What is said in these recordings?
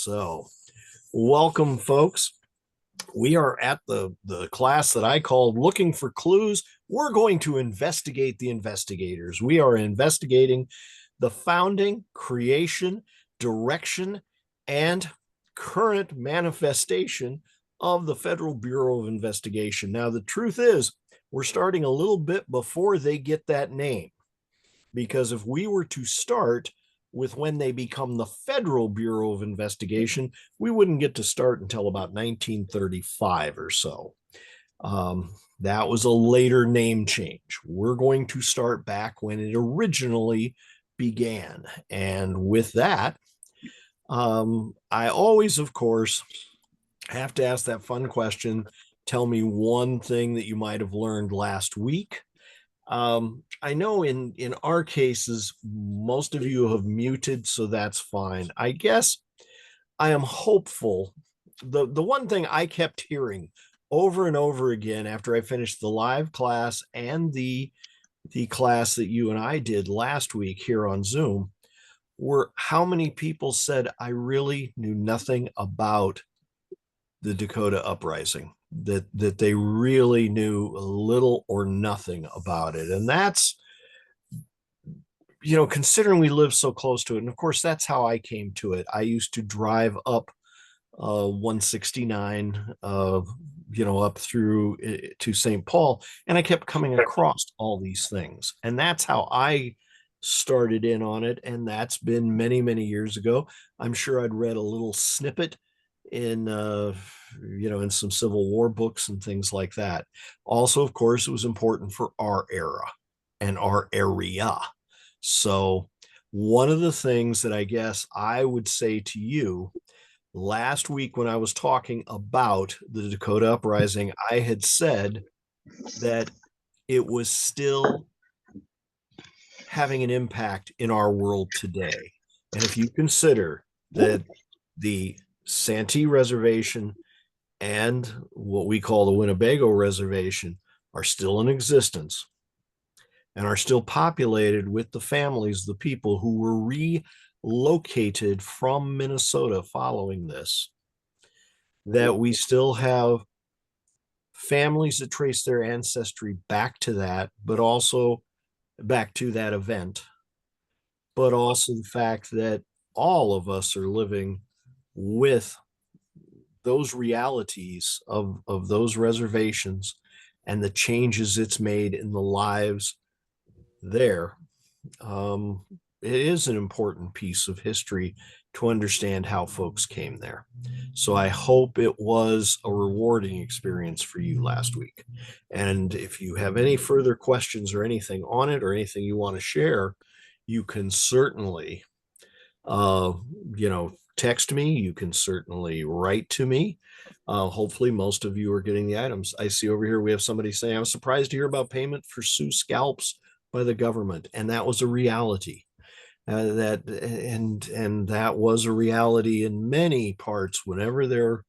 So, welcome, folks. We are at the class that I called Looking for Clues. We're going to investigate the investigators. We are investigating the founding, creation, direction, and current manifestation of the Federal Bureau of Investigation. Now, the truth is, we're starting a little bit before they get that name, because if we were to start with when they become the Federal Bureau of Investigation, we wouldn't get to start until about 1935 or so. That was a later name change. We're going to start back when it originally began. And with that, I always, of course, have to ask that fun question. Tell me one thing that you might have learned last week. I know in our cases, most of you have muted, so that's fine. I guess I am hopeful. The one thing I kept hearing over and over again after I finished the live class and the class that you and I did last week here on Zoom were how many people said I really knew nothing about the Dakota Uprising, that they really knew little or nothing about it. And that's, considering we live so close to it. And of course, that's how I came to it. I used to drive up 169, up through to St. Paul, and I kept coming across all these things. And that's how I started in on it. And that's been many, many years ago. I'm sure I'd read a little snippet in some Civil War books and things like that. Also, of course, it was important for our era and our area. So one of the things that I guess I would say to you last week when I was talking about the Dakota Uprising, I had said that it was still having an impact in our world today. And if you consider that the Santee Reservation and what we call the Winnebago Reservation are still in existence and are still populated with the families, the people who were relocated from Minnesota following this, that we still have families that trace their ancestry back to that, but also back to that event, but also the fact that all of us are living with those realities of those reservations and the changes it's made in the lives there. It is an important piece of history to understand how folks came there. So I hope it was a rewarding experience for you last week. And if you have any further questions or anything on it or anything you want to share, you can certainly, text me. You can certainly write to me. Hopefully, most of you are getting the items. I see over here we have somebody saying, I was surprised to hear about payment for Sioux scalps by the government. And that was a reality. That was a reality in many parts whenever they're,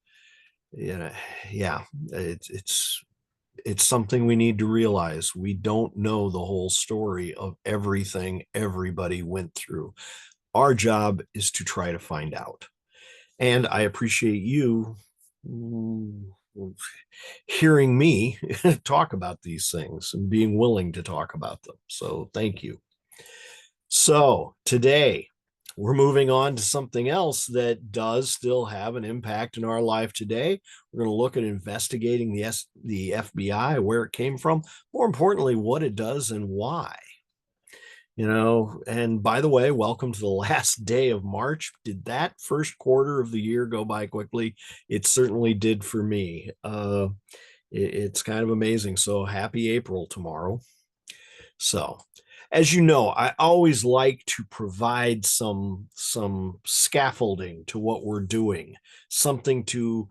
it's something we need to realize. We don't know the whole story of everything everybody went through. Our job is to try to find out. And I appreciate you hearing me talk about these things and being willing to talk about them. So thank you. So today we're moving on to something else that does still have an impact in our life today. We're going to look at investigating the FBI, where it came from, more importantly, what it does and why. And by the way, welcome to the last day of March. Did that first quarter of the year go by quickly? It certainly did for me. It's kind of amazing. So happy April tomorrow. So, as you know, I always like to provide some scaffolding to what we're doing, something to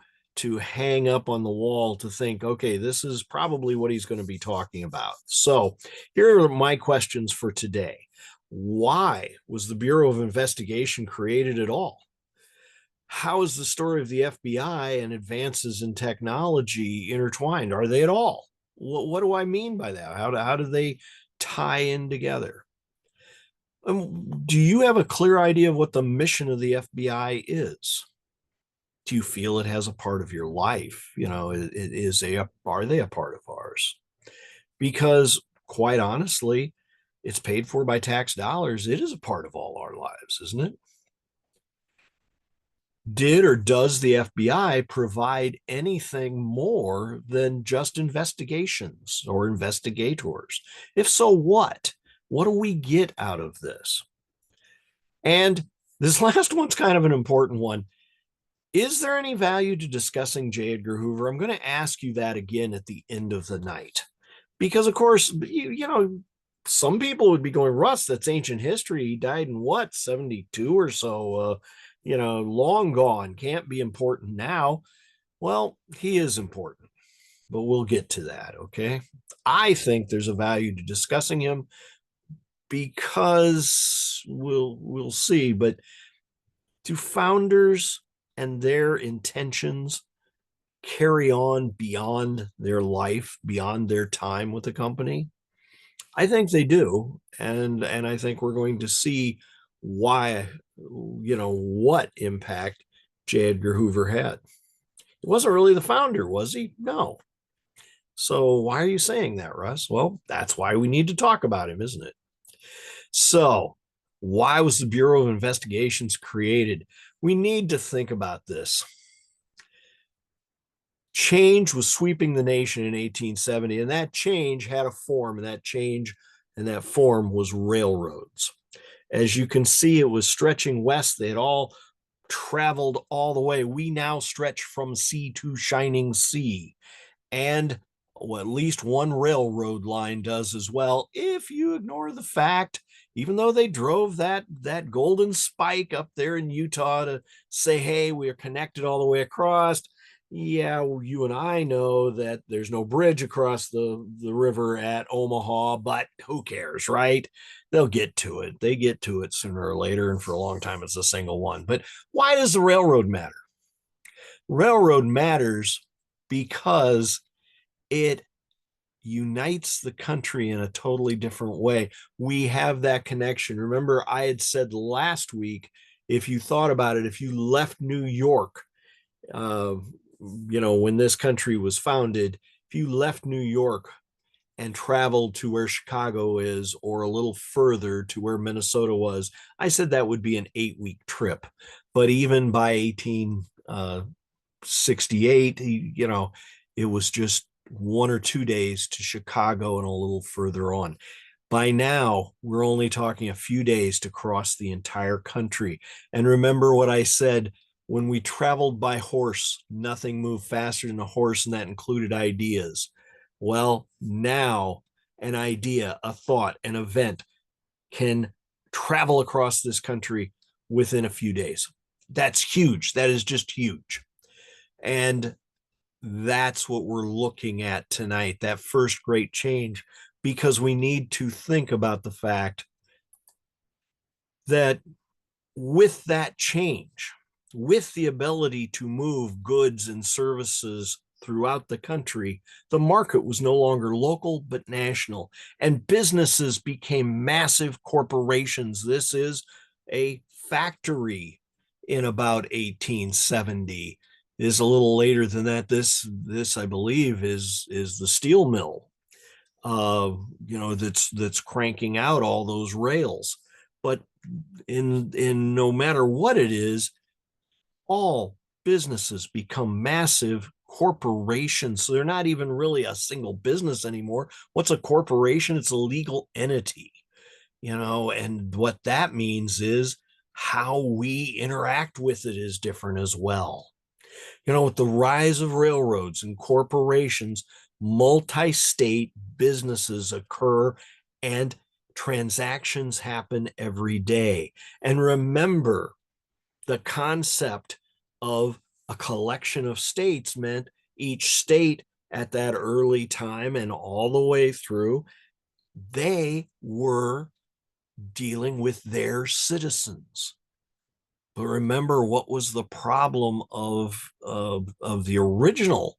hang up on the wall to think, okay, this is probably what he's going to be talking about. So here are my questions for today. Why was the Bureau of Investigation created at all? How is the story of the FBI and advances in technology intertwined? Are they at all? What do I mean by that? How do they tie in together? Do you have a clear idea of what the mission of the FBI is? Do you feel it has a part of your life? Are they a part of ours? Because quite honestly, it's paid for by tax dollars. It is a part of all our lives, isn't it? Did or does the FBI provide anything more than just investigations or investigators? If so, what? What do we get out of this? And this last one's kind of an important one. Is there any value to discussing J. Edgar Hoover? I'm going to ask you that again at the end of the night. Because, of course, some people would be going, Russ, that's ancient history. He died in what, 72 or so? Long gone, can't be important now. Well, he is important, but we'll get to that, okay? I think there's a value to discussing him because we'll see, but do founders and their intentions carry on beyond their life, beyond their time with the company? I think they do, and I think we're going to see why, what impact J. Edgar Hoover had. He wasn't really the founder, was he? No. So why are you saying that, Russ? Well, that's why we need to talk about him, isn't it? So, why was the Bureau of Investigations created? We need to think about this. Change was sweeping the nation in 1870, and that change had a form, and that form was railroads. As you can see, it was stretching west. They had all traveled all the way. We now stretch from sea to shining sea. And at least one railroad line does as well, if you ignore the fact, even though they drove that golden spike up there in Utah to say, hey, we are connected all the way across. Yeah, you and I know that there's no bridge across the river at Omaha, but who cares, right? They'll get to it. They get to it sooner or later, and for a long time, it's a single one. But why does the railroad matter? Railroad matters because it unites the country in a totally different way. We have that connection. Remember, I had said last week, if you thought about it, if you left New York, when this country was founded, if you left New York and traveled to where Chicago is or a little further to where Minnesota was, I said that would be an 8-week trip. But even by 1868, it was just 1 or 2 days to Chicago and a little further on. By now, we're only talking a few days to cross the entire country. And remember what I said, when we traveled by horse, nothing moved faster than a horse, and that included ideas. Well, now an idea, a thought, an event can travel across this country within a few days. That's huge. That is just huge. And that's what we're looking at tonight, that first great change, because we need to think about the fact that with that change, with the ability to move goods and services throughout the country, the market was no longer local but national, and businesses became massive corporations. This is a factory in about 1870. It is a little later than that. This I believe is the steel mill, that's cranking out all those rails. But in no matter what it is, all businesses become massive corporations. So they're not even really a single business anymore. What's a corporation? It's a legal entity, and what that means is how we interact with it is different as well. With the rise of railroads and corporations, multi-state businesses occur and transactions happen every day. And remember, the concept of a collection of states meant each state at that early time and all the way through, they were dealing with their citizens. But remember, what was the problem of the original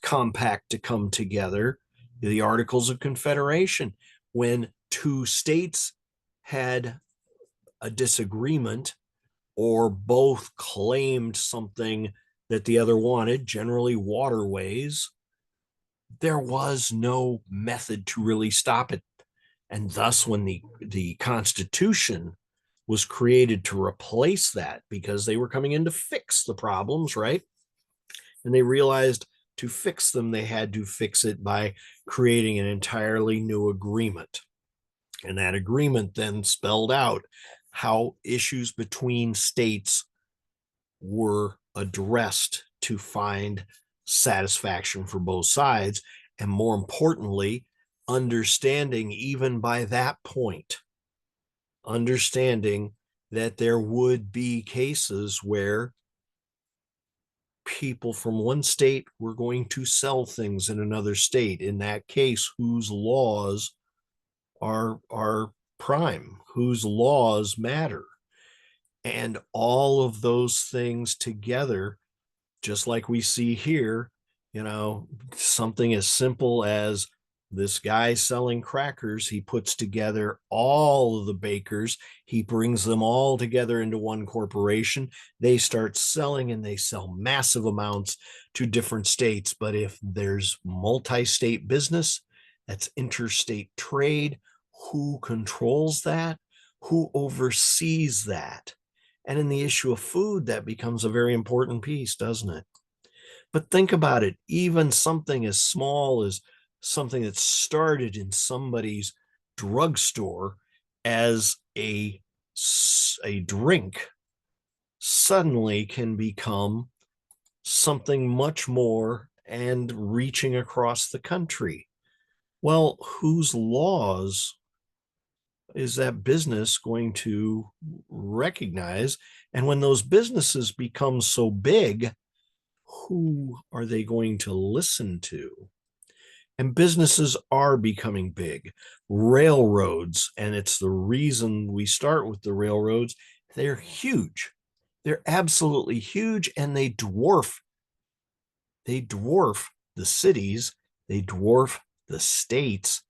compact to come together? The Articles of Confederation. When two states had a disagreement, or both claimed something that the other wanted, generally waterways, there was no method to really stop it. And thus, when the Constitution was created to replace that, because they were coming in to fix the problems, right? And they realized to fix them, they had to fix it by creating an entirely new agreement. And that agreement then spelled out how issues between states were addressed to find satisfaction for both sides. And more importantly, understanding, even by that point, understanding that there would be cases where people from one state were going to sell things in another state. In that case, whose laws are prime, whose laws matter. And all of those things together, just like we see here, something as simple as this guy selling crackers, he puts together all of the bakers, he brings them all together into one corporation. They start selling and they sell massive amounts to different states. But if there's multi-state business, that's interstate trade, who controls that? Who oversees that? And in the issue of food, that becomes a very important piece, doesn't it? But think about it, even something as small as something that started in somebody's drugstore as a drink suddenly can become something much more and reaching across the country. Well, whose laws is that business going to recognize? And when those businesses become so big, who are they going to listen to? And businesses are becoming big. Railroads, and it's the reason we start with the railroads, they're huge. They're absolutely huge, and they dwarf the cities, they dwarf the states,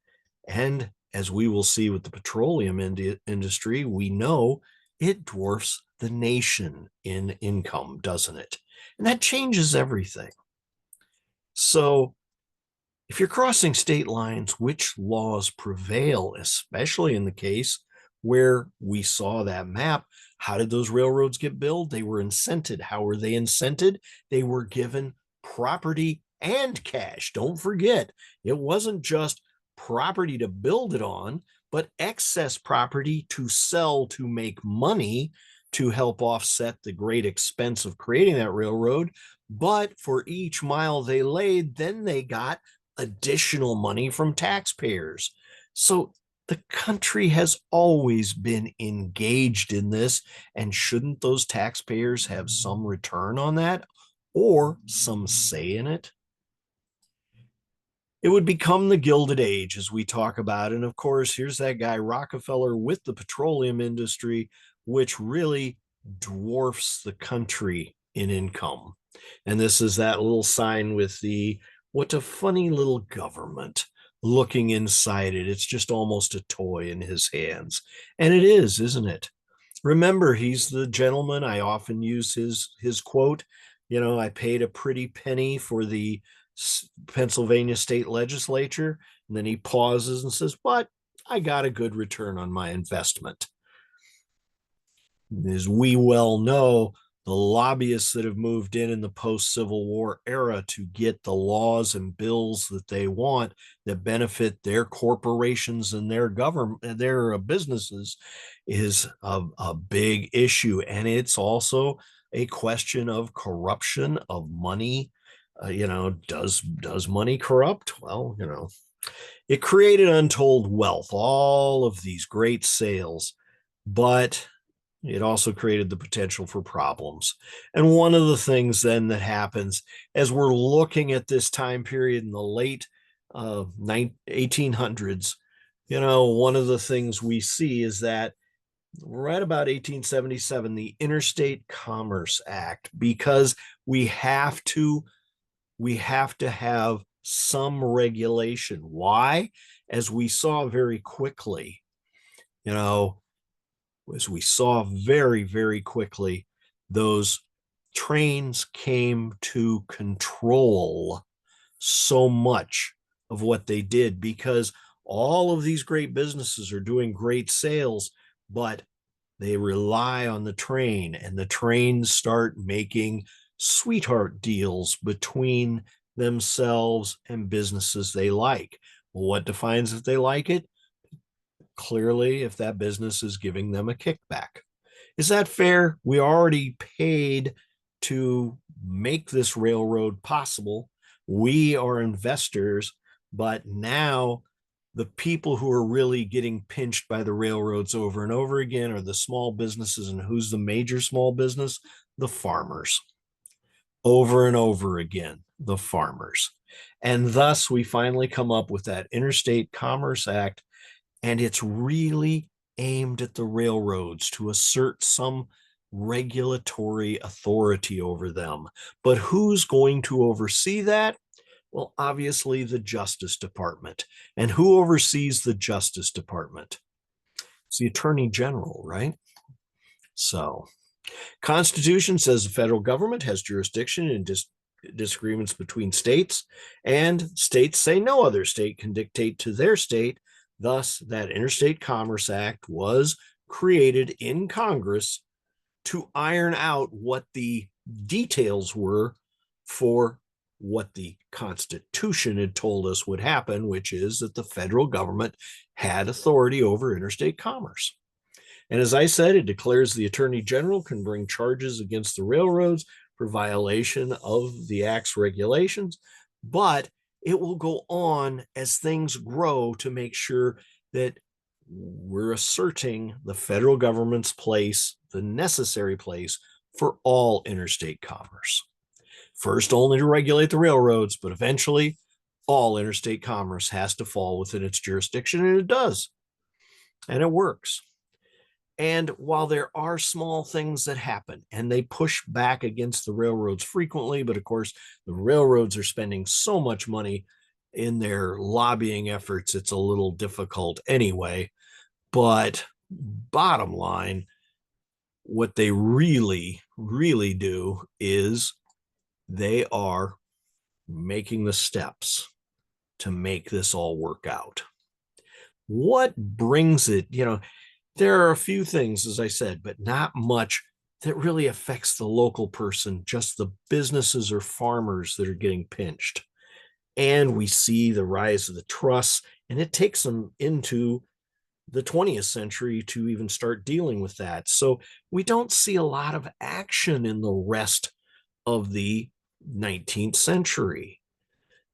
and as we will see with the petroleum industry, we know it dwarfs the nation in income, doesn't it? And that changes everything. So if you're crossing state lines, which laws prevail, especially in the case where we saw that map? How did those railroads get built? They were incented. How were they incented? They were given property and cash. Don't forget, it wasn't just property to build it on, but excess property to sell to make money to help offset the great expense of creating that railroad. But for each mile they laid, then they got additional money from taxpayers. So the country has always been engaged in this. And shouldn't those taxpayers have some return on that or some say in it? It would become the Gilded Age, as we talk about. And of course, here's that guy Rockefeller with the petroleum industry, which really dwarfs the country in income. And this is that little sign with the what a funny little government looking inside it. It's just almost a toy in his hands. And it is, isn't it? Remember, he's the gentleman. I often use his quote, I paid a pretty penny for the Pennsylvania state legislature. And then he pauses and says, but I got a good return on my investment. As we well know, the lobbyists that have moved in the post-Civil War era to get the laws and bills that they want that benefit their corporations and their government, their businesses, is a big issue. And it's also a question of corruption, of money. Does money corrupt? Well, it created untold wealth, all of these great sales, but it also created the potential for problems. And one of the things then that happens as we're looking at this time period in the late 1800s, one of the things we see is that right about 1877, the Interstate Commerce Act, because we have to have some regulation. Why? As we saw very quickly, you know, as we saw very, very quickly, those trains came to control so much of what they did because all of these great businesses are doing great sales, but they rely on the train, and the trains start making sweetheart deals between themselves and businesses they like. Well, what defines if they like it? Clearly, if that business is giving them a kickback. Is that fair? We already paid to make this railroad possible. We are investors, but now the people who are really getting pinched by the railroads over and over again are the small businesses. And who's the major small business? The farmers. Over and over again, the farmers. And thus, we finally come up with that Interstate Commerce Act, and it's really aimed at the railroads to assert some regulatory authority over them. But who's going to oversee that? Well, obviously, the Justice Department. And who oversees the Justice Department? It's the Attorney General, right? So, Constitution says the federal government has jurisdiction in disagreements between states, and states say no other state can dictate to their state. Thus, that Interstate Commerce Act was created in Congress to iron out what the details were for what the Constitution had told us would happen, which is that the federal government had authority over interstate commerce. And as I said, it declares the Attorney General can bring charges against the railroads for violation of the Act's regulations, but it will go on as things grow to make sure that we're asserting the federal government's place, the necessary place for all interstate commerce. First, only to regulate the railroads, but eventually, all interstate commerce has to fall within its jurisdiction, and it does. And it works. And while there are small things that happen and they push back against the railroads frequently, but of course, the railroads are spending so much money in their lobbying efforts, it's a little difficult anyway. But bottom line, what they really, really do is they are making the steps to make this all work out. What brings it, there are a few things, as I said, but not much that really affects the local person, just the businesses or farmers that are getting pinched. And we see the rise of the trusts, and it takes them into the 20th century to even start dealing with that. So we don't see a lot of action in the rest of the 19th century,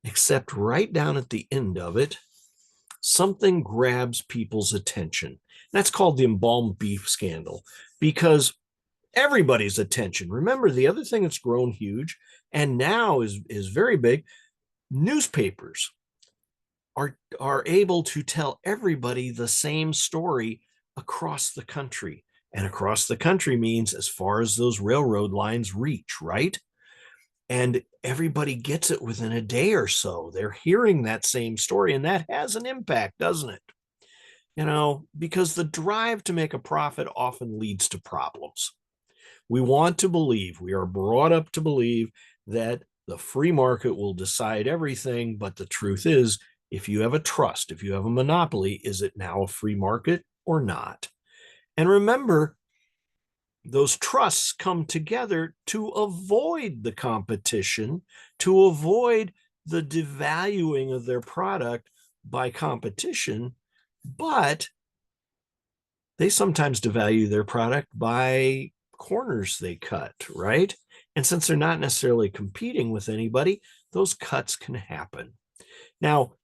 except right down at the end of it, something grabs people's attention. That's called the embalmed beef scandal, because everybody's attention. Remember, the other thing that's grown huge and now is very big, newspapers are able to tell everybody the same story across the country. And across the country means as far as those railroad lines reach, right? And everybody gets it within a day or so. They're hearing that same story, and that has an impact, doesn't it? Because the drive to make a profit often leads to problems. We want to believe, we are brought up to believe that the free market will decide everything, but the truth is, if you have a trust, if you have a monopoly, is it now a free market or not? And remember, those trusts come together to avoid the competition, to avoid the devaluing of their product by competition, but they sometimes devalue their product by corners they cut, right? And since they're not necessarily competing with anybody, those cuts can happen. Now,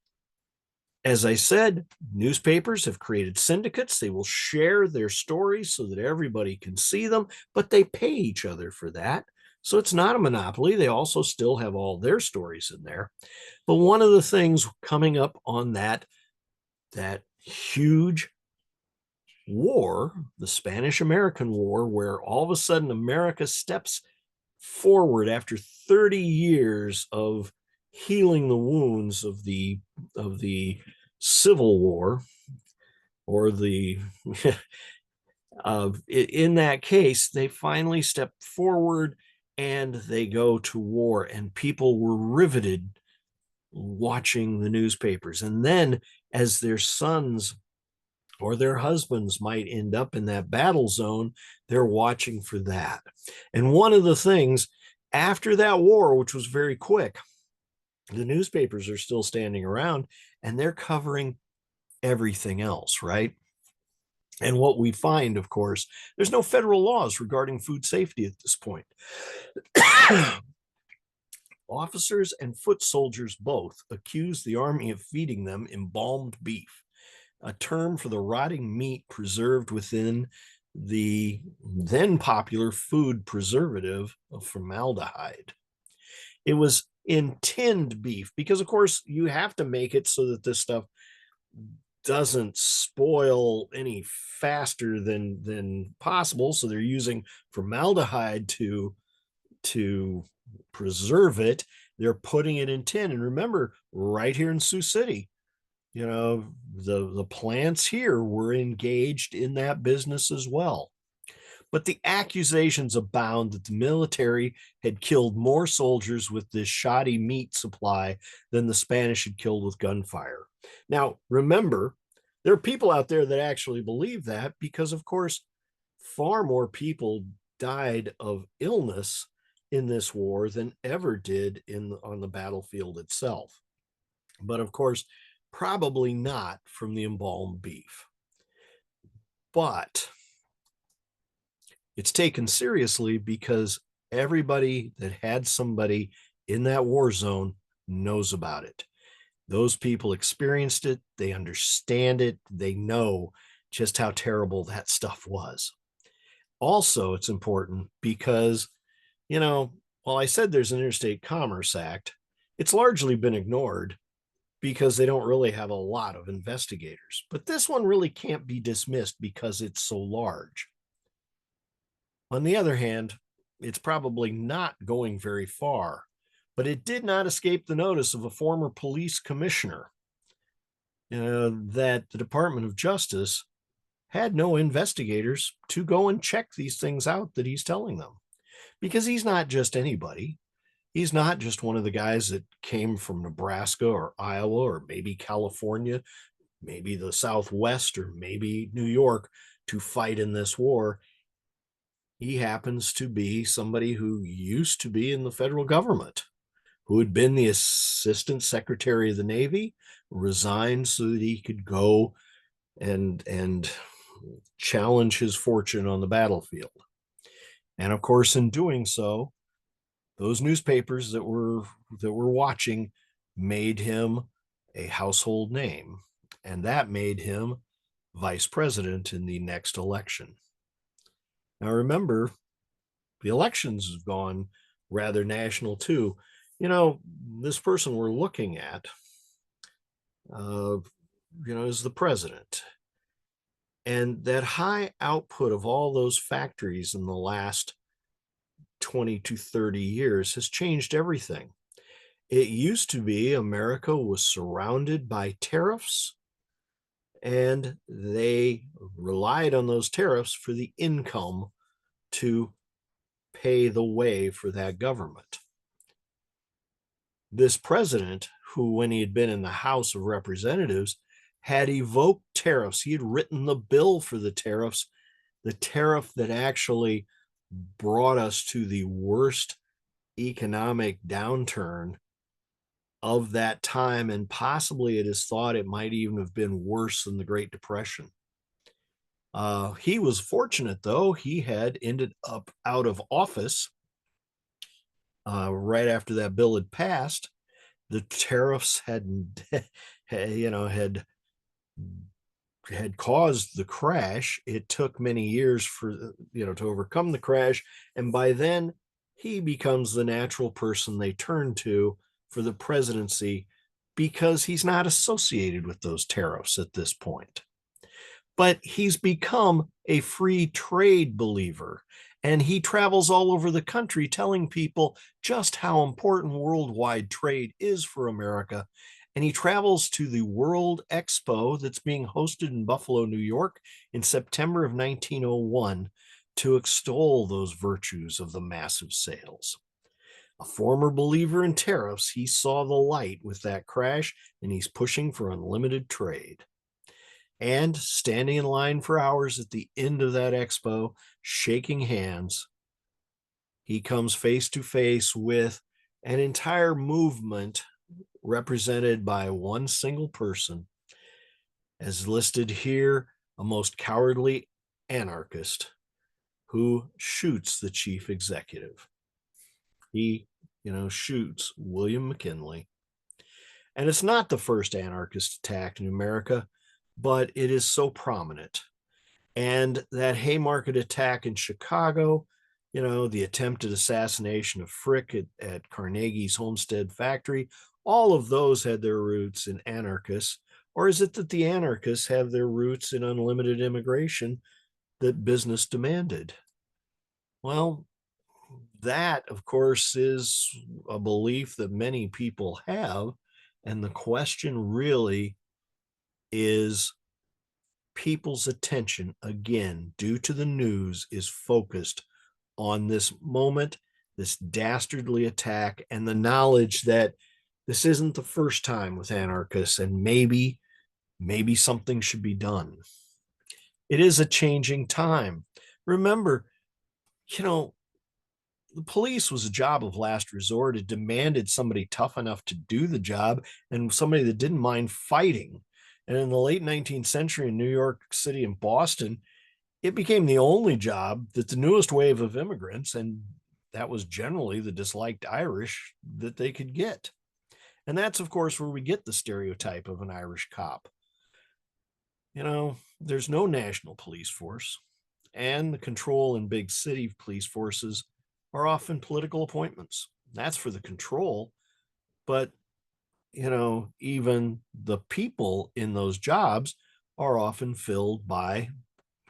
as I said, newspapers have created syndicates. They will share their stories so that everybody can see them, but they pay each other for that. So it's not a monopoly. They also still have all their stories in there. But one of the things coming up on that huge war, the Spanish-American War, where all of a sudden America steps forward after 30 years of healing the wounds of the Civil War, or the In that case, they finally stepped forward and they go to war, and people were riveted watching the newspapers. And then, as their sons or their husbands might end up in that battle zone, they're watching for that. And one of the things after that war, which was very quick, the newspapers are still standing around and they're covering everything else, right? And what we find, of course, there's no federal laws regarding food safety at this point. Officers and foot soldiers both accuse the army of feeding them embalmed beef, a term for the rotting meat preserved within the then popular food preservative of formaldehyde. It was in tinned beef because, of course, you have to make it so that this stuff doesn't spoil any faster than possible. So they're using formaldehyde to preserve it. They're putting it in tin. And remember, right here in Sioux City, you know, the plants here were engaged in that business as well. But the accusations abound that the military had killed more soldiers with this shoddy meat supply than the Spanish had killed with gunfire. Now, remember, there are people out there that actually believe that because, of course, far more people died of illness in this war than ever did on the battlefield itself. But of course, probably not from the embalmed beef. But it's taken seriously because everybody that had somebody in that war zone knows about it. Those people experienced it, they understand it, they know just how terrible that stuff was. Also, it's important because, you know, while I said there's an Interstate Commerce Act, it's largely been ignored because they don't really have a lot of investigators. But this one really can't be dismissed because it's so large. On the other hand, it's probably not going very far, but it did not escape the notice of a former police commissioner that the Department of Justice had no investigators to go and check these things out that he's telling them. Because he's not just anybody. He's not just one of the guys that came from Nebraska or Iowa or maybe California, maybe the Southwest or maybe New York to fight in this war. He happens to be somebody who used to be in the federal government, who had been the Assistant Secretary of the Navy, resigned so that he could go and challenge his fortune on the battlefield. And of course, in doing so, those newspapers that were watching made him a household name, and that made him vice president in the next election. Now, remember, the elections have gone rather national too. You know, this person we're looking at, is the president. And that high output of all those factories in the last 20 to 30 years has changed everything. It used to be America was surrounded by tariffs, and they relied on those tariffs for the income to pay the way for that government. This president, who, when he had been in the House of Representatives, had evoked tariffs. He had written the bill for the tariff that actually brought us to the worst economic downturn of that time, and possibly it is thought it might even have been worse than the Great Depression. He was fortunate, though. He had ended up out of office right after that bill had passed. The tariffs had caused the crash. It took many years to overcome the crash, and by then he becomes the natural person they turn to for the presidency because he's not associated with those tariffs at this point. But he's become a free trade believer, and he travels all over the country telling people just how important worldwide trade is for America and he travels to the World Expo that's being hosted in Buffalo, New York in September of 1901 to extol those virtues of the massive sales. A former believer in tariffs, he saw the light with that crash, and he's pushing for unlimited trade. And standing in line for hours at the end of that expo, shaking hands, he comes face to face with an entire movement represented by one single person, as listed here, a most cowardly anarchist who shoots the chief executive. He, shoots William McKinley. And it's not the first anarchist attack in America, but it is so prominent. And that Haymarket attack in Chicago, the attempted assassination of Frick at Carnegie's Homestead factory, all of those had their roots in anarchists. Or is it that the anarchists have their roots in unlimited immigration that business demanded? Well, that, of course, is a belief that many people have. And the question really is, people's attention, again, due to the news, is focused on this moment, this dastardly attack, and the knowledge that this isn't the first time with anarchists, and maybe something should be done. It is a changing time. Remember, the police was a job of last resort. It demanded somebody tough enough to do the job and somebody that didn't mind fighting. And in the late 19th century in New York City and Boston, it became the only job that the newest wave of immigrants, and that was generally the disliked Irish, that they could get. And that's, of course, where we get the stereotype of an Irish cop. There's no national police force, and the control in big city police forces are often political appointments. That's for the control. But, even the people in those jobs are often filled by,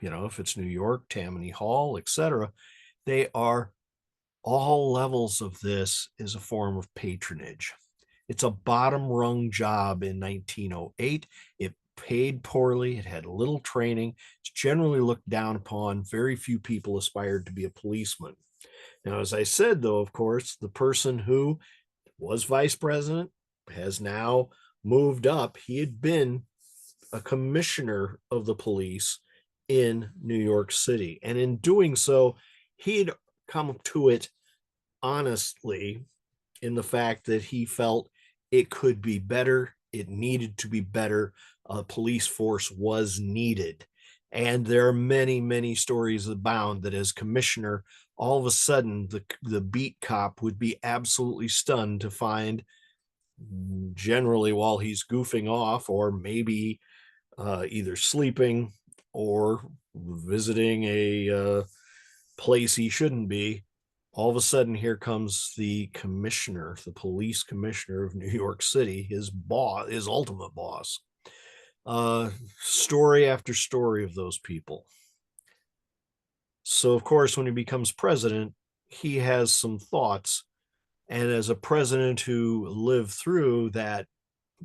if it's New York, Tammany Hall, etc. They are, all levels of this is a form of patronage. It's a bottom rung job in 1908. It paid poorly. It had little training. It's generally looked down upon. Very few people aspired to be a policeman. Now, as I said, though, of course, the person who was vice president has now moved up. He had been a commissioner of the police in New York City. And in doing so, he'd come to it honestly in the fact that he felt it could be better. It needed to be better. A police force was needed. And there are many, many stories abound that as commissioner, all of a sudden the beat cop would be absolutely stunned to find, generally while he's goofing off or maybe either sleeping or visiting a place he shouldn't be, all of a sudden here comes the commissioner, the police commissioner of New York City, his boss, his ultimate boss. Story after story of those people. So, of course, when he becomes president, he has some thoughts. And as a president who lived through that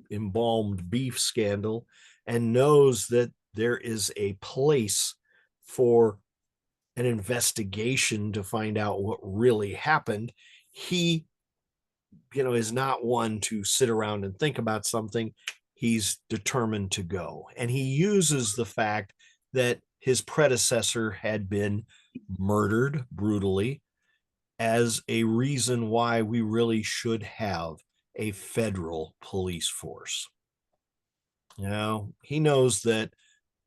embalmed beef scandal and knows that there is a place for an investigation to find out what really happened, he, is not one to sit around and think about something. He's determined to go. And he uses the fact that his predecessor had been murdered brutally as a reason why we really should have a federal police force. He knows that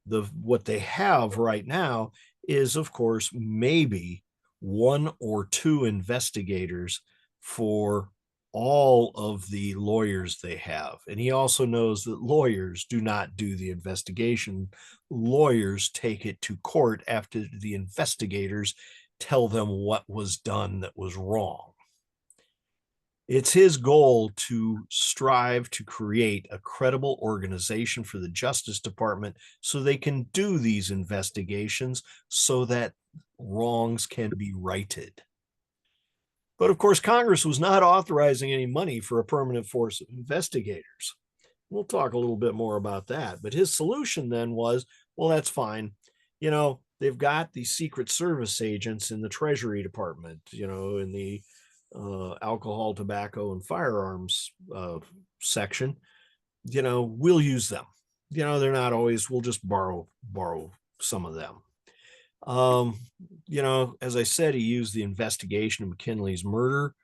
what they have right now is, of course, maybe one or two investigators for all of the lawyers they have. And he also knows that lawyers do not do the investigation. Lawyers take it to court after the investigators tell them what was done that was wrong. It's his goal to strive to create a credible organization for the Justice Department so they can do these investigations so that wrongs can be righted. But of course, Congress was not authorizing any money for a permanent force of investigators. We'll talk a little bit more about that. But his solution then was, well, that's fine. They've got these Secret Service agents in the Treasury Department, in the alcohol, tobacco, and firearms section. We'll use them. They're not always, we'll just borrow some of them. As I said, he used the investigation of McKinley's murder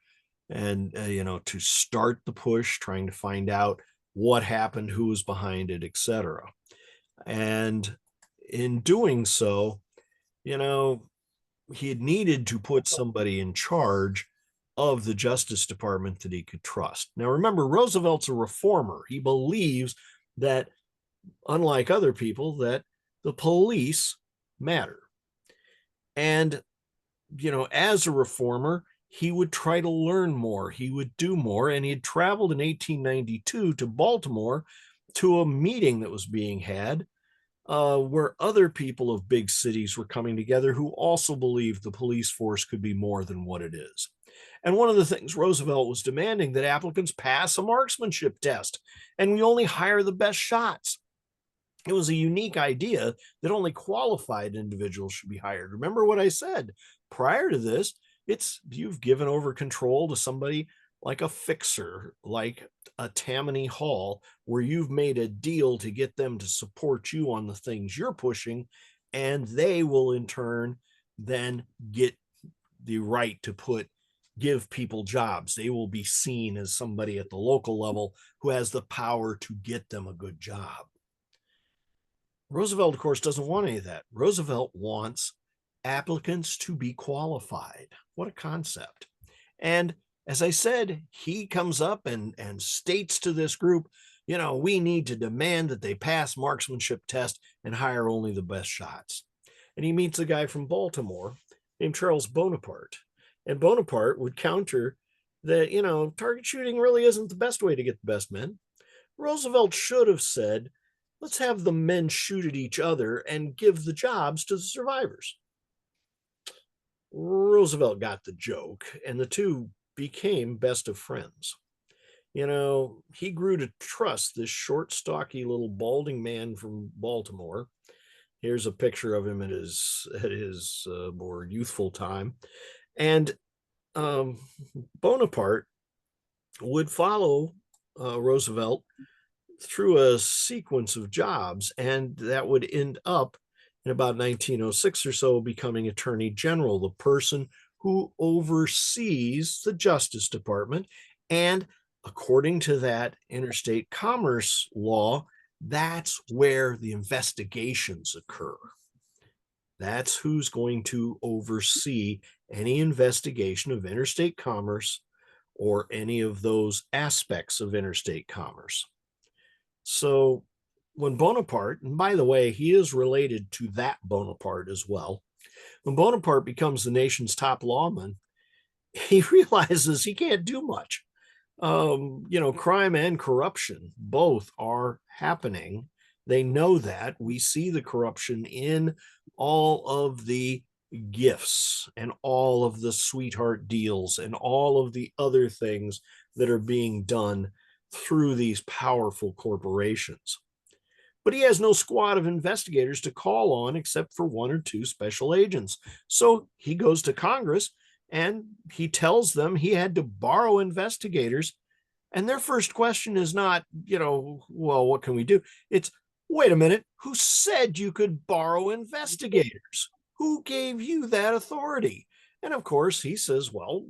and, to start the push, trying to find out what happened, who was behind it, etc. And in doing so, he had needed to put somebody in charge of the Justice Department that he could trust. Now, remember, Roosevelt's a reformer. He believes that, unlike other people, that the police matter. And, as a reformer, he would try to learn more. He would do more. And he had traveled in 1892 to Baltimore to a meeting that was being had where other people of big cities were coming together who also believed the police force could be more than what it is. And one of the things Roosevelt was demanding that applicants pass a marksmanship test, and we only hire the best shots. It was a unique idea that only qualified individuals should be hired. Remember what I said prior to this, you've given over control to somebody like a fixer, like a Tammany Hall, where you've made a deal to get them to support you on the things you're pushing, and they will in turn then get the right to give people jobs. They will be seen as somebody at the local level who has the power to get them a good job. Roosevelt, of course, doesn't want any of that. Roosevelt wants applicants to be qualified. What a concept. And as I said, he comes up and states to this group, we need to demand that they pass marksmanship test and hire only the best shots. And he meets a guy from Baltimore named Charles Bonaparte. And Bonaparte would counter that, target shooting really isn't the best way to get the best men. Roosevelt should have said, let's have the men shoot at each other and give the jobs to the survivors. Roosevelt got the joke, and the two became best of friends. He grew to trust this short, stocky, little balding man from Baltimore. Here's a picture of him at his more youthful time. And Bonaparte would follow Roosevelt through a sequence of jobs, and that would end up in about 1906 or so becoming Attorney General, the person who oversees the Justice Department. And according to that interstate commerce law, that's where the investigations occur. That's who's going to oversee any investigation of interstate commerce or any of those aspects of interstate commerce. So when Bonaparte, and by the way, he is related to that Bonaparte as well, when Bonaparte becomes the nation's top lawman, he realizes he can't do much. Crime and corruption both are happening. They know that. We see the corruption in all of the gifts and all of the sweetheart deals and all of the other things that are being done through these powerful corporations. But he has no squad of investigators to call on except for one or two special agents. So he goes to Congress and he tells them he had to borrow investigators. And their first question is not, well, what can we do? It's, wait a minute, who said you could borrow investigators? Who gave you that authority? And of course, he says, well,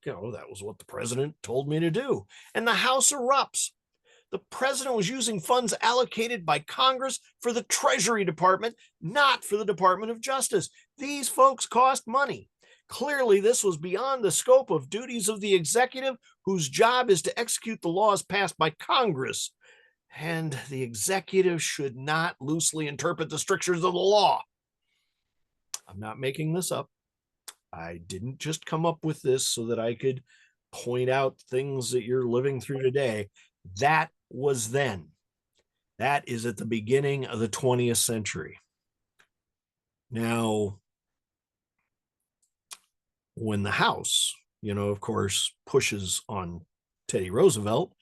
that was what the president told me to do. And the House erupts. The president was using funds allocated by Congress for the Treasury Department, not for the Department of Justice. These folks cost money. Clearly, this was beyond the scope of duties of the executive, whose job is to execute the laws passed by Congress. And the executive should not loosely interpret the strictures of the law. I'm not making this up. I didn't just come up with this so that I could point out things that you're living through today. That was then. That is at the beginning of the 20th century. Now, when the House, of course, pushes on Teddy Roosevelt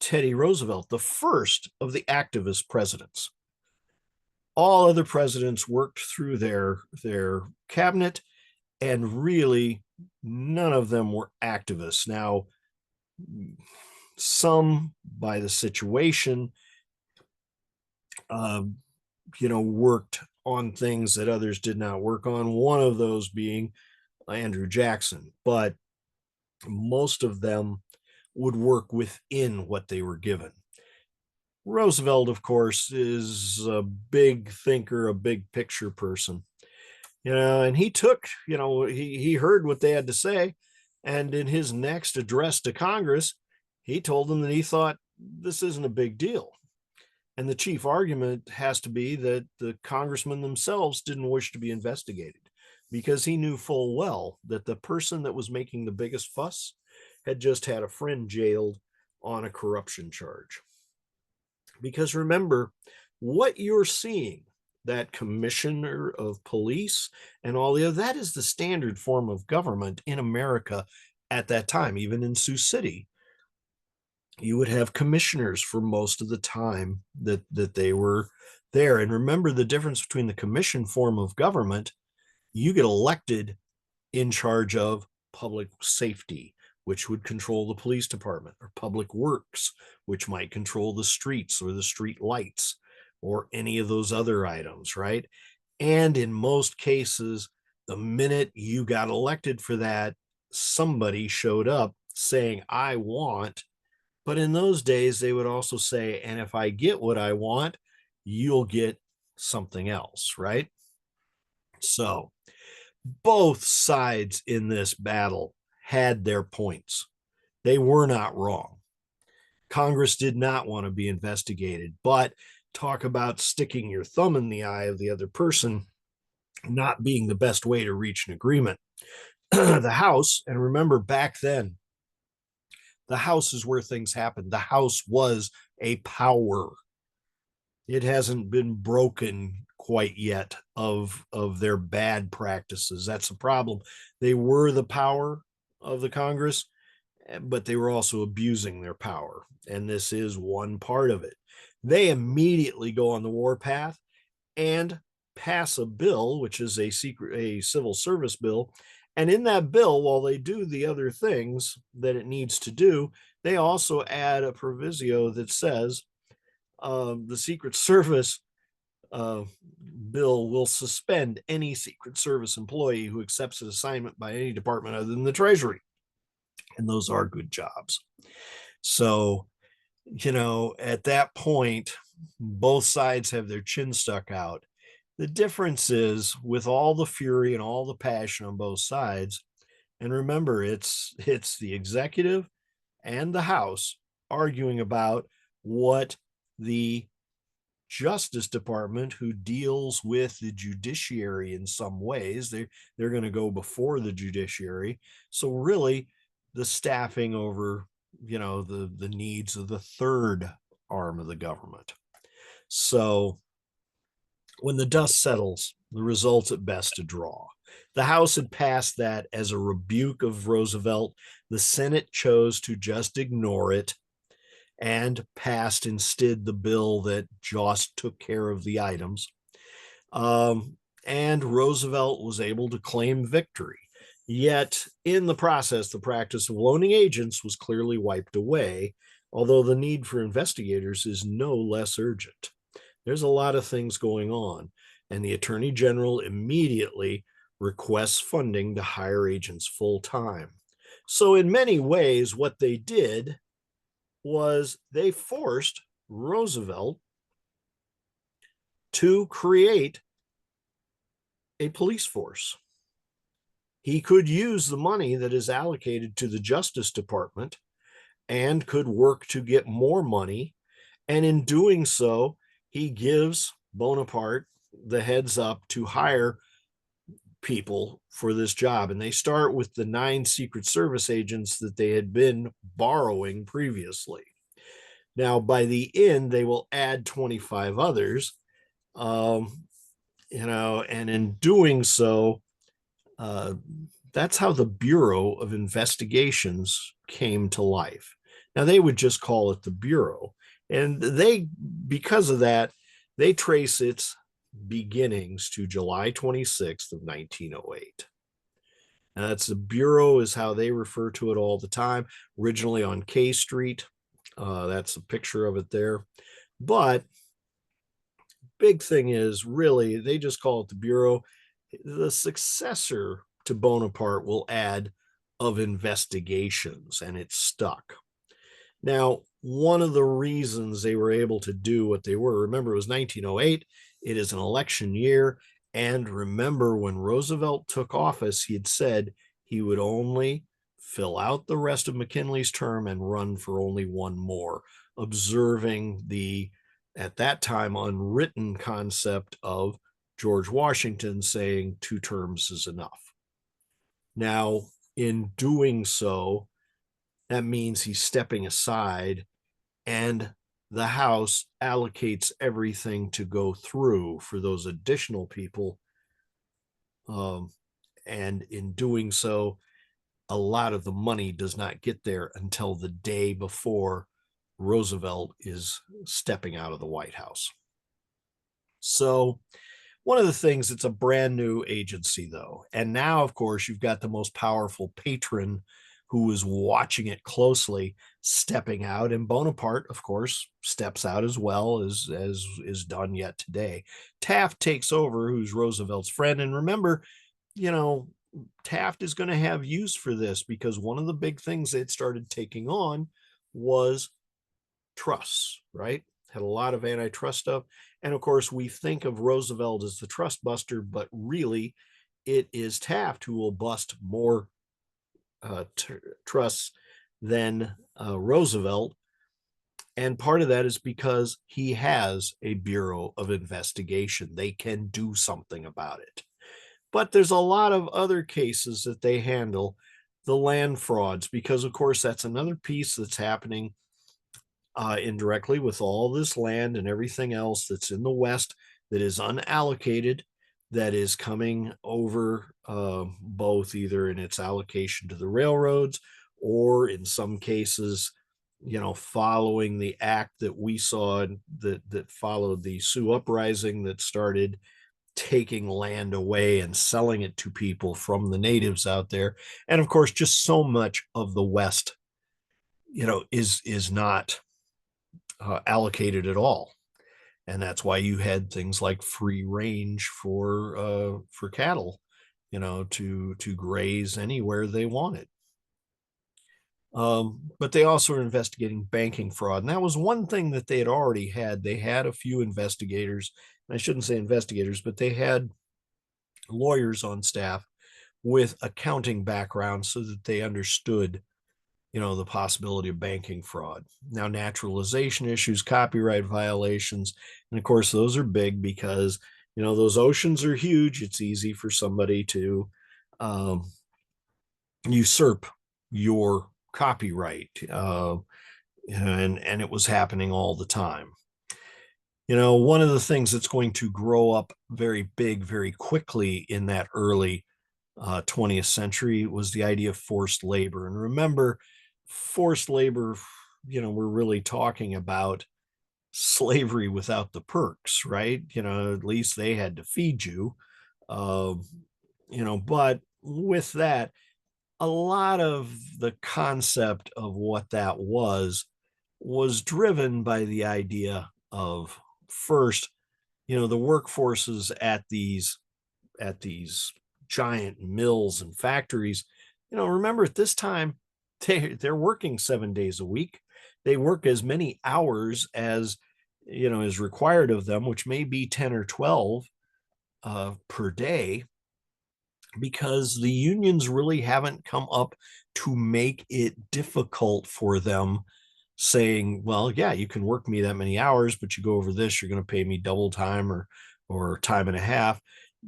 Teddy Roosevelt, the first of the activist presidents. All other presidents worked through their cabinet, and really none of them were activists. Now, some by the situation, uh, worked on things that others did not work on. One of those being Andrew Jackson, but most of them would work within what they were given. Roosevelt, of course, is a big thinker, a big picture person, and he took, he heard what they had to say. And in his next address to Congress, he told them that he thought this isn't a big deal. And the chief argument has to be that the congressmen themselves didn't wish to be investigated, because he knew full well that the person that was making the biggest fuss had just had a friend jailed on a corruption charge. Because remember, what you're seeing, that commissioner of police and all the other, that is the standard form of government in America at that time. Even in Sioux City, you would have commissioners for most of the time that they were there. And remember the difference between the commission form of government: you get elected in charge of public safety, which would control the police department, or public works, which might control the streets or the street lights or any of those other items, right? And in most cases, the minute you got elected for that, somebody showed up saying, I want. But in those days, they would also say, and if I get what I want, you'll get something else, right? So both sides in this battle had their points. They were not wrong. Congress did not want to be investigated, but talk about sticking your thumb in the eye of the other person not being the best way to reach an agreement. The House, and remember back then, the House is where things happened. The House was a power. It hasn't been broken quite yet of their bad practices. That's the problem. They were the power of the Congress, but they were also abusing their power, and this is one part of it. They immediately go on the warpath and pass a bill, which is a civil service bill. And in that bill, while they do the other things that it needs to do, they also add a proviso that says the Secret Service uh, bill will suspend any Secret Service employee who accepts an assignment by any department other than the Treasury. And those are good jobs. So, at that point, both sides have their chin stuck out. The difference is, with all the fury and all the passion on both sides, and remember, it's the executive and the House arguing about what the Justice Department, who deals with the judiciary in some ways, they're going to go before the judiciary. So really, the staffing over, the needs of the third arm of the government. So when the dust settles, the result's at best a draw. The House had passed that as a rebuke of Roosevelt. The Senate chose to just ignore it and passed instead the bill that just took care of the items. And Roosevelt was able to claim victory. Yet, in the process, the practice of loaning agents was clearly wiped away, although the need for investigators is no less urgent. There's a lot of things going on, and the Attorney General immediately requests funding to hire agents full time. So, in many ways, what they did was they forced Roosevelt to create a police force. He could use the money that is allocated to the Justice Department and could work to get more money. And in doing so, he gives Bonaparte the heads up to hire people for this job. And they start with the 9 Secret Service agents that they had been borrowing previously. Now, by the end, they will add 25 others, and in doing so, that's how the Bureau of Investigations came to life. Now they would just call it the Bureau. And because of that, they trace its beginnings to July 26th of 1908. And that's the Bureau is how they refer to it all the time. Originally on K Street. That's a picture of it there. But big thing is really they just call it the Bureau. The successor to Bonaparte will add of investigations, and it's stuck. Now, one of the reasons they were able to do what they were, remember, it was 1908, it is an election year. And remember, when Roosevelt took office, he had said he would only fill out the rest of McKinley's term and run for only one more, observing the, at that time, unwritten concept of George Washington saying 2 terms is enough. Now, in doing so, that means he's stepping aside, and the House allocates everything to go through for those additional people. And in doing so, a lot of the money does not get there until the day before Roosevelt is stepping out of the White House. So one of the things, it's a brand new agency, though. And now, of course, you've got the most powerful patron who is watching it closely stepping out. And Bonaparte, of course, steps out as well, as is done yet today. Taft takes over, who's Roosevelt's friend. And remember, you know, Taft is going to have use for this, because one of the big things it started taking on was trusts, right? Had a lot of antitrust stuff. And of course, we think of Roosevelt as the trust buster, but really it is Taft who will bust more trusts than Roosevelt. And part of that is because he has a Bureau of Investigation. They can do something about it. But there's a lot of other cases that they handle, the land frauds, because of course that's another piece that's happening indirectly with all this land and everything else that's in the West that is unallocated, that is coming over both either in its allocation to the railroads or in some cases, you know, following the act that we saw that followed the Sioux uprising that started taking land away and selling it to people from the natives out there. And of course, just so much of the West, you know, is not allocated at all. And that's why you had things like free range for cattle, you know, to graze anywhere they wanted. But they also are investigating banking fraud. And that was one thing that they had already had. They had a few investigators, and I shouldn't say investigators, but they had lawyers on staff with accounting backgrounds so that they understood, you know, the possibility of banking fraud. Now, naturalization issues, copyright violations, and of course, those are big because, you know, those oceans are huge. It's easy for somebody to usurp your copyright, and it was happening all the time. You know, one of the things that's going to grow up very big, very quickly in that early 20th century was the idea of forced labor. And remember, forced labor, you know, we're really talking about slavery without the perks, right? You know, at least they had to feed you, uh, you know, but with that, a lot of the concept of what that was driven by the idea of, first, you know, the workforces at these giant mills and factories. You know, remember at this time they're working 7 days a week. They work as many hours as, you know, is required of them, which may be 10 or 12 per day, because the unions really haven't come up to make it difficult for them, saying, well, yeah, you can work me that many hours, but you go over this, you're going to pay me double time or time and a half.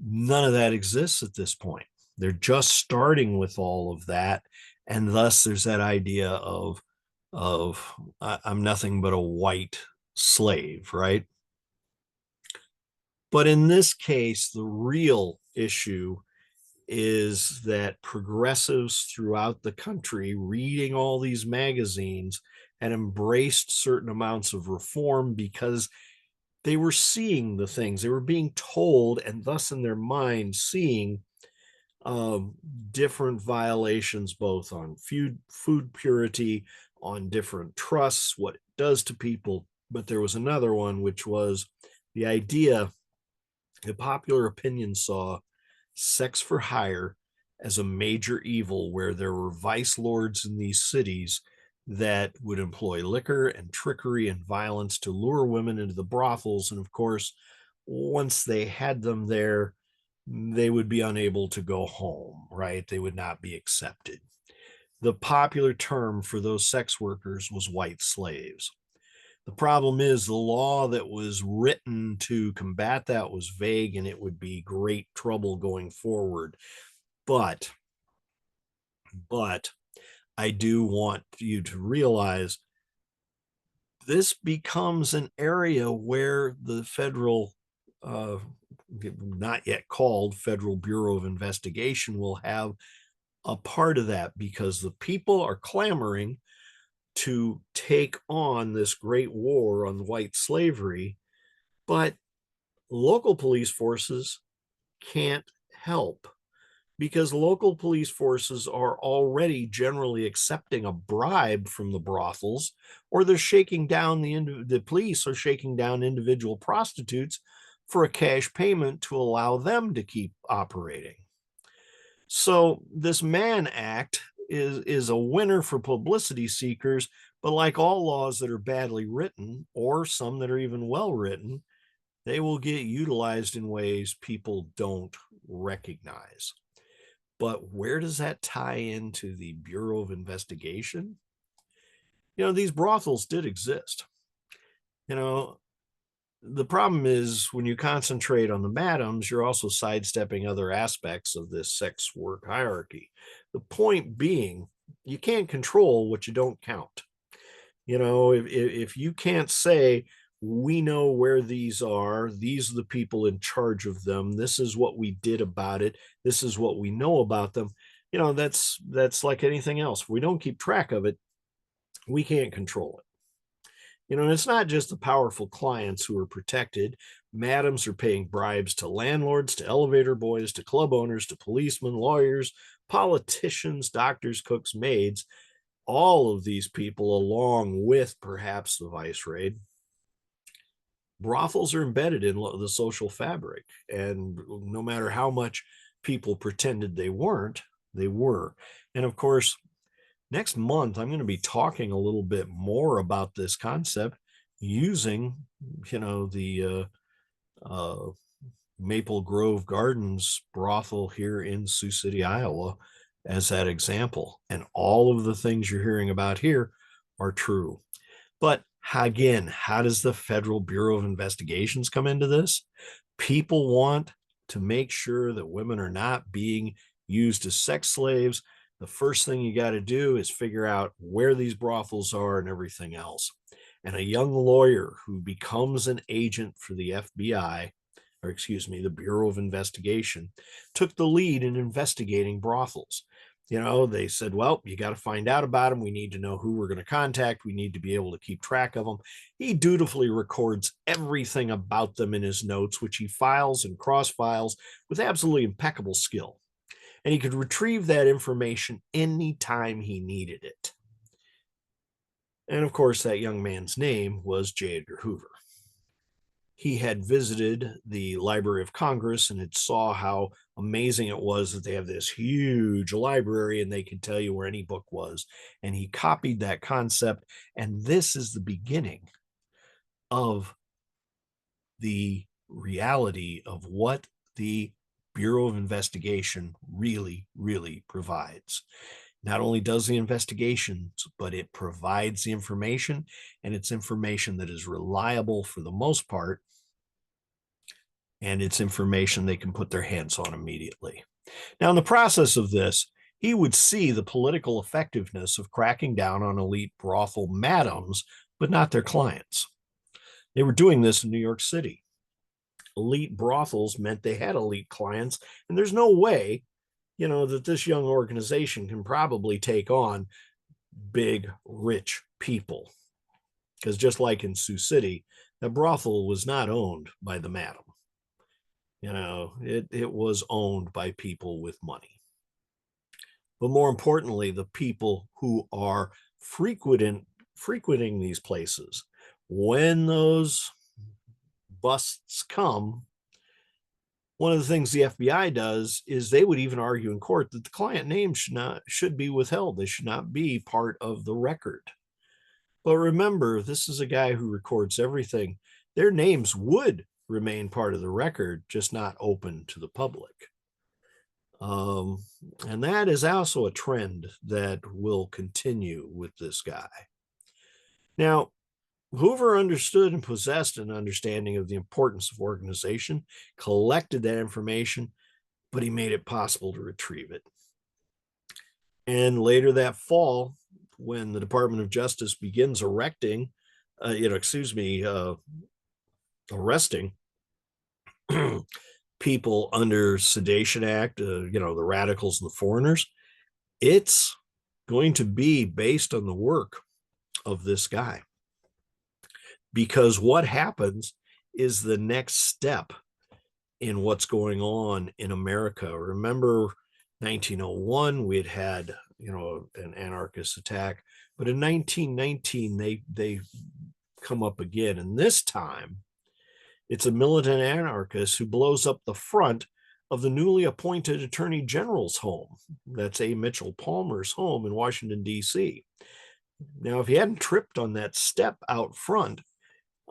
None of that exists at this point. They're just starting with all of that. And thus there's that idea of I'm nothing but a white slave, right? But in this case, the real issue is that progressives throughout the country reading all these magazines, and embraced certain amounts of reform because they were seeing the things they were being told, and thus in their mind seeing um, different violations, both on food purity, on different trusts, what it does to people. But there was another one, which was the idea that popular opinion saw sex for hire as a major evil, where there were vice lords in these cities that would employ liquor and trickery and violence to lure women into the brothels. And of course, once they had them there, they would be unable to go home, right? They would not be accepted. The popular term for those sex workers was white slaves. The problem is the law that was written to combat that was vague, and it would be great trouble going forward. But I do want you to realize this becomes an area where the federal, not yet called Federal Bureau of Investigation, will have a part of that, because the people are clamoring to take on this great war on white slavery, but local police forces can't help, because local police forces are already generally accepting a bribe from the brothels, or they're shaking down the police are shaking down individual prostitutes for a cash payment to allow them to keep operating. So this Mann Act is a winner for publicity seekers, but like all laws that are badly written, or some that are even well written, they will get utilized in ways people don't recognize. But where does that tie into the Bureau of Investigation? These brothels did exist. You know, the problem is when you concentrate on the madams, you're also sidestepping other aspects of this sex work hierarchy. The point being, you can't control what you don't count. If you can't say, we know where these are the people in charge of them, this is what we did about it, this is what we know about them, that's like anything else. If we don't keep track of it, we can't control it. And it's not just the powerful clients who are protected. Madams are paying bribes to landlords, to elevator boys, to club owners, to policemen, lawyers, politicians, doctors, cooks, maids. All of these people, along with perhaps the vice raid, brothels are embedded in the social fabric. And no matter how much people pretended they weren't, they were. And of course, next month, I'm going to be talking a little bit more about this concept using, the Maple Grove Gardens brothel here in Sioux City, Iowa, as that example. And all of the things you're hearing about here are true. But again, how does the Federal Bureau of Investigations come into this? People want to make sure that women are not being used as sex slaves. The first thing you got to do is figure out where these brothels are and everything else. And a young lawyer who becomes an agent for the FBI, or excuse me, the Bureau of Investigation, took the lead in investigating brothels. They said, well, you got to find out about them. We need to know who we're going to contact. We need to be able to keep track of them. He dutifully records everything about them in his notes, which he files and cross files with absolutely impeccable skill. And he could retrieve that information anytime he needed it. And of course, that young man's name was J. Edgar Hoover. He had visited the Library of Congress and had saw how amazing it was that they have this huge library and they could tell you where any book was. And he copied that concept. And this is the beginning of the reality of what the Bureau of Investigation really, really provides. Not only does the investigations, but it provides the information, and it's information that is reliable for the most part, and it's information they can put their hands on immediately. Now, in the process of this, he would see the political effectiveness of cracking down on elite brothel madams, but not their clients. They were doing this in New York City. Elite brothels meant they had elite clients, and there's no way, that this young organization can probably take on big, rich people. Because just like in Sioux City, the brothel was not owned by the madam. It was owned by people with money. But more importantly, the people who are frequenting these places, when those busts come, one of the things the FBI does is they would even argue in court that the client name should be withheld. They should not be part of the record. But remember, this is a guy who records everything. Their names would remain part of the record, just not open to the public. And that is also a trend that will continue with this guy. Now, Hoover understood and possessed an understanding of the importance of organization, collected that information, but he made it possible to retrieve it. And later that fall, when the Department of Justice begins arresting people under Sedation Act, the radicals and the foreigners, it's going to be based on the work of this guy. Because what happens is the next step in what's going on in America. Remember 1901, we had an anarchist attack, but in 1919, they come up again. And this time, it's a militant anarchist who blows up the front of the newly appointed Attorney General's home. That's A. Mitchell Palmer's home in Washington, D.C. Now, if he hadn't tripped on that step out front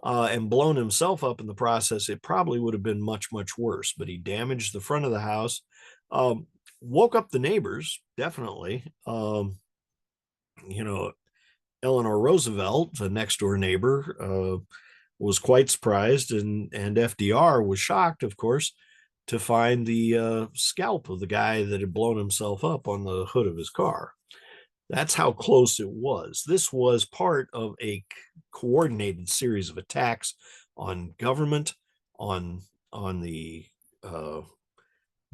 and blown himself up in the process, it probably would have been much, much worse. But he damaged the front of the house, woke up the neighbors, definitely. Eleanor Roosevelt, the next door neighbor, was quite surprised, and FDR was shocked, of course, to find the scalp of the guy that had blown himself up on the hood of his car. That's how close it was. This was part of a coordinated series of attacks on government, on the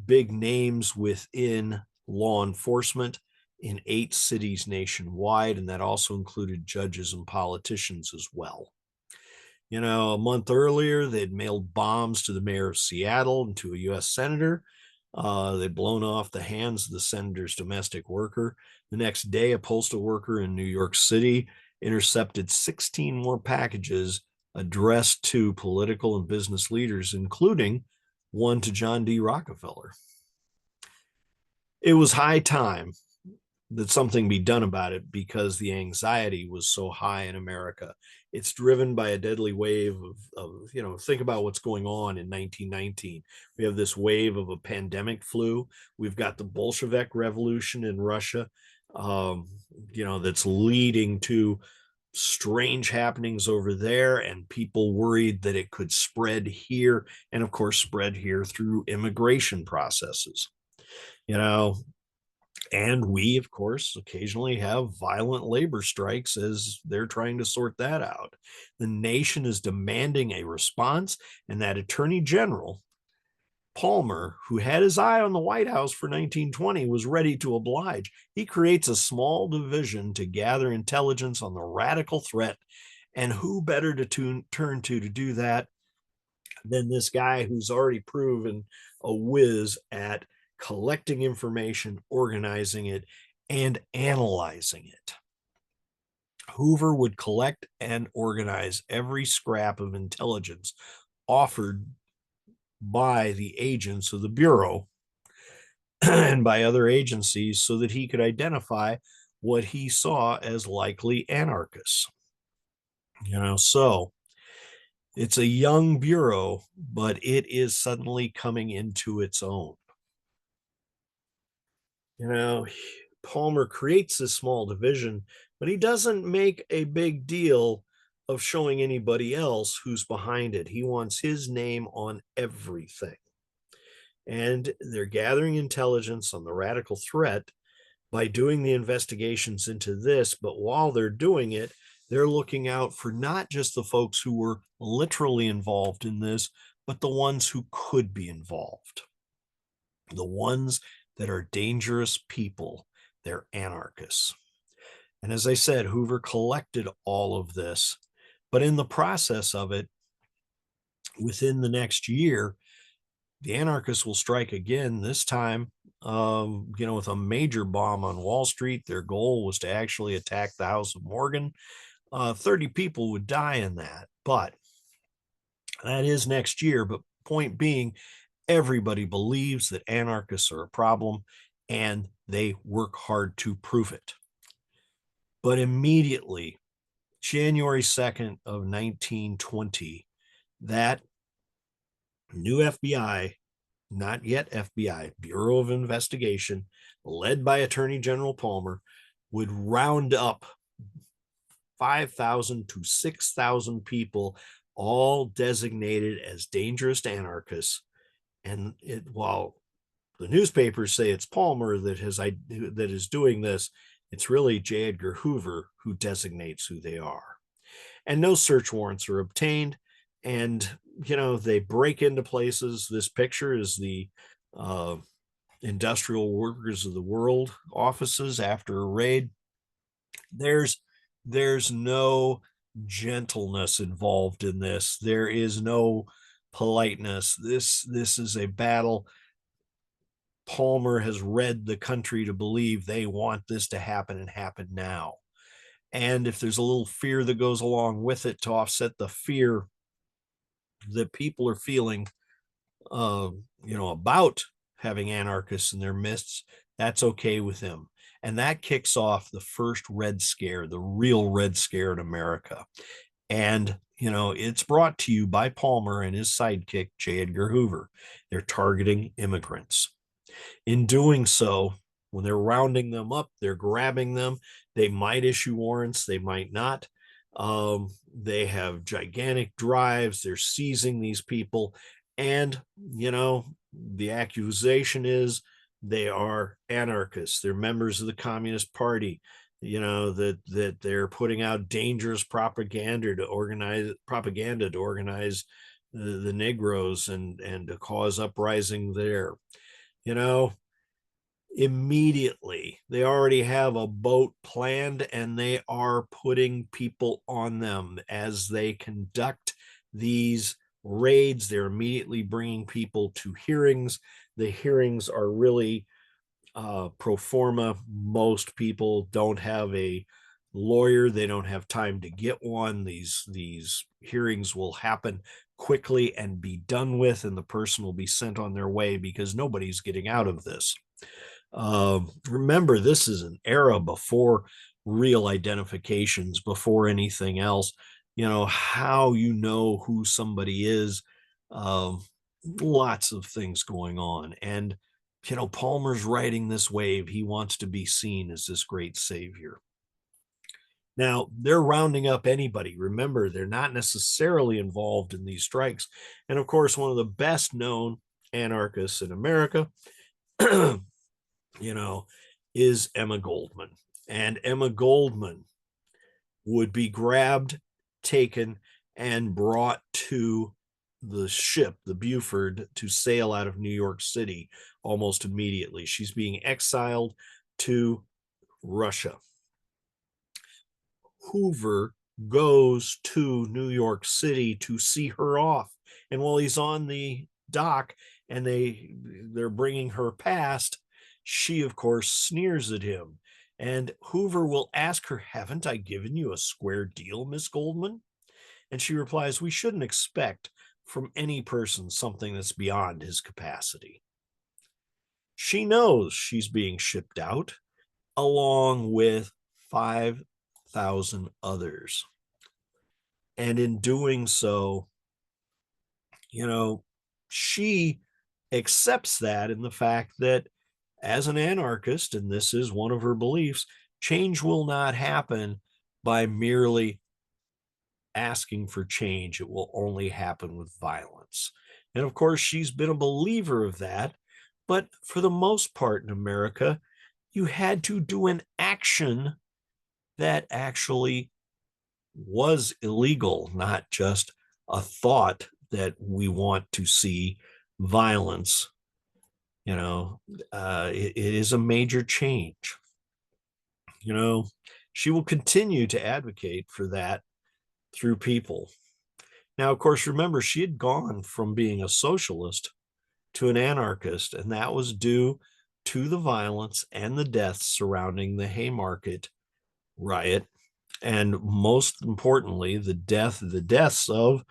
big names within law enforcement in 8 cities nationwide, and that also included judges and politicians as well. A month earlier, they'd mailed bombs to the mayor of Seattle and to a U.S. senator. They'd blown off the hands of the senator's domestic worker. The next day, a postal worker in New York City intercepted 16 more packages addressed to political and business leaders, including one to John D. Rockefeller. It was high time that something be done about it because the anxiety was so high in America. It's driven by a deadly wave of think about what's going on in 1919. We have this wave of a pandemic flu. We've got the Bolshevik Revolution in Russia, that's leading to strange happenings over there, and people worried that it could spread here, and of course spread here through immigration processes. And we, of course, occasionally have violent labor strikes as they're trying to sort that out. The nation is demanding a response, and that Attorney General, Palmer, who had his eye on the White House for 1920, was ready to oblige. He creates a small division to gather intelligence on the radical threat, and who better to turn to do that than this guy who's already proven a whiz at collecting information, organizing it, and analyzing it. Hoover would collect and organize every scrap of intelligence offered by the agents of the Bureau and by other agencies so that he could identify what he saw as likely anarchists. So it's a young Bureau, but it is suddenly coming into its own. Palmer creates this small division, but he doesn't make a big deal of showing anybody else who's behind it. He wants his name on everything. And they're gathering intelligence on the radical threat by doing the investigations into this. But while they're doing it, they're looking out for not just the folks who were literally involved in this, but the ones who could be involved. The ones that are dangerous people, they're anarchists. And as I said, Hoover collected all of this. But in the process of it, within the next year, the anarchists will strike again, this time, with a major bomb on Wall Street. Their goal was to actually attack the House of Morgan. 30 people would die in that, but that is next year. But point being, everybody believes that anarchists are a problem and they work hard to prove it. But immediately, January 2nd of 1920, that new FBI, not yet FBI, Bureau of Investigation, led by Attorney General Palmer, would round up 5,000 to 6,000 people, all designated as dangerous anarchists. And while the newspapers say it's Palmer that is doing this, it's really J. Edgar Hoover who designates who they are. And no search warrants are obtained. And, they break into places. This picture is the Industrial Workers of the World offices after a raid. There's no gentleness involved in this. There is no politeness. This is a battle. Palmer has read the country to believe they want this to happen and happen now. And if there's a little fear that goes along with it to offset the fear that people are feeling, about having anarchists in their midst, that's okay with him. And that kicks off the first Red Scare, the real Red Scare in America. And, it's brought to you by Palmer and his sidekick, J. Edgar Hoover. They're targeting immigrants. In doing so, when they're rounding them up, they're grabbing them. They might issue warrants, they might not. They have gigantic drives. They're seizing these people. And, the accusation is they are anarchists. They're members of the Communist Party, that they're putting out dangerous propaganda to organize the Negroes and to cause uprising there. Immediately they already have a boat planned and they are putting people on them as they conduct these raids. They're immediately bringing people to hearings. The hearings are really pro forma. Most people don't have a lawyer. They don't have time to get one. These hearings will happen quickly and be done with, and the person will be sent on their way because nobody's getting out of this. Remember, this is an era before real identifications, before anything else. How who somebody is. Lots of things going on. And, Palmer's riding this wave. He wants to be seen as this great savior. Now, they're rounding up anybody. Remember, they're not necessarily involved in these strikes. And of course, one of the best known anarchists in America, is Emma Goldman. And Emma Goldman would be grabbed, taken, and brought to the ship, the Buford, to sail out of New York City almost immediately. She's being exiled to Russia. Hoover goes to New York City to see her off. And while he's on the dock and they're bringing her past, she, of course, sneers at him. And Hoover will ask her, "Haven't I given you a square deal, Miss Goldman?" And she replies, "We shouldn't expect from any person something that's beyond his capacity." She knows she's being shipped out along with 5,000 others. And in doing so, she accepts that in the fact that as an anarchist, and this is one of her beliefs, change will not happen by merely asking for change. It will only happen with violence. And of course, she's been a believer of that. But for the most part in America, you had to do an action that actually was illegal, not just a thought that we want to see violence. It is a major change. She will continue to advocate for that through people. Now, of course, remember, she had gone from being a socialist to an anarchist, and that was due to the violence and the deaths surrounding the Haymarket riot, and most importantly, the deaths of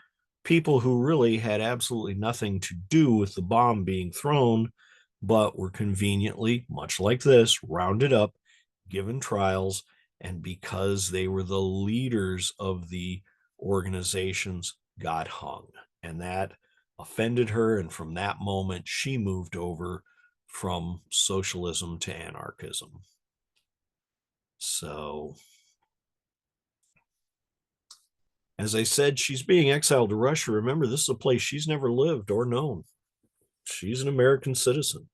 people who really had absolutely nothing to do with the bomb being thrown, but were conveniently, much like this, rounded up, given trials, and because they were the leaders of the organizations, got hung. And that offended her. And from that moment, she moved over from socialism to anarchism. So, as I said, she's being exiled to Russia. Remember, this is a place she's never lived or known. She's an American citizen.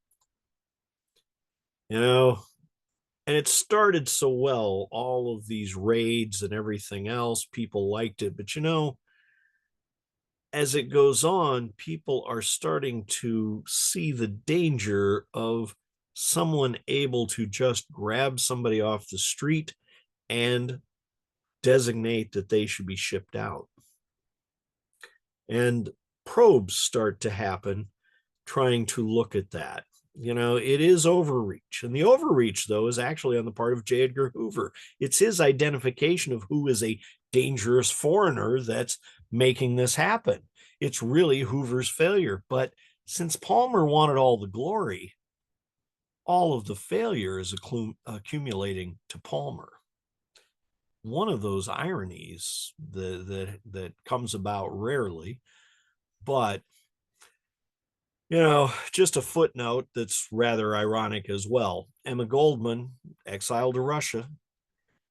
You know, and it started so well, all of these raids and everything else, people liked it. But as it goes on, people are starting to see the danger of someone able to just grab somebody off the street and designate that they should be shipped out. And probes start to happen trying to look at that. It is overreach. And the overreach, though, is actually on the part of J. Edgar Hoover. It's his identification of who is a dangerous foreigner that's making this happen. It's really Hoover's failure. But since Palmer wanted all the glory, all of the failure is accumulating to Palmer. One of those ironies that comes about rarely, but just a footnote that's rather ironic as well. Emma Goldman, exiled to Russia.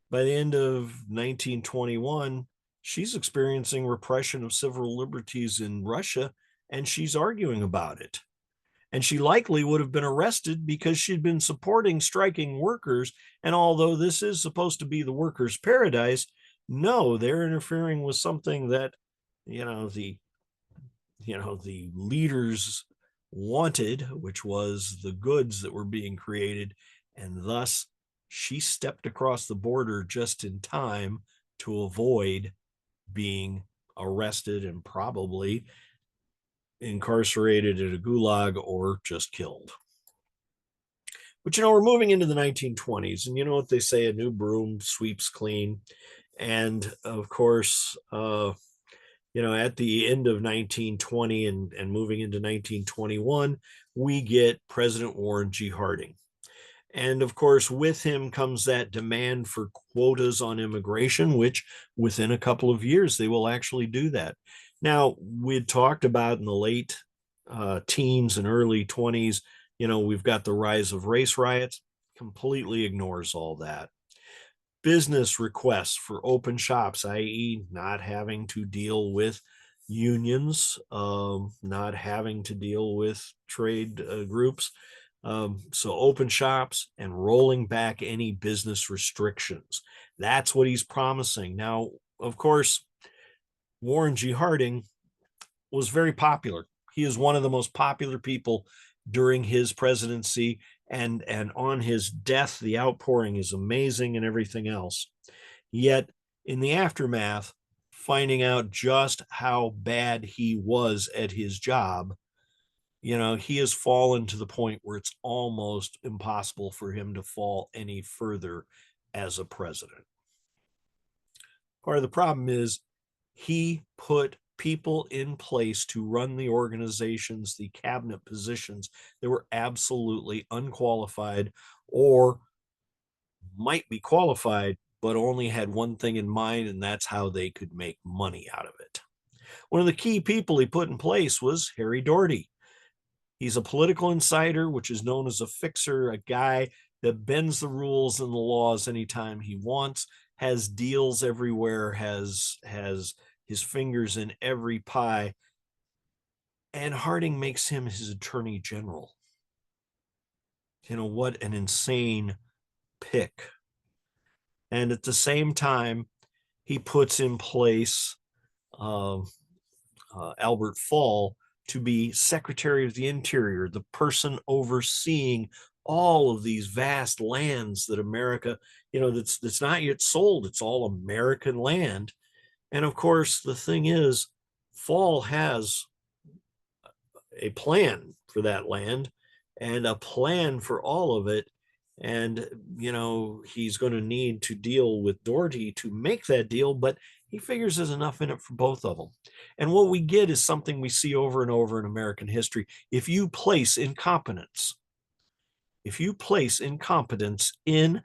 By the end of 1921, she's experiencing repression of civil liberties in Russia, and she's arguing about it. And she likely would have been arrested because she'd been supporting striking workers. And although this is supposed to be the workers' paradise, no, they're interfering with something that, the leaders wanted, which was the goods that were being created. And thus she stepped across the border just in time to avoid being arrested and probably incarcerated in a gulag or just killed. But we're moving into the 1920s, and you know what they say, a new broom sweeps clean. And of course, at the end of 1920 and moving into 1921, we get President Warren G. Harding. And of course, with him comes that demand for quotas on immigration, which within a couple of years, they will actually do that. Now, we had talked about in the late teens and early 20s, we've got the rise of race riots, completely ignores all that. Business requests for open shops, i.e., not having to deal with unions, not having to deal with trade groups. So open shops and rolling back any business restrictions. That's what he's promising. Now, of course, Warren G. Harding was very popular. He is one of the most popular people during his presidency, and on his death, the outpouring is amazing and everything else. Yet, in the aftermath, finding out just how bad he was at his job, he has fallen to the point where it's almost impossible for him to fall any further as a president. Part of the problem is he put people in place to run the organizations, the cabinet positions that were absolutely unqualified or might be qualified, but only had one thing in mind, and that's how they could make money out of it. One of the key people he put in place was Harry Doherty. He's a political insider, which is known as a fixer, a guy that bends the rules and the laws anytime he wants, has deals everywhere, has his fingers in every pie. And Harding makes him his attorney general. What an insane pick. And at the same time, he puts in place Albert Fall to be Secretary of the Interior, the person overseeing all of these vast lands that America, that's not yet sold. It's all American land. And of course, the thing is, Fall has a plan for that land and a plan for all of it. And, he's going to need to deal with Doherty to make that deal, but he figures there's enough in it for both of them. And what we get is something we see over and over in American history. If you place incompetence in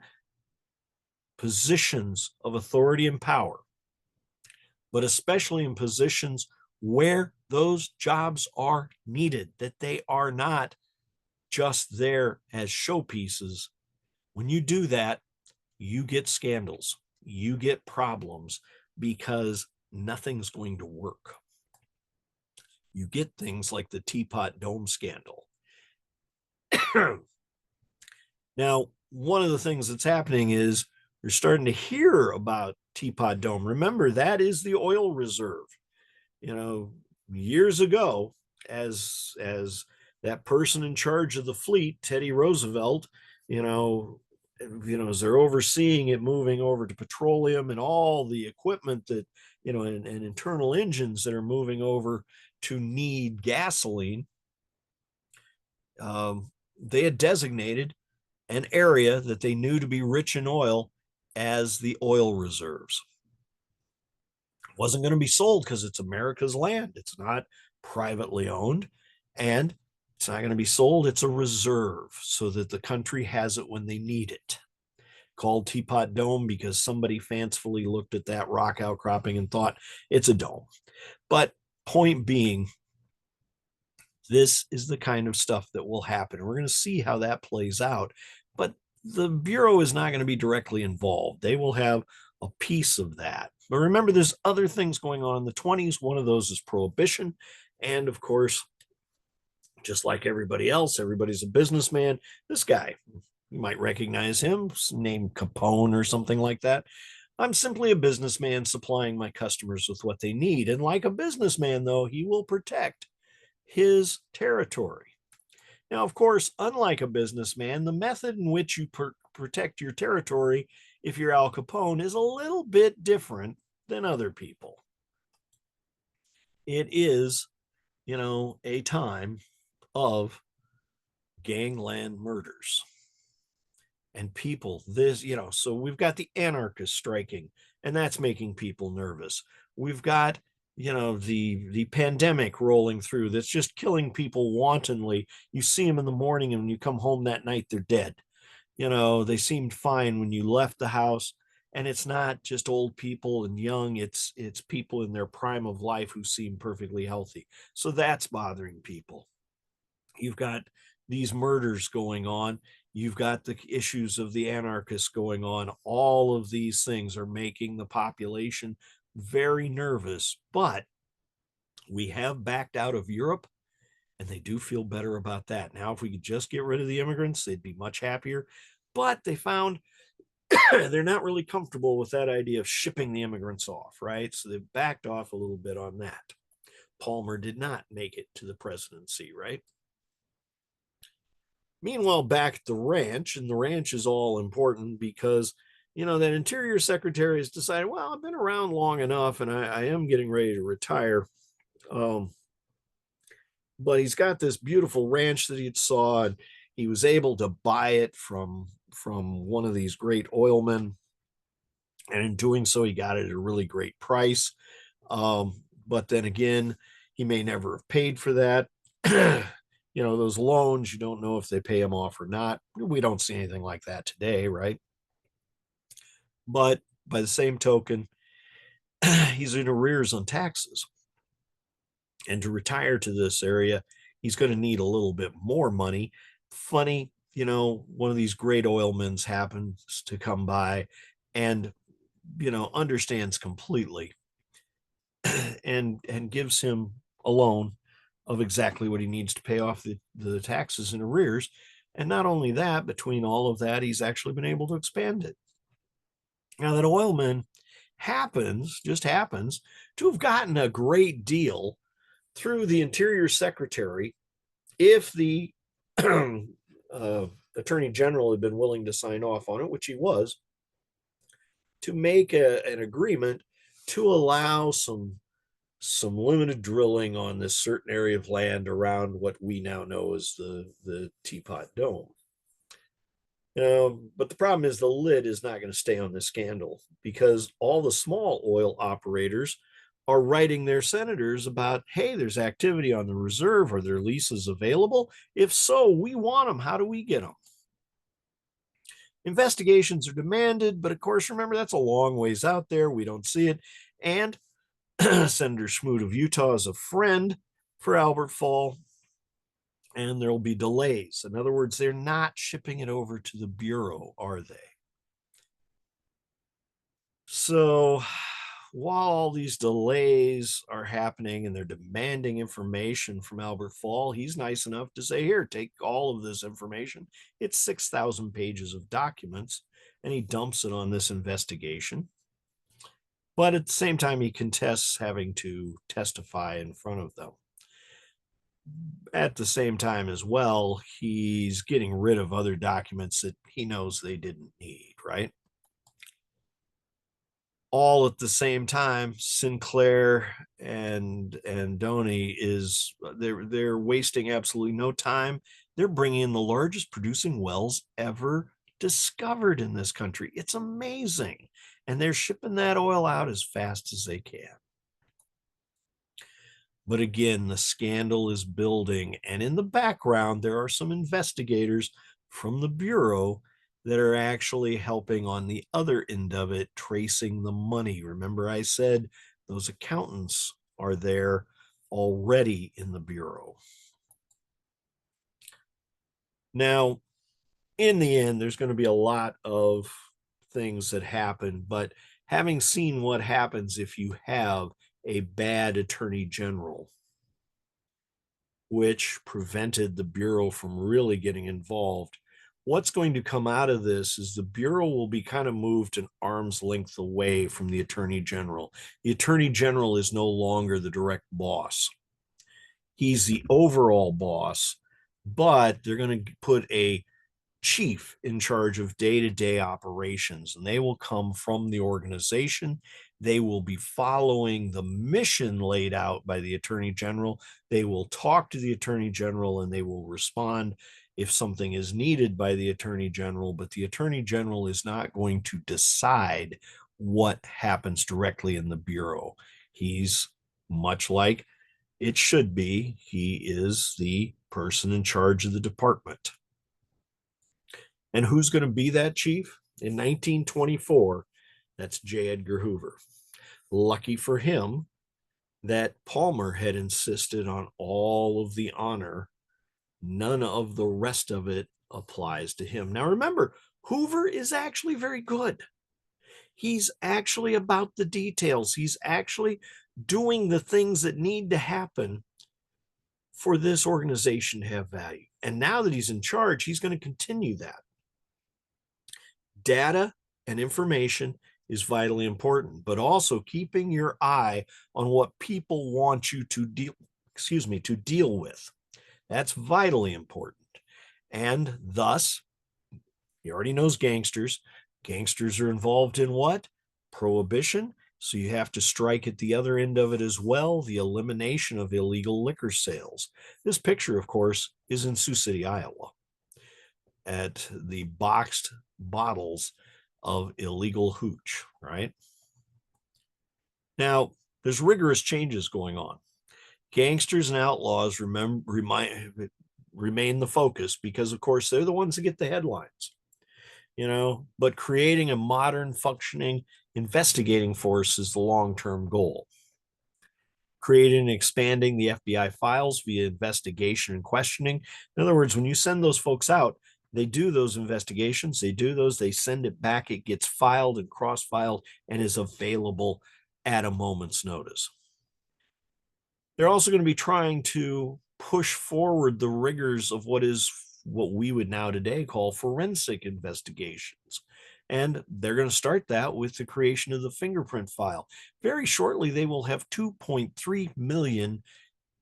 positions of authority and power, but especially in positions where those jobs are needed, that they are not just there as showpieces. When you do that, you get scandals, you get problems, because nothing's going to work. You get things like the Teapot Dome scandal. Now, one of the things that's happening is we're starting to hear about Teapot Dome. Remember, that is the oil reserve. Years ago, as that person in charge of the fleet, Teddy Roosevelt, as they're overseeing it moving over to petroleum and all the equipment that, and internal engines that are moving over to need gasoline, they had designated an area that they knew to be rich in oil as the oil reserves. It wasn't going to be sold because it's America's land. It's not privately owned, and it's not going to be sold. It's a reserve so that the country has it when they need it. Called Teapot Dome because somebody fancifully looked at that rock outcropping and thought it's a dome. But point being, this is the kind of stuff that will happen. We're going to see how that plays out. But the Bureau is not going to be directly involved. They will have a piece of that. But remember, there's other things going on in the 20s. One of those is prohibition. And of course, just like everybody else, everybody's a businessman. This guy, you might recognize him, named Capone or something like that. I'm simply a businessman supplying my customers with what they need. And like a businessman, though, he will protect his territory. Now, of course, unlike a businessman, the method in which you protect your territory, if you're Al Capone, is a little bit different than other people. It is, a time of gangland murders. And people, so we've got the anarchists striking, and that's making people nervous. We've got the pandemic rolling through that's just killing people wantonly. You see them in the morning, and when you come home that night, they're dead. They seemed fine when you left the house, and it's not just old people and young, it's people in their prime of life who seem perfectly healthy. So that's bothering people. You've got these murders going on. You've got the issues of the anarchists going on. All of these things are making the population very nervous, but we have backed out of Europe, and they do feel better about that. Now, if we could just get rid of the immigrants, they'd be much happier. But they found they're not really comfortable with that idea of shipping the immigrants off, right? So they've backed off a little bit on that. Palmer did not make it to the presidency, right? Meanwhile, back at the ranch, and the ranch is all important because that Interior Secretary has decided, well, I've been around long enough and I am getting ready to retire. But he's got this beautiful ranch that he saw, and he was able to buy it from one of these great oilmen. And in doing so, he got it at a really great price. But then again, he may never have paid for that. Those loans, you don't know if they pay them off or not. We don't see anything like that today, right? But by the same token, he's in arrears on taxes. And to retire to this area, he's going to need a little bit more money. Funny, one of these great oilmen happens to come by and, understands completely and gives him a loan of exactly what he needs to pay off the taxes and arrears. And not only that, between all of that, he's actually been able to expand it. Now, that oilman just happens to have gotten a great deal through the Interior Secretary if the Attorney General had been willing to sign off on it, which he was, to make an agreement to allow some limited drilling on this certain area of land around what we now know as the Teapot Dome. But the problem is the lid is not going to stay on this scandal because all the small oil operators are writing their senators about, hey, there's activity on the reserve. Are there leases available? If so, we want them. How do we get them? Investigations are demanded, but of course, remember, that's a long ways out there. We don't see it. And Senator Smoot of Utah is a friend for Albert Fall, and there'll be delays. In other words, they're not shipping it over to the Bureau, are they? So while all these delays are happening and they're demanding information from Albert Fall, he's nice enough to say, here, take all of this information. It's 6,000 pages of documents, and he dumps it on this investigation. But at the same time, he contests having to testify in front of them. At the same time as well, he's getting rid of other documents that he knows they didn't need, right? All at the same time, Sinclair and Doney they're wasting absolutely no time. They're bringing in the largest producing wells ever discovered in this country. It's amazing. And they're shipping that oil out as fast as they can. But again, the scandal is building. And in the background, there are some investigators from the Bureau that are actually helping on the other end of it, tracing the money. Remember, I said those accountants are there already in the Bureau. Now, in the end, there's going to be a lot of things that happen, but having seen what happens if you have a bad attorney general, which prevented the Bureau from really getting involved, what's going to come out of this is the Bureau will be kind of moved an arm's length away from the Attorney General. The Attorney General is no longer the direct boss. He's the overall boss, but they're going to put a chief in charge of day-to-day operations, and they will come from the organization. They will be following the mission laid out by the Attorney General. They will talk to the Attorney General, and they will respond if something is needed by the Attorney General, but the Attorney General is not going to decide what happens directly in the Bureau. He's much like it should be. He is the person in charge of the department. And who's going to be that chief? In 1924, that's J. Edgar Hoover. Lucky for him that Palmer had insisted on all of the honor. None of the rest of it applies to him. Now remember, Hoover is actually very good. He's actually about the details. He's actually doing the things that need to happen for this organization to have value. And now that he's in charge, he's going to continue that. Data and information is vitally important, but also keeping your eye on what people want you to deal with. That's vitally important. And thus, he already knows gangsters. Gangsters are involved in what? Prohibition. So you have to strike at the other end of it as well, the elimination of illegal liquor sales. This picture, of course, is in Sioux City, Iowa, at the boxed bottles of illegal hooch, right? Now, there's rigorous changes going on. Gangsters and outlaws remain the focus because, of course, they're the ones that get the headlines, but creating a modern functioning investigating force is the long-term goal. Creating and expanding the FBI files via investigation and questioning. In other words, when you send those folks out, they do those investigations, they send it back, it gets filed and cross-filed and is available at a moment's notice. They're also going to be trying to push forward the rigors of what we would now today call forensic investigations. And they're going to start that with the creation of the fingerprint file. Very shortly, they will have 2.3 million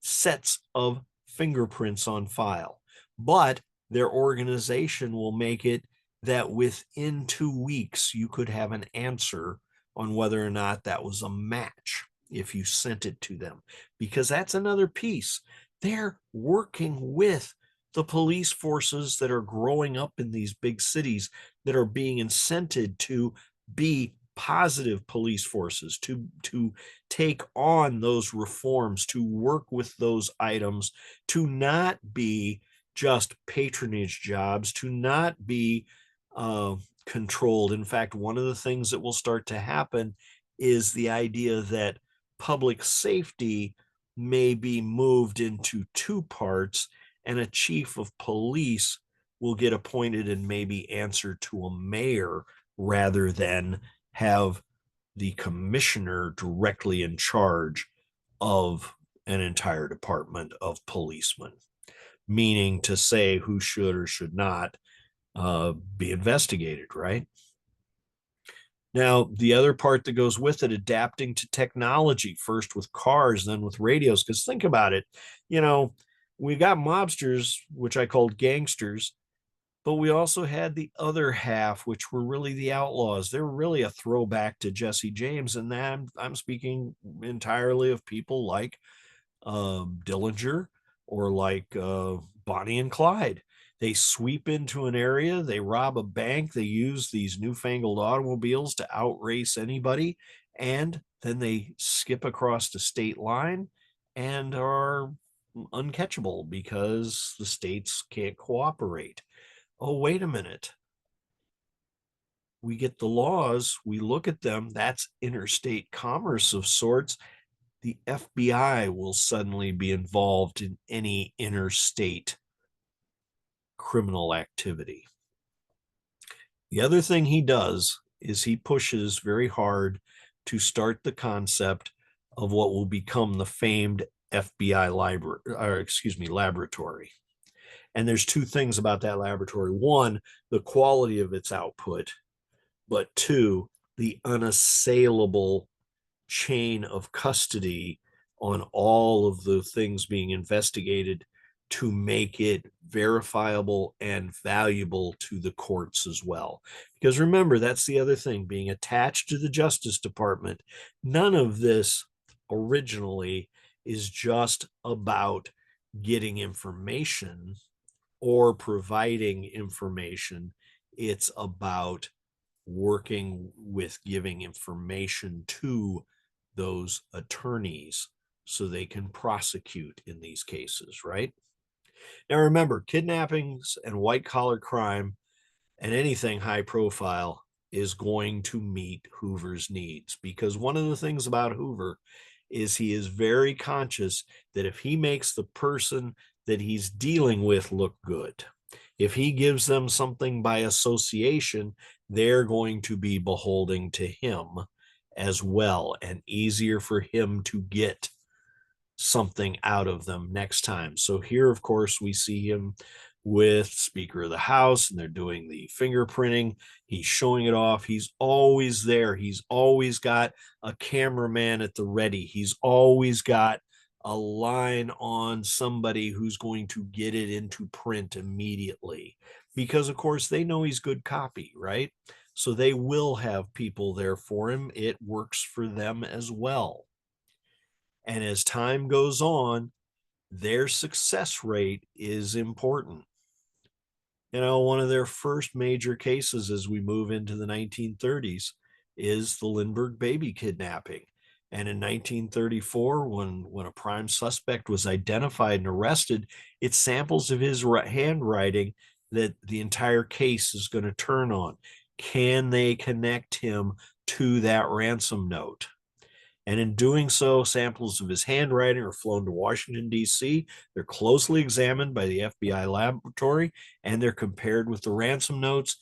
sets of fingerprints on file. But their organization will make it that within 2 weeks you could have an answer on whether or not that was a match if you sent it to them, because that's another piece. They're working with the police forces that are growing up in these big cities that are being incented to be positive police forces, to take on those reforms, to work with those items, to not be just patronage jobs, to not be controlled. In fact, one of the things that will start to happen is the idea that public safety may be moved into two parts, and a chief of police will get appointed and maybe answer to a mayor rather than have the commissioner directly in charge of an entire department of policemen, meaning to say who should or should not be investigated, right? Now, the other part that goes with it, adapting to technology, first with cars, then with radios. Because think about it, we got mobsters, which I called gangsters, but we also had the other half, which were really the outlaws. They were really a throwback to Jesse James. And then I'm speaking entirely of people like Dillinger or like Bonnie and Clyde. They sweep into an area, they rob a bank, they use these newfangled automobiles to outrace anybody, and then they skip across the state line and are uncatchable because the states can't cooperate. Oh, wait a minute. We get the laws, we look at them, that's interstate commerce of sorts. The FBI will suddenly be involved in any interstate criminal activity. The other thing he does is he pushes very hard to start the concept of what will become the famed FBI laboratory. And there's two things about that laboratory. One, the quality of its output, but two, the unassailable chain of custody on all of the things being investigated to make it verifiable and valuable to the courts as well. Because remember, that's the other thing, being attached to the Justice Department. None of this originally is just about getting information or providing information. It's about working with giving information to those attorneys so they can prosecute in these cases, right? Now, remember, kidnappings and white collar crime and anything high profile is going to meet Hoover's needs, because one of the things about Hoover is he is very conscious that if he makes the person that he's dealing with look good, if he gives them something by association, they're going to be beholden to him as well, and easier for him to get something out of them next time. So here, of course, we see him with Speaker of the House, and they're doing the fingerprinting. He's showing it off. He's always there. He's always got a cameraman at the ready. He's always got a line on somebody who's going to get it into print immediately, because of course they know he's good copy, right? So they will have people there for him. It works for them as well. And as time goes on, their success rate is important. One of their first major cases as we move into the 1930s is the Lindbergh baby kidnapping. And in 1934, when a prime suspect was identified and arrested, it's samples of his handwriting that the entire case is going to turn on. Can they connect him to that ransom note? And in doing so, samples of his handwriting are flown to Washington, D.C. They're closely examined by the FBI laboratory, and they're compared with the ransom notes.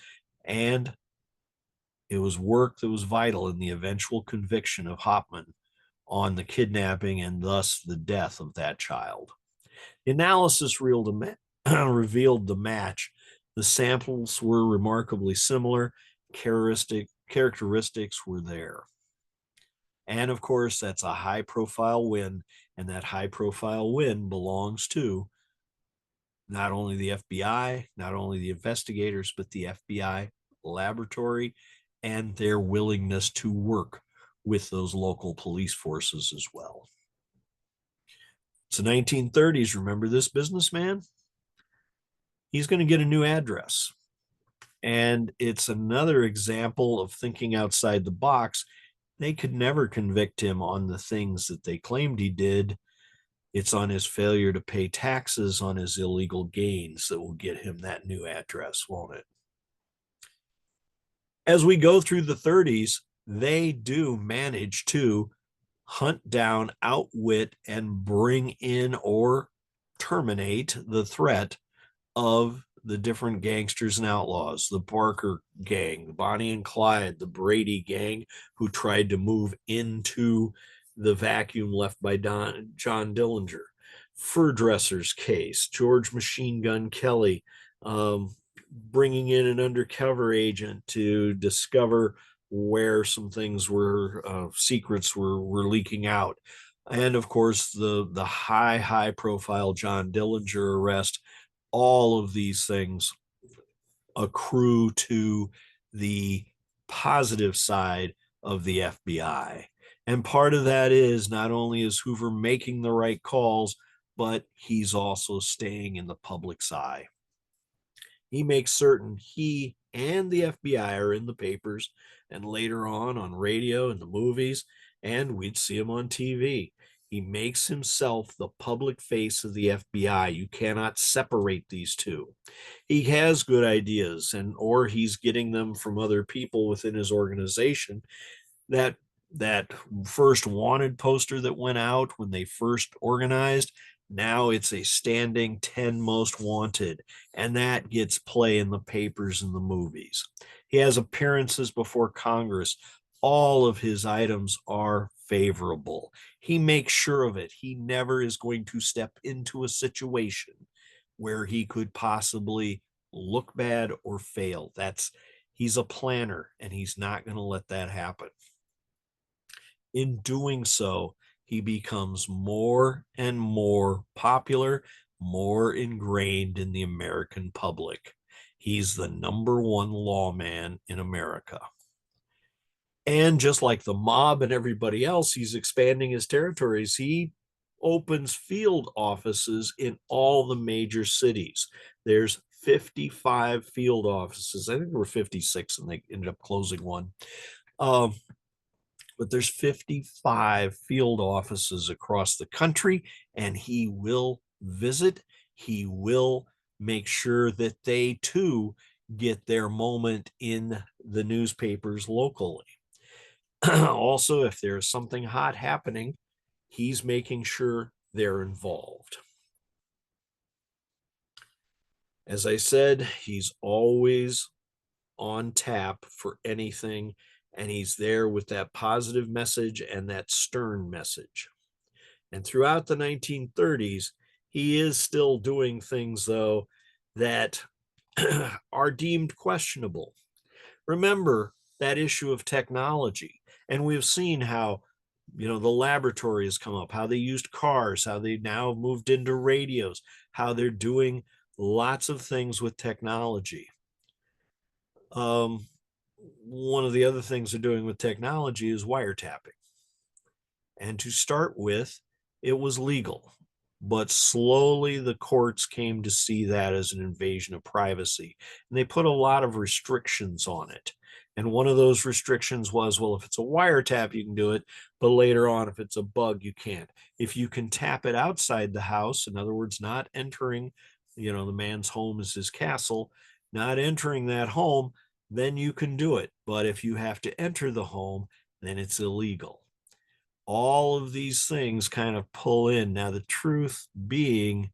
And it was work that was vital in the eventual conviction of Hauptmann on the kidnapping and thus the death of that child. The analysis revealed the match. The samples were remarkably similar. Characteristics were there. And of course, that's a high profile win, and that high profile win belongs to not only the FBI, not only the investigators, but the FBI laboratory and their willingness to work with those local police forces as well. It's the 1930s. Remember this businessman? He's going to get a new address. And it's another example of thinking outside the box. They could never convict him on the things that they claimed he did. It's on his failure to pay taxes on his illegal gains that will get him that new address, won't it? As we go through the 30s, they do manage to hunt down, outwit, and bring in or terminate the threat of the different gangsters and outlaws, the Barker gang, the Bonnie and Clyde, the Brady gang, who tried to move into the vacuum left by John Dillinger, Fur Dresser's case, George Machine Gun Kelly, bringing in an undercover agent to discover where some things were, secrets were leaking out. And of course, the high profile John Dillinger arrest. All of these things accrue to the positive side of the FBI. And part of that is not only is Hoover making the right calls, but he's also staying in the public's eye. He makes certain he and the FBI are in the papers and later on radio and the movies, and we'd see him on TV. He makes himself the public face of the FBI. You cannot separate these two. He has good ideas, or he's getting them from other people within his organization. That first wanted poster that went out when they first organized, now it's a standing 10 most wanted, and that gets play in the papers and the movies. He has appearances before Congress. All of his items are favorable. He makes sure of it. He never is going to step into a situation where he could possibly look bad or fail. He's a planner, and he's not going to let that happen. In doing so, he becomes more and more popular, more ingrained in the American public. He's the number one lawman in America. And just like the mob and everybody else, he's expanding his territories. He opens field offices in all the major cities. There's 55 field offices. I think there were 56 and they ended up closing one. But there's 55 field offices across the country, and he will visit. He will make sure that they too get their moment in the newspapers locally. Also, if there's something hot happening, he's making sure they're involved. As I said, he's always on tap for anything, and he's there with that positive message and that stern message. And throughout the 1930s, he is still doing things, though, that are deemed questionable. Remember that issue of technology, and we've seen how the laboratory has come up, how they used cars, how they now moved into radios, how they're doing lots of things with technology. One of the other things they're doing with technology is wiretapping. And to start with, it was legal, but slowly the courts came to see that as an invasion of privacy. And they put a lot of restrictions on it. And one of those restrictions was, well, if it's a wiretap, you can do it, but later on, if it's a bug, you can't. If you can tap it outside the house, in other words, not entering, the man's home is his castle, not entering that home, then you can do it. But if you have to enter the home, then it's illegal. All of these things kind of pull in. Now, the truth being,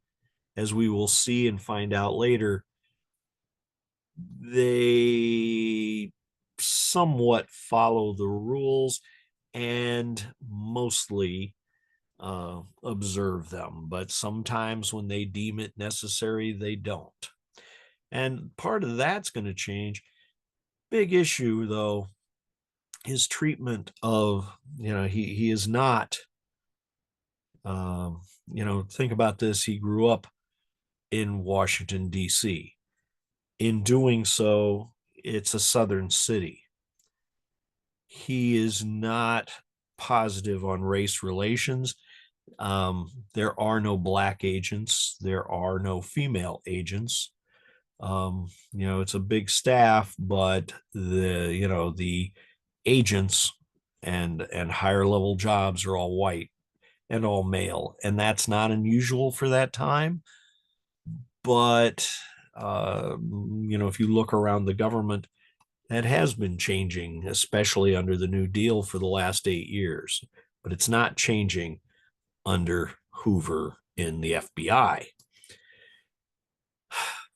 as we will see and find out later, they somewhat follow the rules and mostly observe them. But sometimes when they deem it necessary, they don't. And part of that's going to change. Big issue, though, his treatment of, he is not, think about this. He grew up in Washington, D.C. In doing so, it's a southern city. He is not positive on race relations. There are no black agents, there are no female agents. It's a big staff, but the agents and higher level jobs are all white and all male, and that's not unusual for that time. But if you look around the government, that has been changing, especially under the New Deal for the last 8 years. But it's not changing under Hoover in the FBI.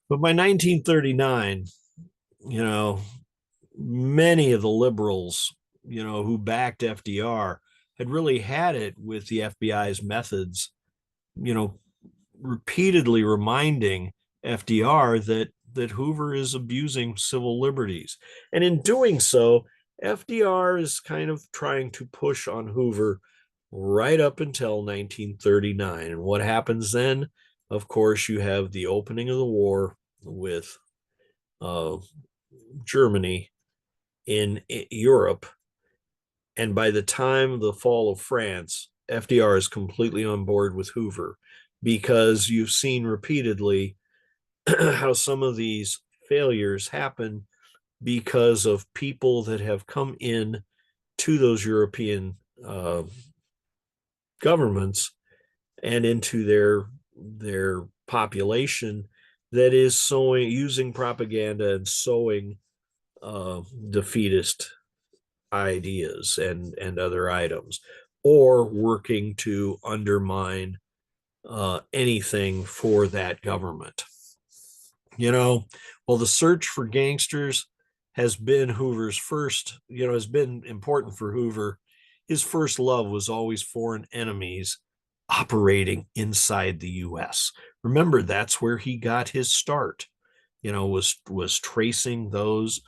But by 1939, you know, many of the liberals, who backed FDR had really had it with the FBI's methods, you know, repeatedly reminding FDR that Hoover is abusing civil liberties. And in doing so, FDR is kind of trying to push on Hoover right up until 1939. And what happens then? Of course, you have the opening of the war with uh, Germany in Europe. And by the time of the fall of France, FDR is completely on board with Hoover, because you've seen repeatedly how some of these failures happen because of people that have come in to those European governments and into their population that is using propaganda and sowing defeatist ideas and other items, or working to undermine anything for that government. Well, the search for gangsters has been Hoover's first, has been important for Hoover. His first love was always foreign enemies operating inside the US. Remember, that's where he got his start, was tracing those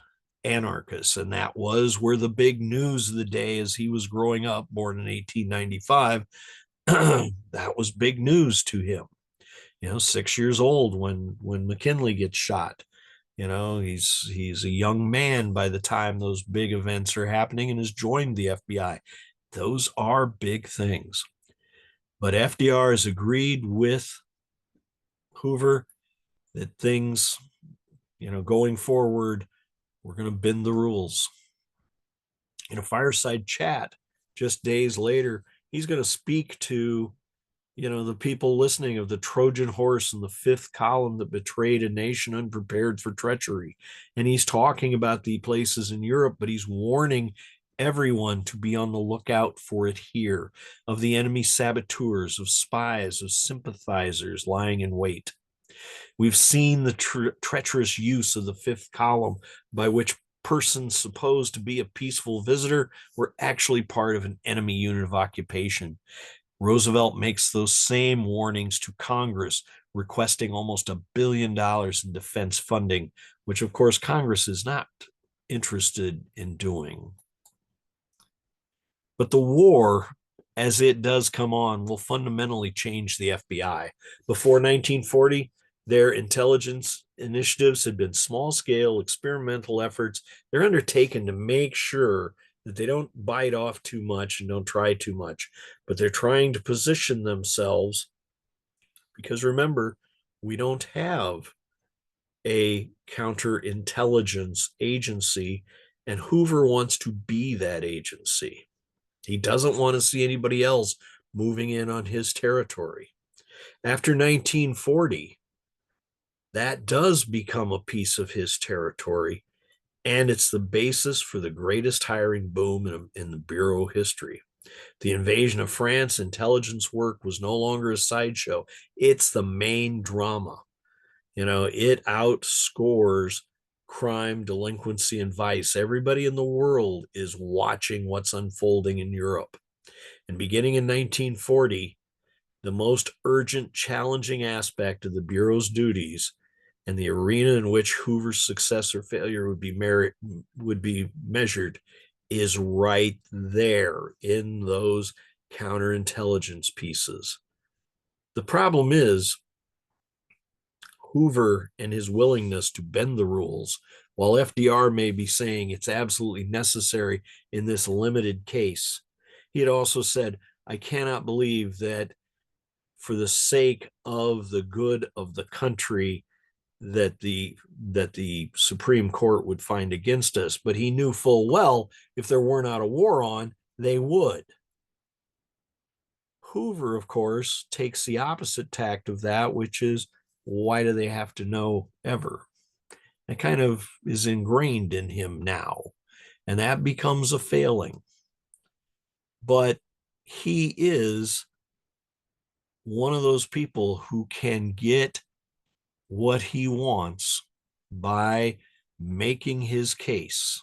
anarchists. And that was where the big news of the day, as he was growing up, born in 1895, that was big news to him. 6 years old when McKinley gets shot. He's a young man by the time those big events are happening and has joined the FBI. Those are big things. But FDR has agreed with Hoover that things, going forward, we're going to bend the rules. In a fireside chat just days later, he's going to speak to the people listening of the Trojan horse and the fifth column that betrayed a nation unprepared for treachery. And he's talking about the places in Europe, but he's warning everyone to be on the lookout for it here, of the enemy saboteurs, of spies, of sympathizers lying in wait. We've seen the treacherous use of the fifth column, by which persons supposed to be a peaceful visitor were actually part of an enemy unit of occupation. Roosevelt makes those same warnings to Congress, requesting almost $1 billion in defense funding, which of course Congress is not interested in doing. But the war, as it does come on, will fundamentally change the FBI. Before 1940, their intelligence initiatives had been small-scale experimental efforts. They're undertaken to make sure that they don't bite off too much and don't try too much, but they're trying to position themselves, because remember, we don't have a counterintelligence agency, and Hoover wants to be that agency. He doesn't want to see anybody else moving in on his territory. After 1940, that does become a piece of his territory, and it's the basis for the greatest hiring boom in the Bureau history. The invasion of France, intelligence work was no longer a sideshow. It's the main drama. It outscores crime, delinquency, and vice. Everybody in the world is watching what's unfolding in Europe. And beginning in 1940, the most urgent, challenging aspect of the Bureau's duties, and the arena in which Hoover's success or failure would be measured, is right there in those counterintelligence pieces. The problem is, Hoover and his willingness to bend the rules, while FDR may be saying it's absolutely necessary in this limited case, he had also said, I cannot believe that for the sake of the good of the country that the Supreme Court would find against us. But he knew full well if there were not a war on, they would. Hoover, of course, takes the opposite tact of that, which is, why do they have to know ever? It kind of is ingrained in him now, and that becomes a failing. But he is one of those people who can get what he wants by making his case.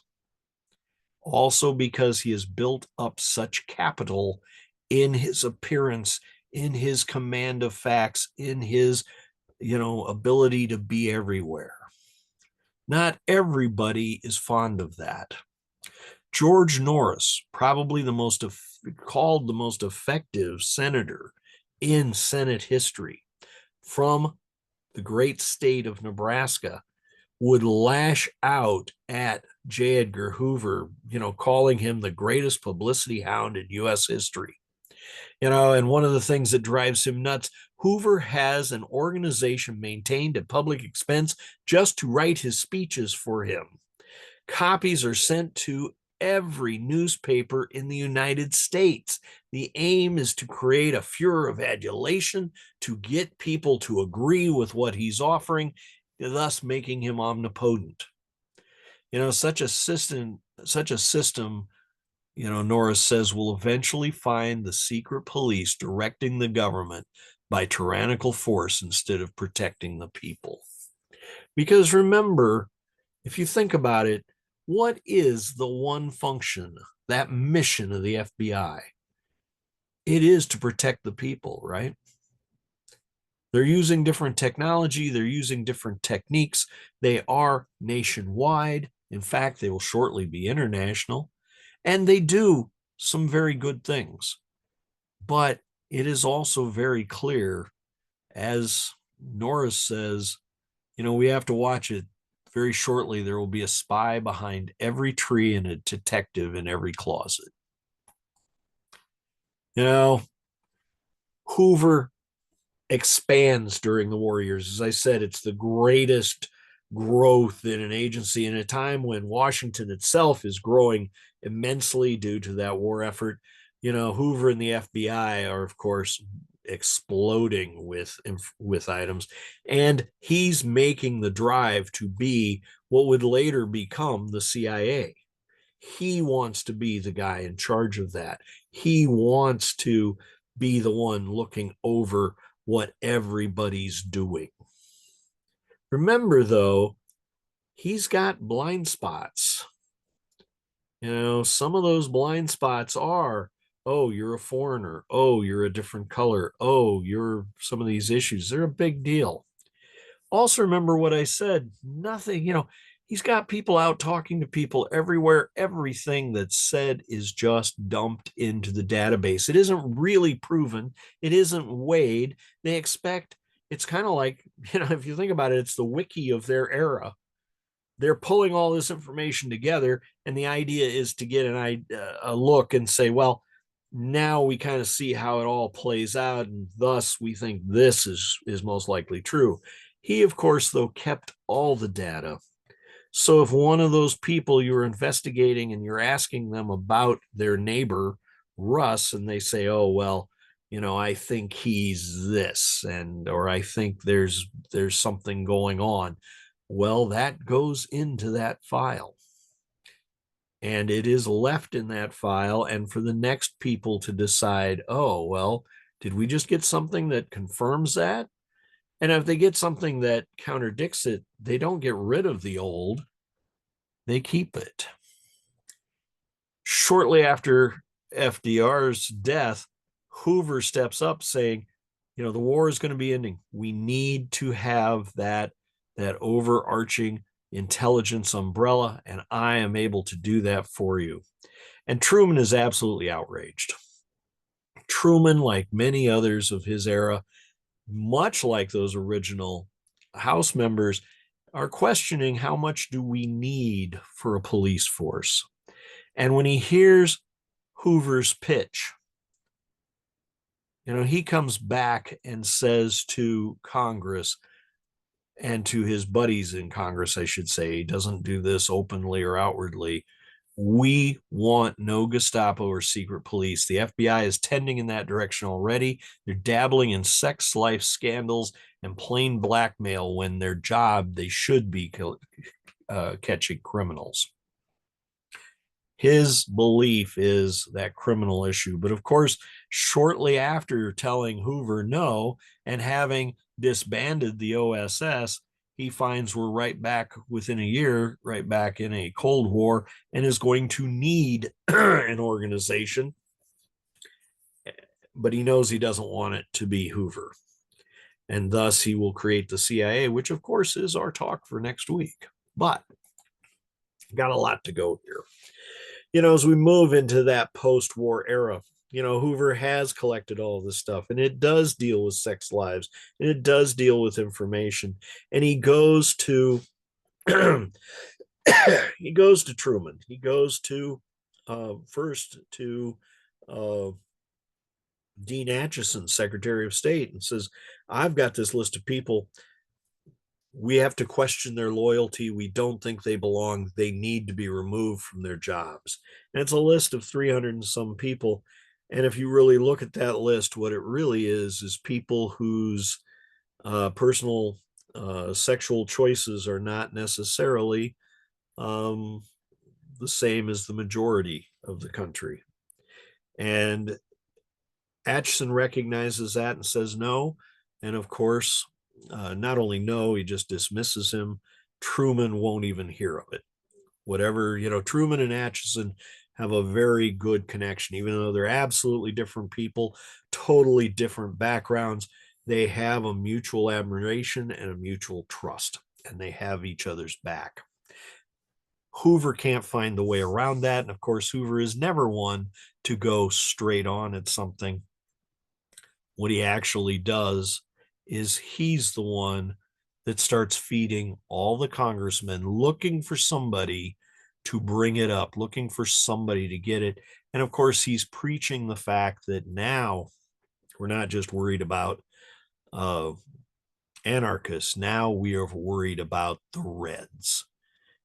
Also, because he has built up such capital in his appearance, in his command of facts, in his, ability to be everywhere. Not everybody is fond of that. George Norris, probably called the most effective senator in Senate history, from the great state of Nebraska, would lash out at J. Edgar Hoover, calling him the greatest publicity hound in U.S. history. And one of the things that drives him nuts, Hoover has an organization maintained at public expense just to write his speeches for him. Copies are sent to every newspaper in the United States. The aim is to create a furor of adulation, to get people to agree with what he's offering, thus making him omnipotent. Such a system, Norris says, will eventually find the secret police directing the government by tyrannical force instead of protecting the people. Because remember, if you think about it, what is the one function, that mission of the FBI? It is to protect the people, right? They're using different technology. They're using different techniques. They are nationwide. In fact, they will shortly be international. And they do some very good things. But it is also very clear, as Norris says, we have to watch it. Very shortly, there will be a spy behind every tree and a detective in every closet. Hoover expands during the war years. As I said, it's the greatest growth in an agency in a time when Washington itself is growing immensely due to that war effort. Hoover and the FBI are, of course, exploding with items, and he's making the drive to be what would later become the CIA. He wants to be the guy in charge of that. He wants to be the one looking over what everybody's doing. Remember, though, he's got blind spots. Some of those blind spots are, oh, you're a foreigner. Oh, you're a different color. Oh, you're some of these issues. They're a big deal. Also, remember what I said, nothing, he's got people out talking to people everywhere. Everything that's said is just dumped into the database. It isn't really proven. It isn't weighed. They expect, it's kind of like, if you think about it, it's the wiki of their era. They're pulling all this information together, and the idea is to get a look and say, well, now we kind of see how it all plays out, and thus we think this is most likely true. He, of course, though, kept all the data. So if one of those people you're investigating and you're asking them about their neighbor, Russ, and they say, oh, well, I think he's this, or I think there's something going on. Well, that goes into that file. And it is left in that file, and for the next people to decide, oh, well, did we just get something that confirms that? And if they get something that contradicts it, they don't get rid of the old, they keep it. Shortly after FDR's death, Hoover steps up saying, the war is going to be ending. We need to have that overarching intelligence umbrella, and I am able to do that for you. And Truman is absolutely outraged. Truman, like many others of his era, much like those original House members are questioning how much do we need for a police force. And when he hears Hoover's pitch, he comes back and says to Congress and to his buddies in Congress, I should say, he doesn't do this openly or outwardly. We want no Gestapo or secret police. The FBI is tending in that direction already. They're dabbling in sex life scandals and plain blackmail when their job, they should be catching criminals. His belief is that criminal issue. But of course, shortly after telling Hoover no and having disbanded the OSS, he finds we're right back within a year, right back in a Cold War, and is going to need an organization. But he knows he doesn't want it to be Hoover. And thus he will create the CIA, which of course is our talk for next week. But got a lot to go here. As we move into that post-war era, Hoover has collected all this stuff, and it does deal with sex lives, and it does deal with information. And he goes to he goes to Truman. He goes to first to Dean Acheson, Secretary of State, and says, I've got this list of people. We have to question their loyalty. We don't think they belong. They need to be removed from their jobs. And it's a list of 300 and some people. And if you really look at that list, what it really is people whose personal sexual choices are not necessarily the same as the majority of the country. And Acheson recognizes that and says no. And of course, not only no, he just dismisses him. Truman won't even hear of it. Whatever, Truman and Acheson have a very good connection, even though they're absolutely different people, totally different backgrounds. They have a mutual admiration and a mutual trust, and they have each other's back. Hoover can't find the way around that. And of course, Hoover is never one to go straight on at something. What he actually does is he's the one that starts feeding all the congressmen, looking for somebody to bring it up, looking for somebody to get it. And of course, he's preaching the fact that now we're not just worried about anarchists. Now we are worried about the Reds.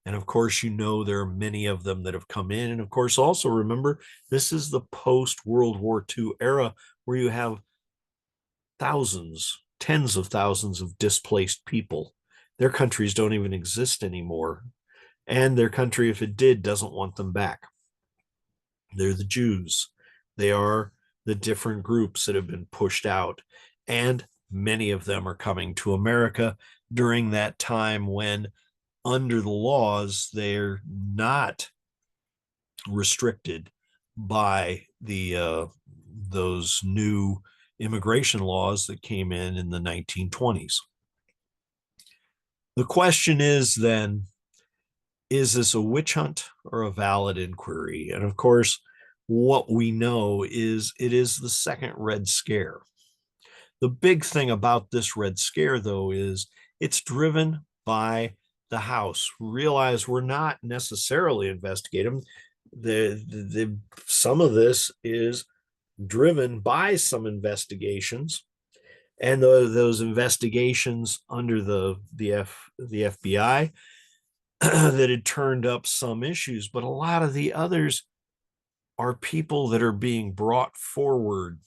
And of course, there are many of them that have come in. And of course, also remember, this is the post-World War II era where you have thousands, tens of thousands of displaced people. Their countries don't even exist anymore. And their country, if it did, doesn't want them back. They're the Jews. They are the different groups that have been pushed out. And many of them are coming to America during that time when, under the laws, they're not restricted by those new immigration laws that came in the 1920s. The question is then, is this a witch hunt or a valid inquiry? And of course, what we know is it is the second Red Scare. The big thing about this Red Scare, though, is it's driven by the House. Realize we're not necessarily investigating. Some of this is driven by some investigations, and those investigations under the FBI that had turned up some issues, but a lot of the others are people that are being brought forward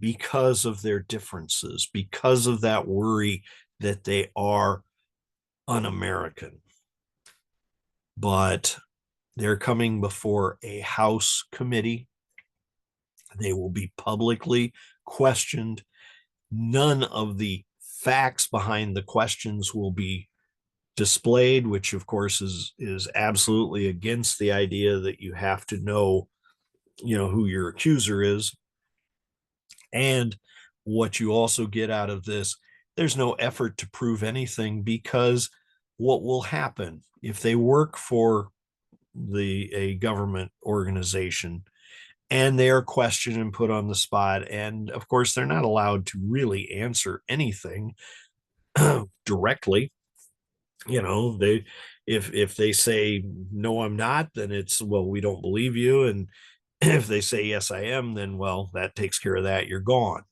because of their differences, because of that worry that they are un-American. But they're coming before a House committee. They will be publicly questioned. None of the facts behind the questions will be displayed, which of course is absolutely against the idea that you have to know who your accuser is. And what you also get out of this, there's no effort to prove anything, because what will happen if they work for a government organization and they are questioned and put on the spot. And of course, they're not allowed to really answer anything directly. They, if they say no, I'm not, then it's, well, we don't believe you. And if they say yes, I am, then, well, that takes care of that. You're gone.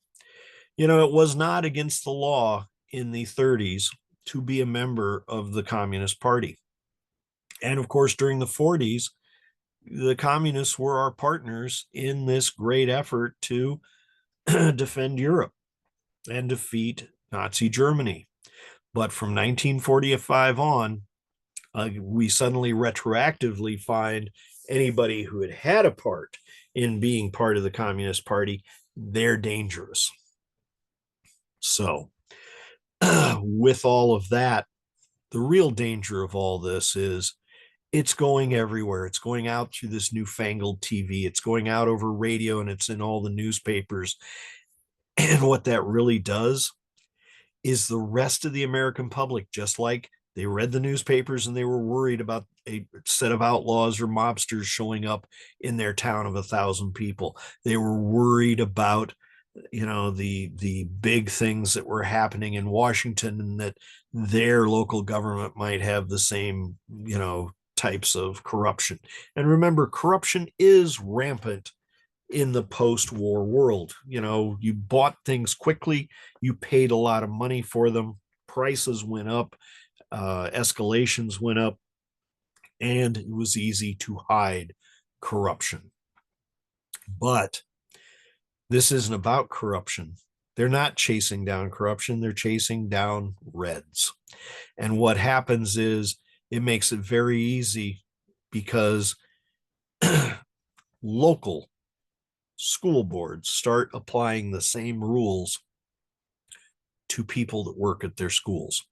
It was not against the law in the 30s to be a member of the Communist Party. And of course, during the 40s, the communists were our partners in this great effort to defend Europe and defeat Nazi Germany. But from 1945 on, we suddenly retroactively find anybody who had had a part in being part of the Communist Party, they're dangerous. So, with all of that, the real danger of all this is it's going everywhere. It's going out through this newfangled TV. It's going out over radio, and it's in all the newspapers. And what that really does is the rest of the American public, just like they read the newspapers and they were worried about a set of outlaws or mobsters showing up in their town of 1,000 people. They were worried about the big things that were happening in Washington, and that their local government might have the same types of corruption. And remember, corruption is rampant in the post-war world. You bought things quickly, you paid a lot of money for them, prices went up, escalations went up, and it was easy to hide corruption. But this isn't about corruption. They're not chasing down corruption, they're chasing down Reds. And what happens is it makes it very easy, because local school boards start applying the same rules to people that work at their schools.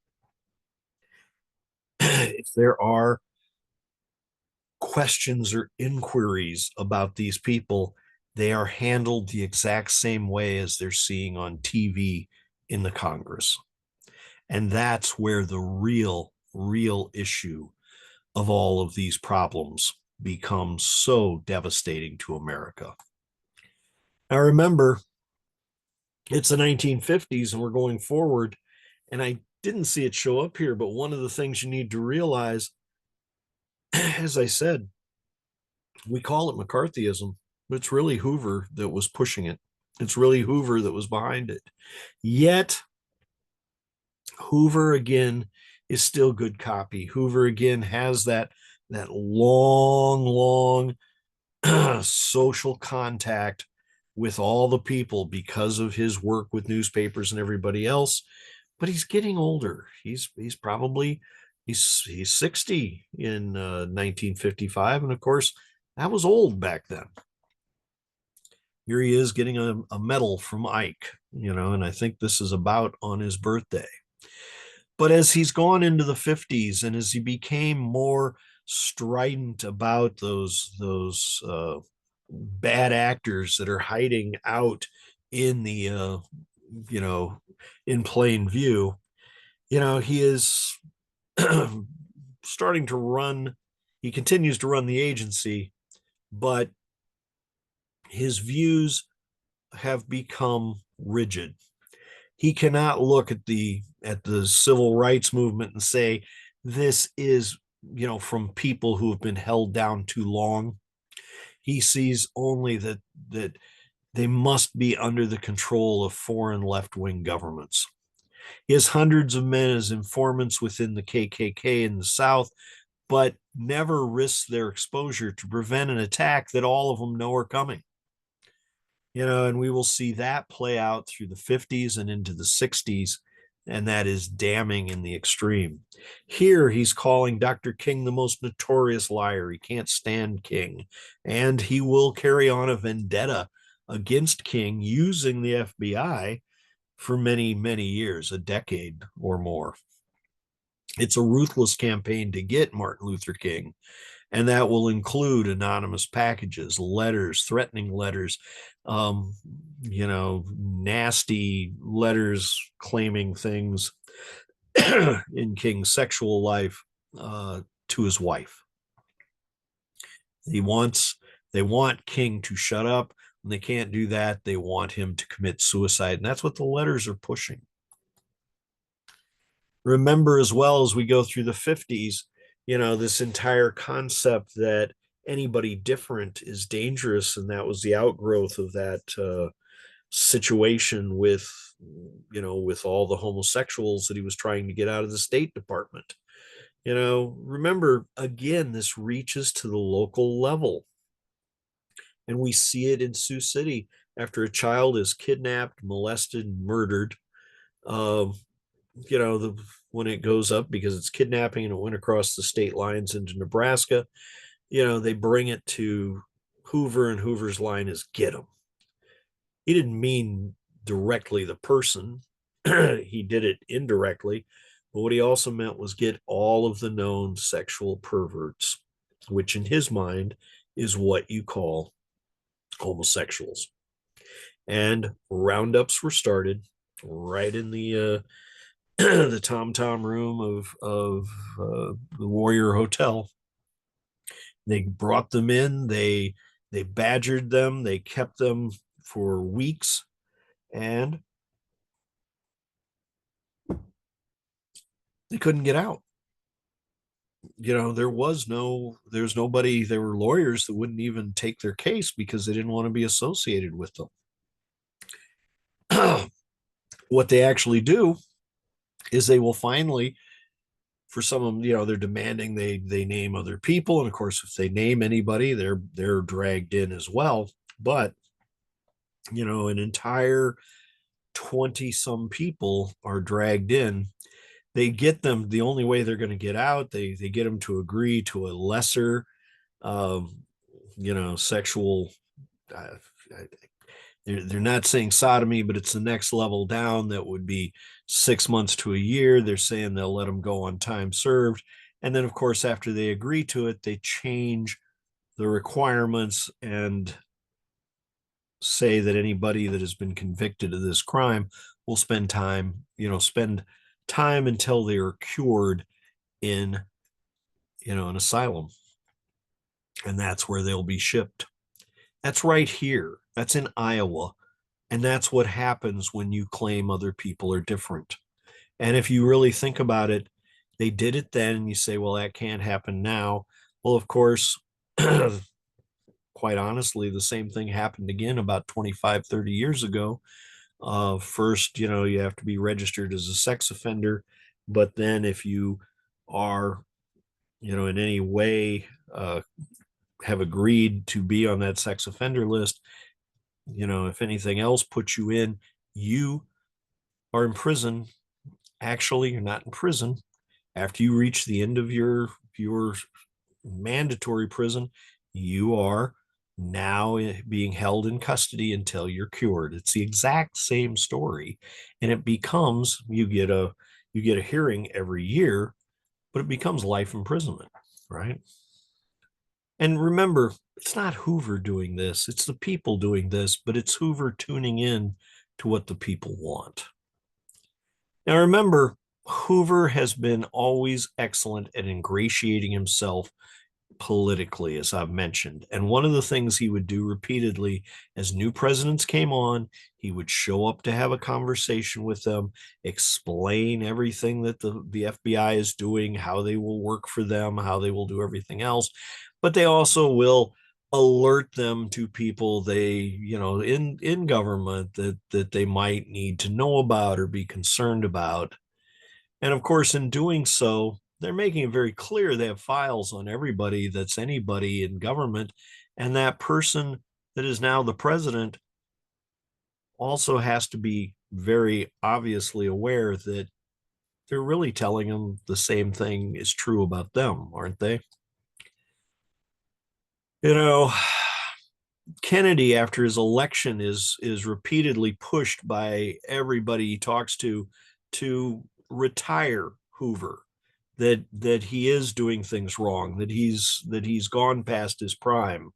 If there are questions or inquiries about these people, they are handled the exact same way as they're seeing on TV in the Congress. And that's where the real issue of all of these problems becomes so devastating to America. Now, remember, it's the 1950s and we're going forward. And I didn't see it show up here, but one of the things you need to realize, as I said, we call it McCarthyism, but it's really Hoover that was pushing it. It's really Hoover that was behind it. Yet, Hoover again is still good copy. Hoover again has that long social contact with all the people because of his work with newspapers and everybody else. But he's getting older. He's probably 60 in 1955, and of course that was old back then. Here he is getting a medal from Ike, and I think this is about on his birthday. But as he's gone into the 50s and as he became more strident about those bad actors that are hiding out in the in plain view, he is starting to run. He continues to run the agency, but his views have become rigid. He cannot look at the civil rights movement and say this is from people who have been held down too long. He sees only that they must be under the control of foreign left-wing governments. He has hundreds of men as informants within the KKK in the South, but never risks their exposure to prevent an attack that all of them know are coming. And we will see that play out through the 50s and into the 60s, and that is damning in the extreme. Here, he's calling Dr. King the most notorious liar. He can't stand King, and he will carry on a vendetta against King using the FBI for many, many years, a decade or more. It's a ruthless campaign to get Martin Luther King, and that will include anonymous packages, letters, threatening letters, nasty letters claiming things in King's sexual life to his wife. They They want King to shut up. When they can't do that, they want him to commit suicide. And that's what the letters are pushing. Remember, as well, as we go through the 50s, this entire concept that anybody different is dangerous. And that was the outgrowth of that situation with all the homosexuals that he was trying to get out of the State Department. Remember, again, this reaches to the local level. And we see it in Sioux City after a child is kidnapped, molested, murdered. Uh, when it goes up because it's kidnapping and it went across the state lines into Nebraska, they bring it to Hoover, and Hoover's line is "get him." He didn't mean directly the person, he did it indirectly. But what he also meant was get all of the known sexual perverts, which in his mind is what you call homosexuals. And roundups were started right in the the Tom Tom room of the Warrior Hotel. They brought them in. They badgered them. They kept them for weeks, and they couldn't get out. There's nobody. There were lawyers that wouldn't even take their case because they didn't want to be associated with them. What they actually do is they will finally, for some of them, they're demanding they name other people, and of course, if they name anybody, they're dragged in as well. But an entire 20 some people are dragged in. They get them, the only way they're going to get out, they get them to agree to a lesser sexual uh, they're not saying sodomy, but it's the next level down. That would be 6 months to a year. They're saying they'll let them go on time served. And then, of course, after they agree to it, they change the requirements and say that anybody that has been convicted of this crime will spend time until they are cured in an asylum. And that's where they'll be shipped. That's right here. That's in Iowa. And that's what happens when you claim other people are different. And if you really think about it, they did it then, and you say, well, that can't happen now. Well, of course, quite honestly, the same thing happened again about 25, 30 years ago. First, you have to be registered as a sex offender. But then if you are, in any way have agreed to be on that sex offender list, if anything else puts you in, you are in prison. Actually, you're not in prison. After you reach the end of your mandatory prison, you are now being held in custody until you're cured. It's the exact same story. And it becomes, you get a hearing every year, but it becomes life imprisonment, right? And remember, it's not Hoover doing this, it's the people doing this, but it's Hoover tuning in to what the people want. Now, remember, Hoover has been always excellent at ingratiating himself politically, as I've mentioned. And one of the things he would do repeatedly as new presidents came on, he would show up to have a conversation with them, explain everything that the FBI is doing, how they will work for them, how they will do everything else. But they also will alert them to people in government that they might need to know about or be concerned about. And of course, in doing so, they're making it very clear they have files on everybody that's anybody in government. And that person that is now the president also has to be very obviously aware that they're really telling them the same thing is true about them, aren't they? Kennedy, after his election, is repeatedly pushed by everybody he talks to retire Hoover, that he is doing things wrong, that he's gone past his prime,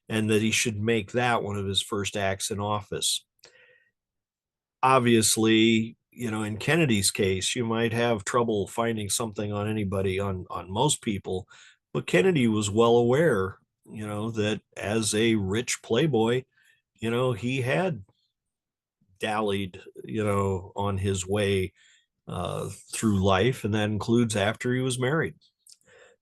and that he should make that one of his first acts in office. Obviously, in Kennedy's case, you might have trouble finding something on anybody, on most people, but Kennedy was well aware that as a rich playboy, he had dallied, on his way through life, and that includes after he was married.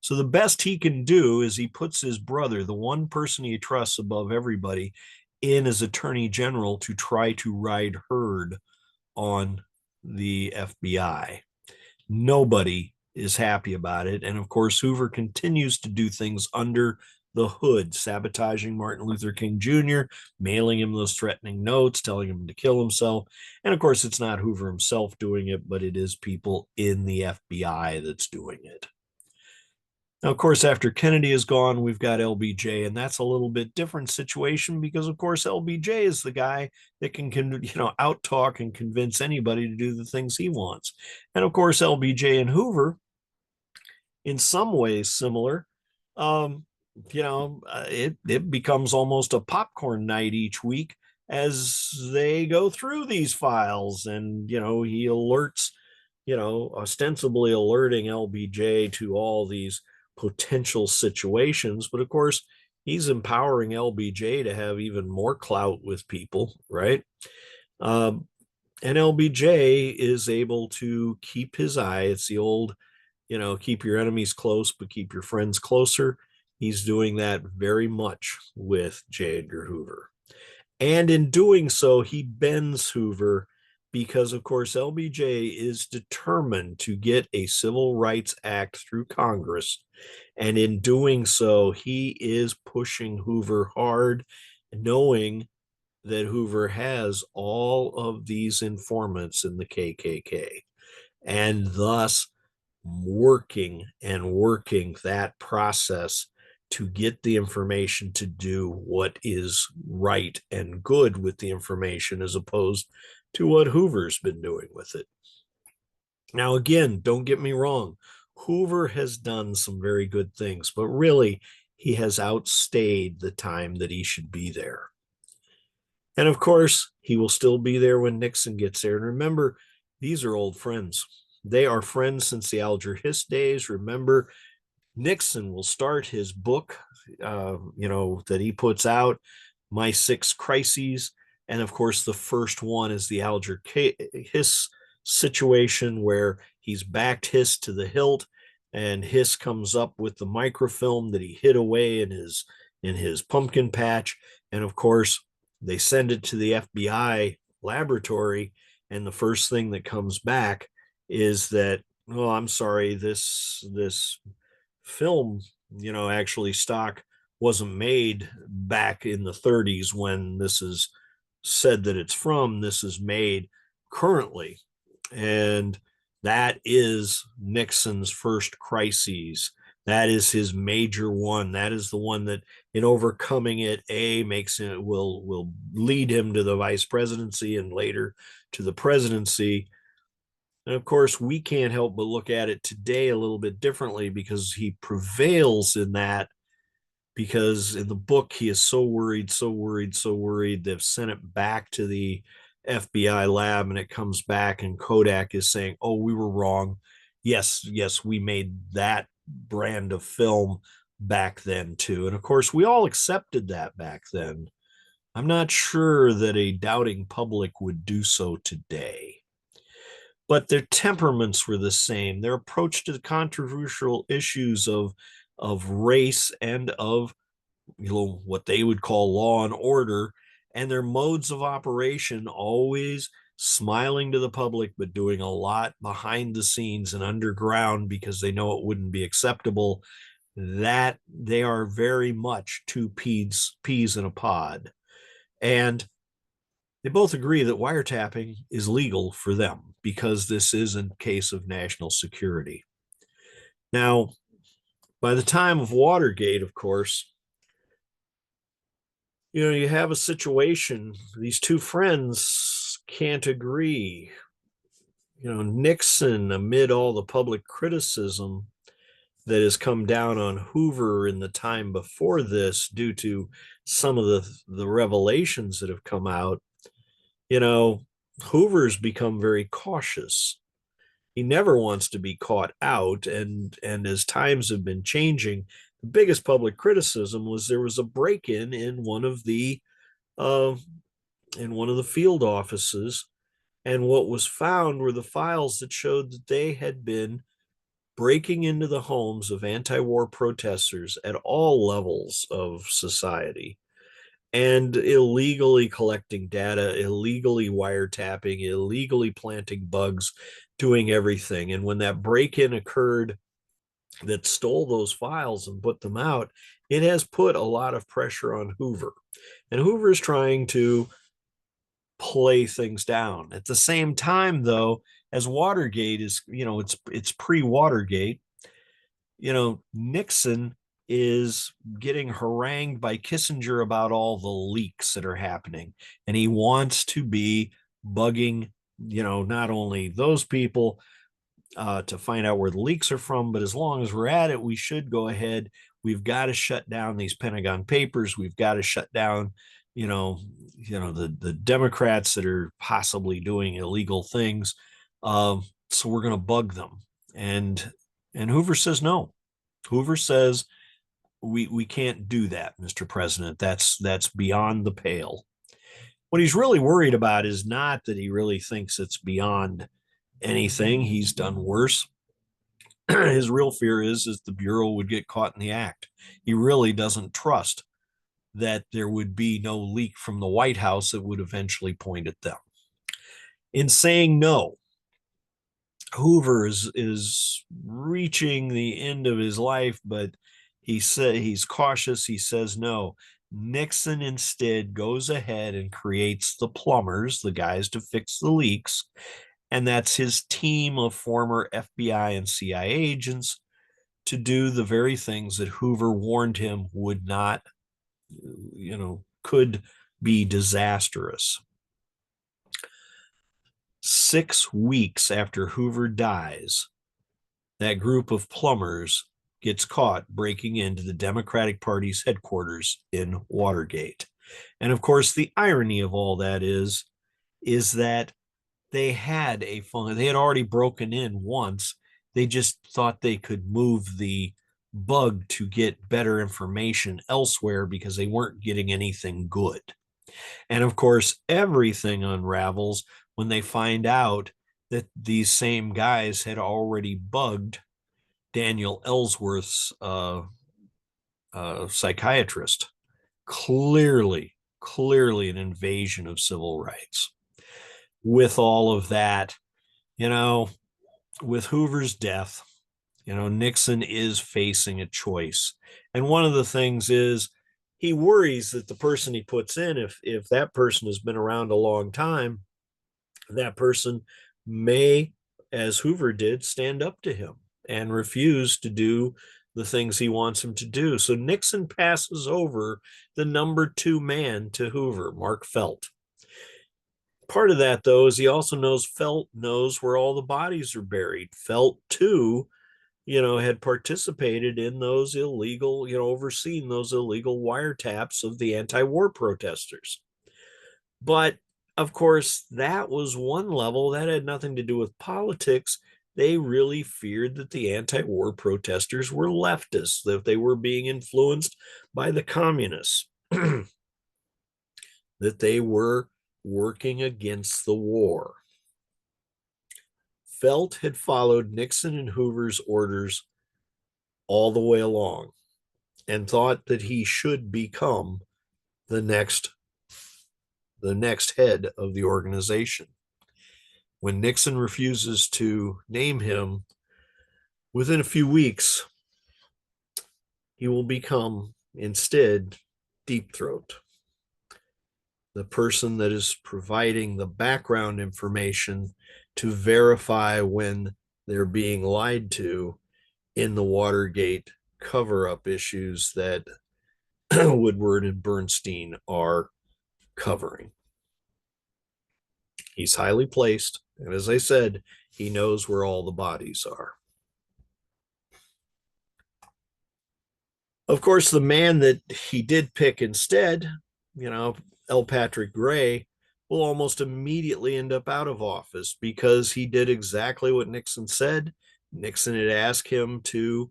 So the best he can do is he puts his brother, the one person he trusts above everybody, in as attorney general to try to ride herd on the FBI. Nobody is happy about it. And of course, Hoover continues to do things under the hood, sabotaging Martin Luther King Jr., mailing him those threatening notes, telling him to kill himself. And of course, it's not Hoover himself doing it, but it is people in the FBI that's doing it. Now, of course, after Kennedy is gone, we've got LBJ, and that's a little bit different situation because, of course, LBJ is the guy that can out talk and convince anybody to do the things he wants. And of course, LBJ and Hoover, in some ways similar. Um, it becomes almost a popcorn night each week as they go through these files, and he alerts, ostensibly alerting LBJ to all these potential situations, but of course he's empowering LBJ to have even more clout with people, right? Um, and LBJ is able to keep his eye. It's the old, keep your enemies close, but keep your friends closer. He's doing that very much with J. Edgar Hoover. And in doing so, he bends Hoover because, of course, LBJ is determined to get a Civil Rights Act through Congress. And in doing so, he is pushing Hoover hard, knowing that Hoover has all of these informants in the KKK, and thus working and working that process to get the information to do what is right and good with the information as opposed to what Hoover's been doing with it. Now, again, don't get me wrong. Hoover has done some very good things, but really, he has outstayed the time that he should be there. And of course, he will still be there when Nixon gets there. And remember, these are old friends. They are friends since the Alger Hiss days. Remember, Nixon will start his book, that he puts out, My Six Crises. And of course, the first one is the Alger Hiss situation where he's backed Hiss to the hilt, and Hiss comes up with the microfilm that he hid away in his pumpkin patch. And of course, they send it to the FBI laboratory, and the first thing that comes back is that, oh, I'm sorry, this film, actually stock wasn't made back in the 30s when this is said that it's from. This is made currently. And that is Nixon's first crises. That is his major one. That is the one that, in overcoming it, makes it will lead him to the vice presidency and later to the presidency. And of course, we can't help but look at it today a little bit differently because he prevails in that. Because in the book, he is so worried, so worried, so worried. They've sent it back to the FBI lab, and it comes back, and Kodak is saying, "Oh, we were wrong. Yes, yes, we made that brand of film back then too." And of course, we all accepted that back then. I'm not sure that a doubting public would do so today. But their temperaments were the same. Their approach to the controversial issues of race and of what they would call law and order, and their modes of operation, always smiling to the public but doing a lot behind the scenes and underground because they know it wouldn't be acceptable. That they are very much two peas in a pod. And they both agree that wiretapping is legal for them because this is a case of national security. Now, by the time of Watergate, of course, you have a situation, these two friends can't agree. Nixon, amid all the public criticism that has come down on Hoover in the time before this due to some of the revelations that have come out, Hoover's become very cautious. He never wants to be caught out, and as times have been changing, The biggest public criticism was there was a break-in uh, in one of the field offices, and what was found were the files that showed that they had been breaking into the homes of anti-war protesters at all levels of society and illegally collecting data, illegally wiretapping, illegally planting bugs, doing everything. And when that break-in occurred that stole those files and put them out, it has put a lot of pressure on Hoover. And Hoover is trying to play things down. At the same time, though, as Watergate is, it's pre-Watergate, Nixon is getting harangued by Kissinger about all the leaks that are happening. And he wants to be bugging, not only those people to find out where the leaks are from, but as long as we're at it, we should go ahead. We've got to shut down these Pentagon Papers. We've got to shut down, the Democrats that are possibly doing illegal things. So we're going to bug them. And Hoover says no. Hoover says we can't do that, Mr. President. That's beyond the pale. What he's really worried about is not that he really thinks it's beyond anything. He's done worse. His real fear is the Bureau would get caught in the act. He really doesn't trust that there would be no leak from the White House that would eventually point at them. In saying no, Hoover is reaching the end of his life, but he's cautious. He says no. Nixon instead goes ahead and creates the plumbers, the guys to fix the leaks, and that's his team of former FBI and CIA agents to do the very things that Hoover warned him would not, could be disastrous. 6 weeks after Hoover dies, that group of plumbers gets caught breaking into the Democratic Party's headquarters in Watergate. And of course, the irony of all that is that they had already broken in once. They just thought they could move the bug to get better information elsewhere because they weren't getting anything good. And of course, everything unravels when they find out that these same guys had already bugged Daniel Ellsworth's psychiatrist. Clearly an invasion of civil rights. With all of that, with Hoover's death, Nixon is facing a choice. And one of the things is he worries that the person he puts in, if that person has been around a long time, that person may, as Hoover did, stand up to him and refuse to do the things he wants him to do. So Nixon passes over the number 2 man to Hoover, Mark Felt. Part of that, though, is he also knows Felt knows where all the bodies are buried. Felt, too, had participated in those illegal, overseen those illegal wiretaps of the anti-war protesters. But of course, that was one level that had nothing to do with politics. They really feared that the anti-war protesters were leftists, that they were being influenced by the communists, that they were working against the war. Felt had followed Nixon and Hoover's orders all the way along and thought that he should become the next head of the organization. When Nixon refuses to name him, within a few weeks, he will become instead Deep Throat, the person that is providing the background information to verify when they're being lied to in the Watergate cover-up issues that Woodward and Bernstein are covering. He's highly placed, and as I said, he knows where all the bodies are. Of course, the man that he did pick instead, L. Patrick Gray, will almost immediately end up out of office because he did exactly what Nixon said. Nixon had asked him to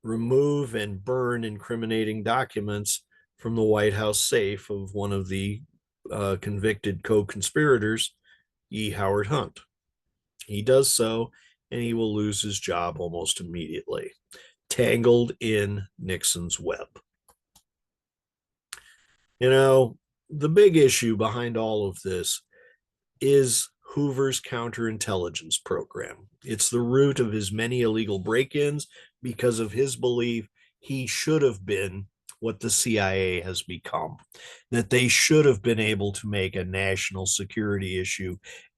remove and burn incriminating documents from the White House safe of one of the convicted co-conspirators, E. Howard Hunt. He does so, and he will lose his job almost immediately, tangled in Nixon's web. You know, the big issue behind all of this is Hoover's counterintelligence program. It's the root of his many illegal break ins because of his belief he should have been what the CIA has become, that they should have been able to make a national security issue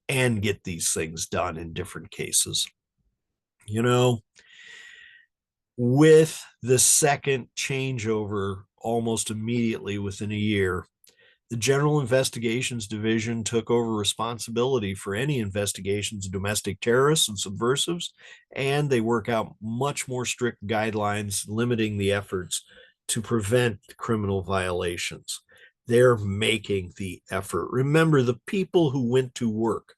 and get these things done in different cases. You know, with the second changeover almost immediately within a year, the General Investigations Division took over responsibility for any investigations of domestic terrorists and subversives, and they work out much more strict guidelines limiting the efforts to prevent criminal violations. They're making the effort. Remember, the people who went to work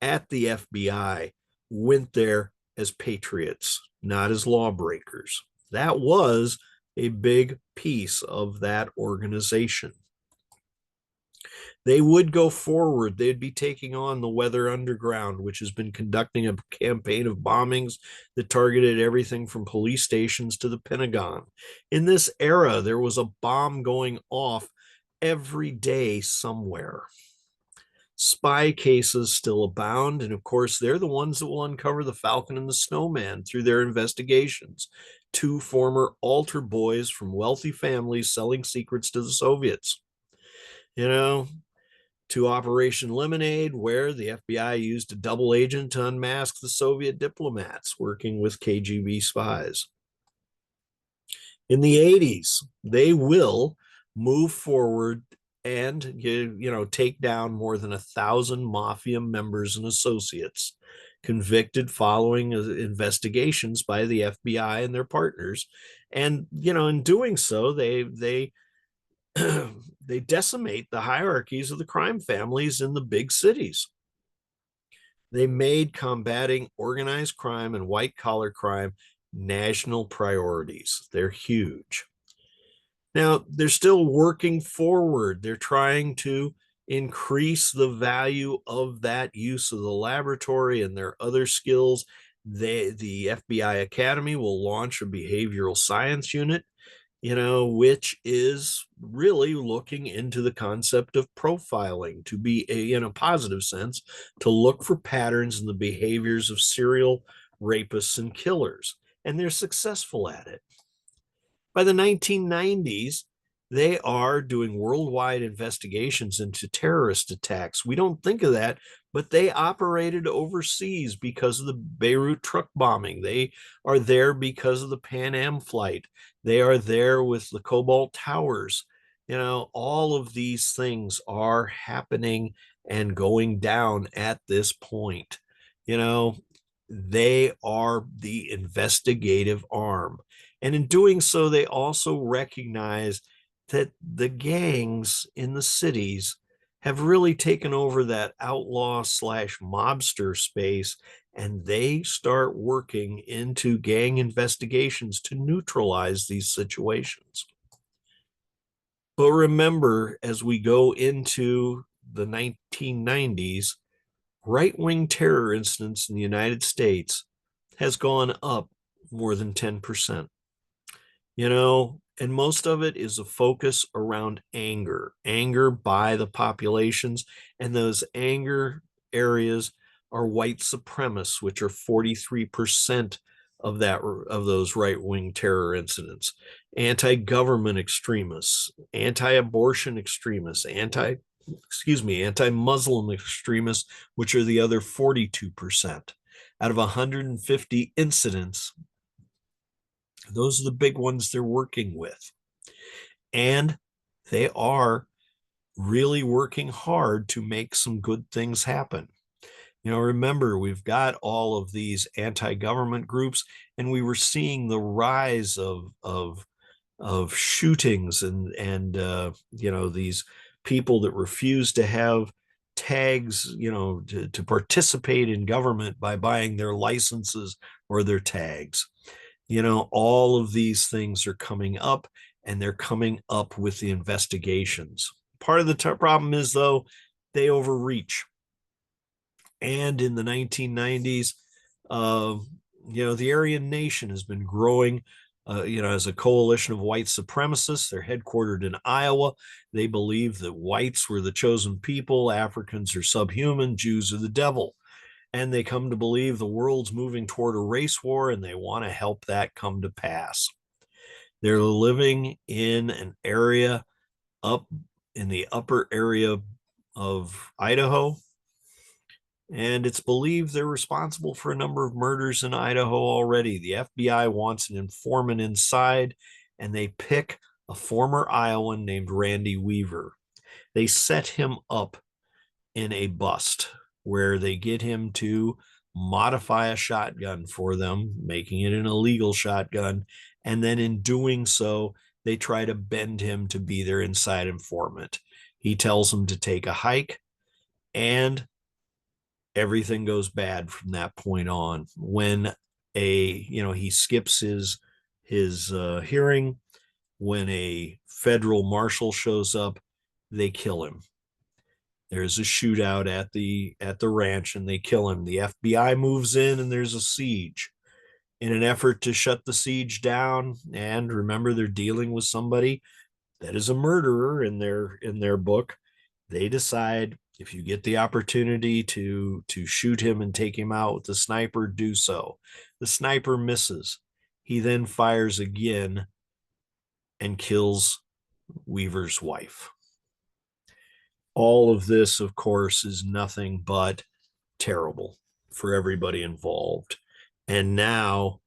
at the FBI went there as patriots, not as lawbreakers. That was a big piece of that organization. They would go forward. They'd be taking on the Weather Underground, which has been conducting a campaign of bombings that targeted everything from police stations to the Pentagon. In this era, there was a bomb going off every day somewhere. Spy cases still abound, and of course, they're the ones that will uncover the Falcon and the Snowman through their investigations. Two former altar boys from wealthy families selling secrets to the Soviets. You know, to Operation Lemonade, where the FBI used a double agent to unmask the Soviet diplomats working with KGB spies. In the 80s, they will move forward and take down more than 1,000 mafia members and associates convicted following investigations by the FBI and their partners. And in doing so, they they decimate the hierarchies of the crime families in the big cities. They made combating organized crime and white collar crime national priorities. They're huge. Now, they're still working forward. They're trying to increase the value of that use of the laboratory and their other skills. The FBI Academy will launch a behavioral science unit, which is really looking into the concept of profiling to be, in a positive sense, to look for patterns in the behaviors of serial rapists and killers. And they're successful at it. By the 1990s, they are doing worldwide investigations into terrorist attacks. We don't think of that, but they operated overseas because of the Beirut truck bombing. They are there because of the Pan Am flight. They are there with the Cobalt Towers. All of these things are happening and going down at this point. They are the investigative arm. And in doing so, they also recognize that the gangs in the cities have really taken over that outlaw slash mobster space, and they start working into gang investigations to neutralize these situations. But remember, as we go into the 1990s, right-wing terror incidents in the United States has gone up more than 10%. And most of it is a focus around anger by the populations. And those anger areas are white supremacists, which are 43% of those right-wing terror incidents, anti-government extremists, anti-abortion extremists, anti-Muslim extremists, which are the other 42%. Out of 150 incidents, those are the big ones they're working with. And they are really working hard to make some good things happen. Remember, we've got all of these anti-government groups, and we were seeing the rise of shootings and these people that refuse to have tags, to participate in government by buying their licenses or their tags. All of these things are coming up, and they're coming up with the investigations. Part of the problem is, though, they overreach. And in the 1990s, uh, the Aryan Nation has been growing, as a coalition of white supremacists. They're headquartered in Iowa. They believe that whites were the chosen people, Africans are subhuman, Jews are the devil. And they come to believe the world's moving toward a race war, and they want to help that come to pass. They're living in an area up in the upper area of Idaho, and it's believed they're responsible for a number of murders in Idaho already. The FBI wants an informant inside, and they pick a former Iowan named Randy Weaver. They set him up in a bust where they get him to modify a shotgun for them, making it an illegal shotgun. And then in doing so, they try to bend him to be their inside informant. He tells them to take a hike, and everything goes bad from that point on. When he skips his hearing, when a federal marshal shows up, they kill him. There's a shootout at the ranch, and they kill him. The FBI moves in, and there's a siege. In an effort to shut the siege down, and remember, they're dealing with somebody that is a murderer in their book, they decide, if you get the opportunity to shoot him and take him out with the sniper, do so. The sniper misses. He then fires again and kills Weaver's wife. All of this, of course, is nothing but terrible for everybody involved. And now,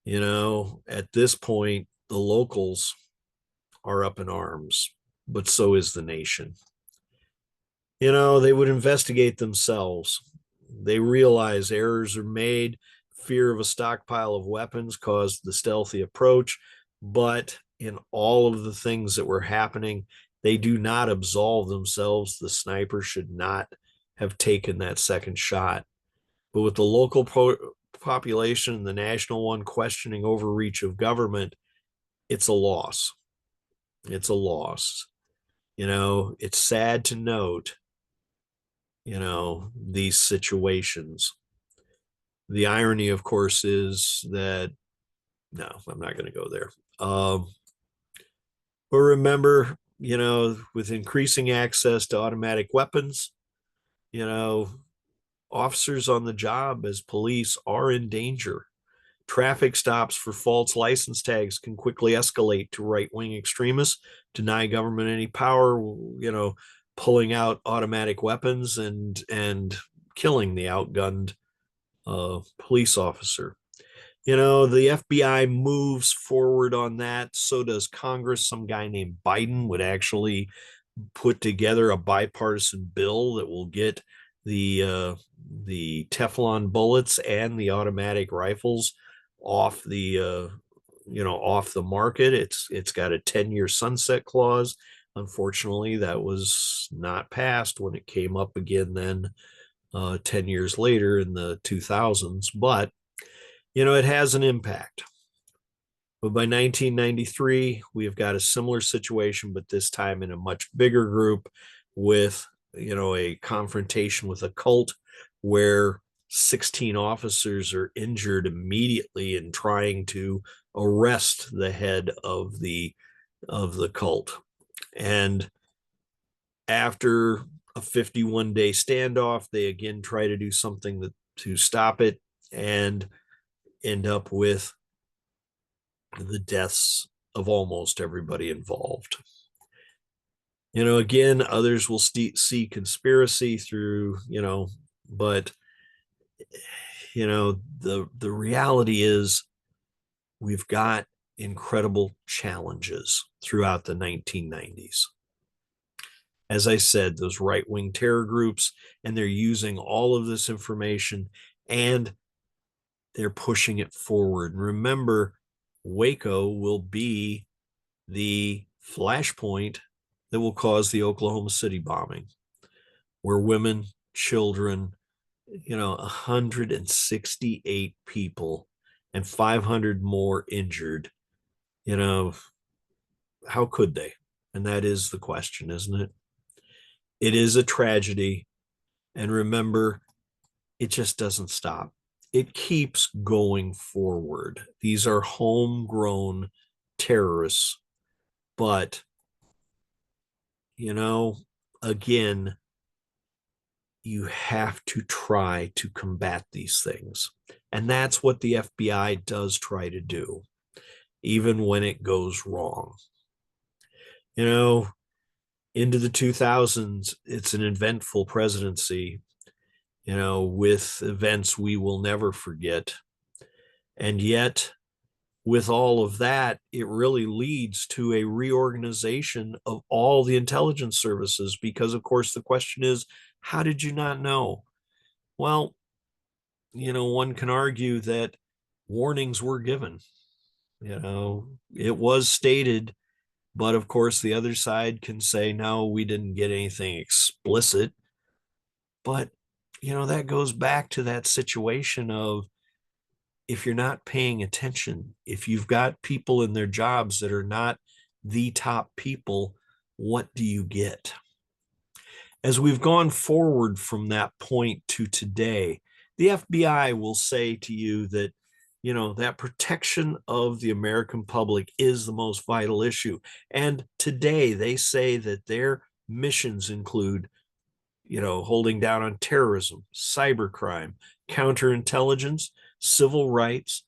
at this point, the locals are up in arms, but so is the nation. They would investigate themselves. They realize errors are made. Fear of a stockpile of weapons caused the stealthy approach. But in all of the things that were happening, they do not absolve themselves. The sniper should not have taken that second shot. But with the local population and the national one questioning overreach of government, it's a loss. It's a loss. It's sad to note, these situations. The irony, of course, is that, no, I'm not going to go there. But remember, with increasing access to automatic weapons, officers on the job as police are in danger. Traffic stops for false license tags can quickly escalate to right-wing extremists, deny government any power, pulling out automatic weapons and killing the outgunned police officer. The FBI moves forward on that. So does Congress. Some guy named Biden would actually put together a bipartisan bill that will get the Teflon bullets and the automatic rifles off the off the market. It's got a 10-year sunset clause. Unfortunately, that was not passed when it came up again then 10 years later in the 2000s. But it has an impact. But by 1993, we have got a similar situation, but this time in a much bigger group with, a confrontation with a cult where 16 officers are injured immediately in trying to arrest the head of the cult. And after a 51-day standoff, they again try to do something to stop it, and end up with the deaths of almost everybody involved. Again, others will see conspiracy through, but the reality is we've got incredible challenges throughout the 1990s. As I said, those right-wing terror groups, and they're using all of this information, and they're pushing it forward. Remember, Waco will be the flashpoint that will cause the Oklahoma City bombing, where women, children, 168 people and 500 more injured. You know, how could they? And that is the question, isn't it? It is a tragedy. And remember, it just doesn't stop. It keeps going forward. These are homegrown terrorists. But, you know, again, you have to try to combat these things. And that's what the FBI does try to do, even when it goes wrong. You know, into the 2000s, it's an eventful presidency, you know, with events we will never forget. And yet, with all of that, it really leads to a reorganization of all the intelligence services because, of course, the question is, how did you not know? Well, you know, one can argue that warnings were given. You know, it was stated, but of course, the other side can say, no, we didn't get anything explicit. But, you know, that goes back to that situation of if you're not paying attention, if you've got people in their jobs that are not the top people, what do you get? As we've gone forward from that point to today, the FBI will say to you that, you know, that protection of the American public is the most vital issue. And today they say that their missions include, you know, holding down on terrorism, cybercrime, counterintelligence, civil rights,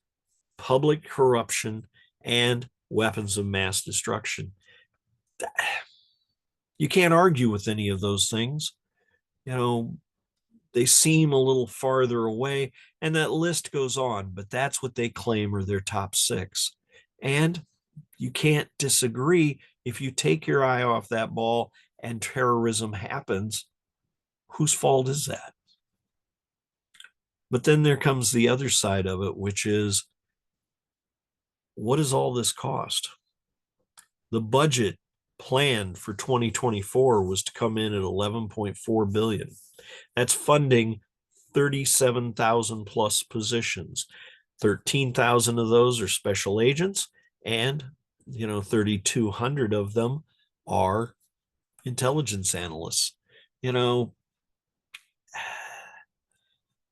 public corruption, and weapons of mass destruction. You can't argue with any of those things. You know, they seem a little farther away, and that list goes on, but that's what they claim are their top six. And you can't disagree. If you take your eye off that ball and terrorism happens, whose fault is that? But then there comes the other side of it, which is, what does all this cost? The budget planned for 2024 was to come in at 11.4 billion. That's funding 37,000 plus positions. 13,000 of those are special agents, and 3,200 of them are intelligence analysts. You know,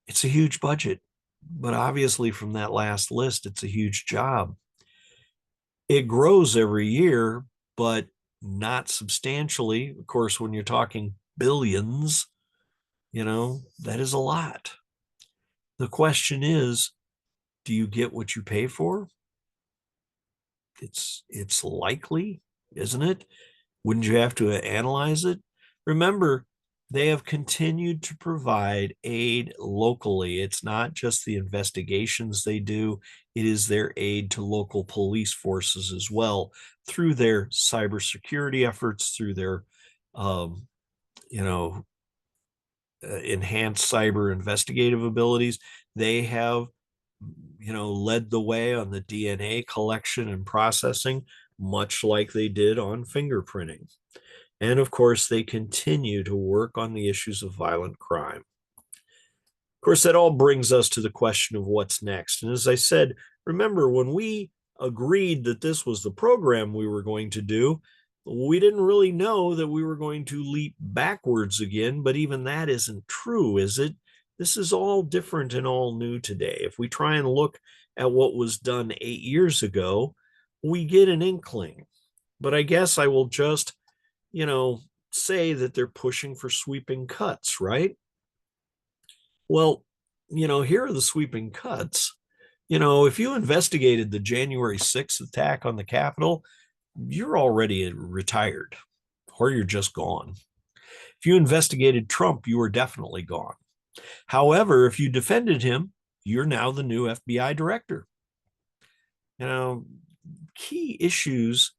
it's a huge budget, but obviously from that last list, it's a huge job. It grows every year, but not substantially. Of course, when you're talking billions, that is a lot. The question is, do you get what you pay for? It's likely, isn't it? Wouldn't you have to analyze it? Remember, they have continued to provide aid locally. It's not just the investigations they do, it is their aid to local police forces as well through their cybersecurity efforts, through their, enhanced cyber investigative abilities. They have, led the way on the DNA collection and processing, much like they did on fingerprinting. And of course, they continue to work on the issues of violent crime. Of course, that all brings us to the question of what's next. And as I said, remember, when we agreed that this was the program we were going to do, we didn't really know that we were going to leap backwards again, but even that isn't true, is it? This is all different and all new today. If we try and look at what was done 8 years ago, we get an inkling. But I guess I will just, say that they're pushing for sweeping cuts, right? Well, here are the sweeping cuts. If you investigated the January 6th attack on the Capitol, you're already retired or you're just gone. If you investigated Trump, you were definitely gone. However, if you defended him, you're now the new FBI director. Key issues,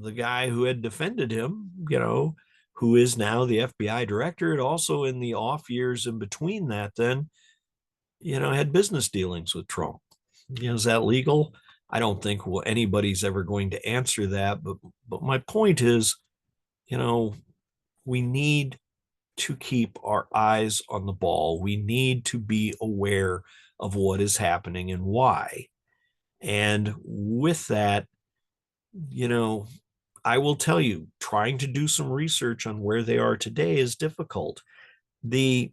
the guy who had defended him, who is now the FBI director, and also in the off years in between that, then, had business dealings with Trump. Is that legal? I don't think anybody's ever going to answer that. But my point is, we need to keep our eyes on the ball. We need to be aware of what is happening and why. And with that, you know, I will tell you, trying to do some research on where they are today is difficult. The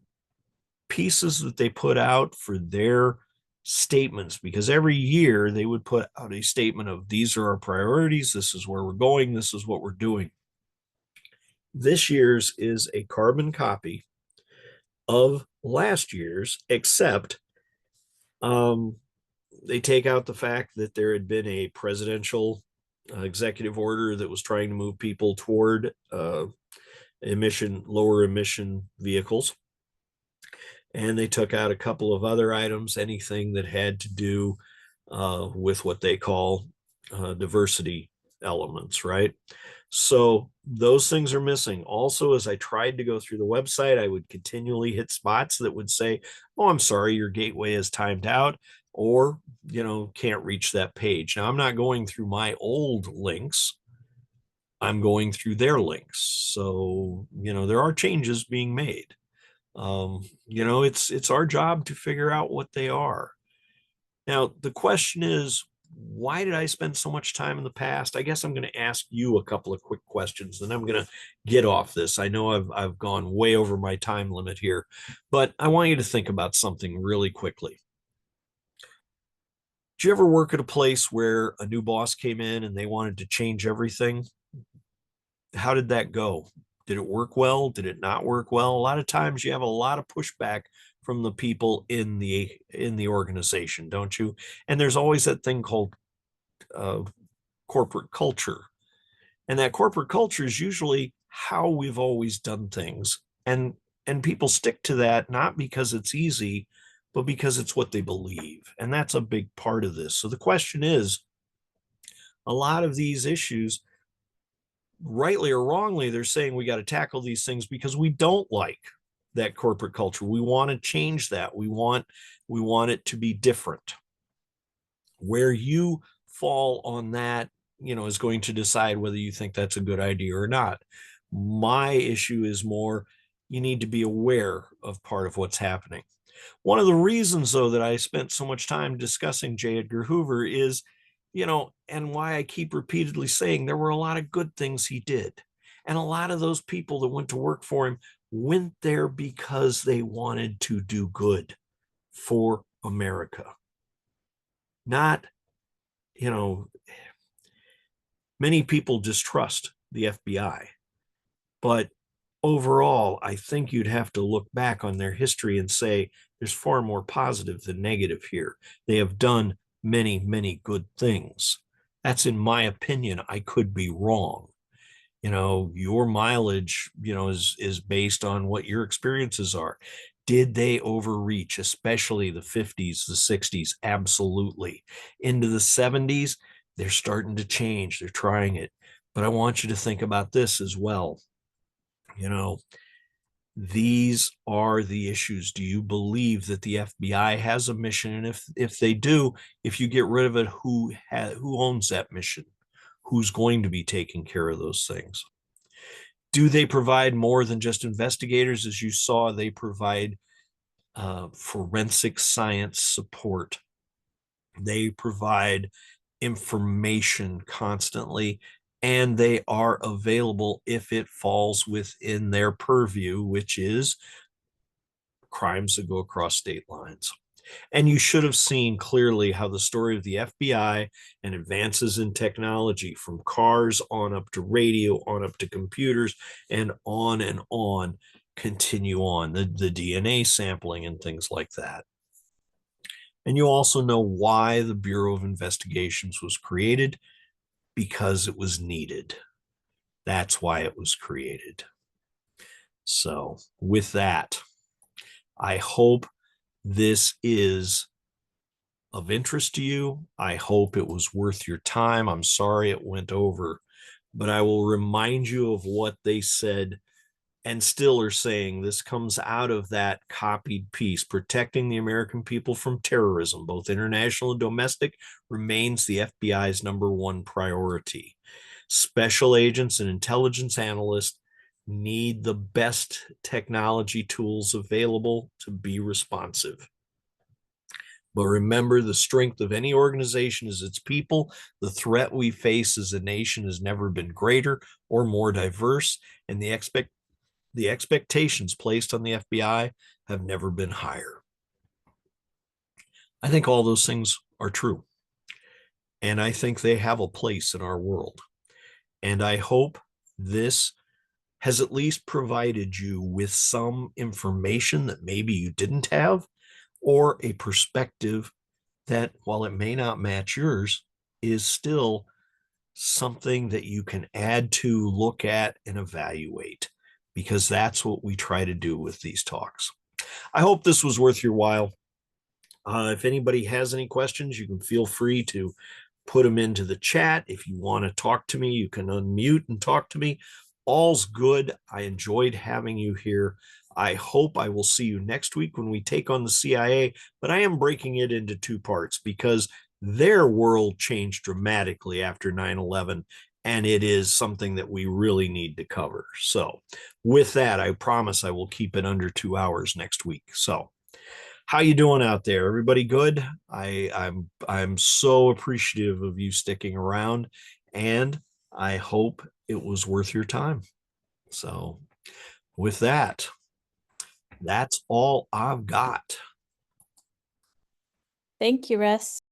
pieces that they put out for their statements, because every year they would put out a statement of these are our priorities, this is where we're going, this is what we're doing. This year's is a carbon copy of last year's, except they take out the fact that there had been a presidential executive order that was trying to move people toward lower emission vehicles. And they took out a couple of other items, anything that had to do with what they call diversity elements, right? So those things are missing. Also, as I tried to go through the website, I would continually hit spots that would say, oh, I'm sorry, your gateway is timed out, or, can't reach that page. Now, I'm not going through my old links. I'm going through their links. So, there are changes being made. It's our job to figure out what they are. Now, the question is, why did I spend so much time in the past? I guess I'm going to ask you a couple of quick questions, and I'm going to get off this. I know I've gone way over my time limit here, but I want you to think about something really quickly. Did you ever work at a place where a new boss came in and they wanted to change everything? How did that go? Did it work well? Did it not work well? A lot of times you have a lot of pushback from the people in the organization, don't you? And there's always that thing called corporate culture. And that corporate culture is usually how we've always done things. And people stick to that not because it's easy, but because it's what they believe. And that's a big part of this. So the question is, a lot of these issues, rightly or wrongly, they're saying we got to tackle these things because we don't like that corporate culture. We want to change that. We want it to be different. Where you fall on that, is going to decide whether you think that's a good idea or not. My issue is more, you need to be aware of part of what's happening. One of the reasons, though, that I spent so much time discussing J. Edgar Hoover is, and why I keep repeatedly saying there were a lot of good things he did. And a lot of those people that went to work for him went there because they wanted to do good for America. Not, many people distrust the FBI, but overall, I think you'd have to look back on their history and say there's far more positive than negative here. They have done many, many good things. That's in my opinion. I could be wrong. Your mileage, is based on what your experiences are. Did they overreach, especially the 50s, the 60s? Absolutely. Into the 70s, they're starting to change. They're trying it. But I want you to think about this as well. These are the issues. Do you believe that the FBI has a mission? And if they do, if you get rid of it, who owns that mission? Who's going to be taking care of those things? Do they provide more than just investigators? As you saw, they provide forensic science support. They provide information constantly, and they are available if it falls within their purview, which is crimes that go across state lines. And you should have seen clearly how the story of the FBI and advances in technology, from cars on up to radio, on up to computers, and on, continue on, the DNA sampling and things like that. And you also know why the Bureau of Investigations was created, because it was needed. That's why it was created. So with that, I hope this is of interest to you. I hope it was worth your time. I'm sorry it went over, but I will remind you of what they said and still are saying. This comes out of that copied piece. Protecting the American people from terrorism, both international and domestic, remains the FBI's #1 priority. Special agents and intelligence analysts need the best technology tools available to be responsive. But remember, the strength of any organization is its people. The threat we face as a nation has never been greater or more diverse, and the expectations placed on the FBI have never been higher. I think all those things are true. And I think they have a place in our world. And I hope this has at least provided you with some information that maybe you didn't have, or a perspective that, while it may not match yours, is still something that you can add to, look at, and evaluate, because that's what we try to do with these talks. I hope this was worth your while. If anybody has any questions, you can feel free to put them into the chat. If you want to talk to me, you can unmute and talk to me. All's good. I enjoyed having you here. I hope I will see you next week when we take on the CIA, but I am breaking it into two parts because their world changed dramatically after 9/11, and it is something that we really need to cover. So with that, I promise I will keep it under 2 hours next week. So how you doing out there? Everybody good? I'm so appreciative of you sticking around, and I hope it was worth your time. So with that, that's all I've got. Thank you, Russ.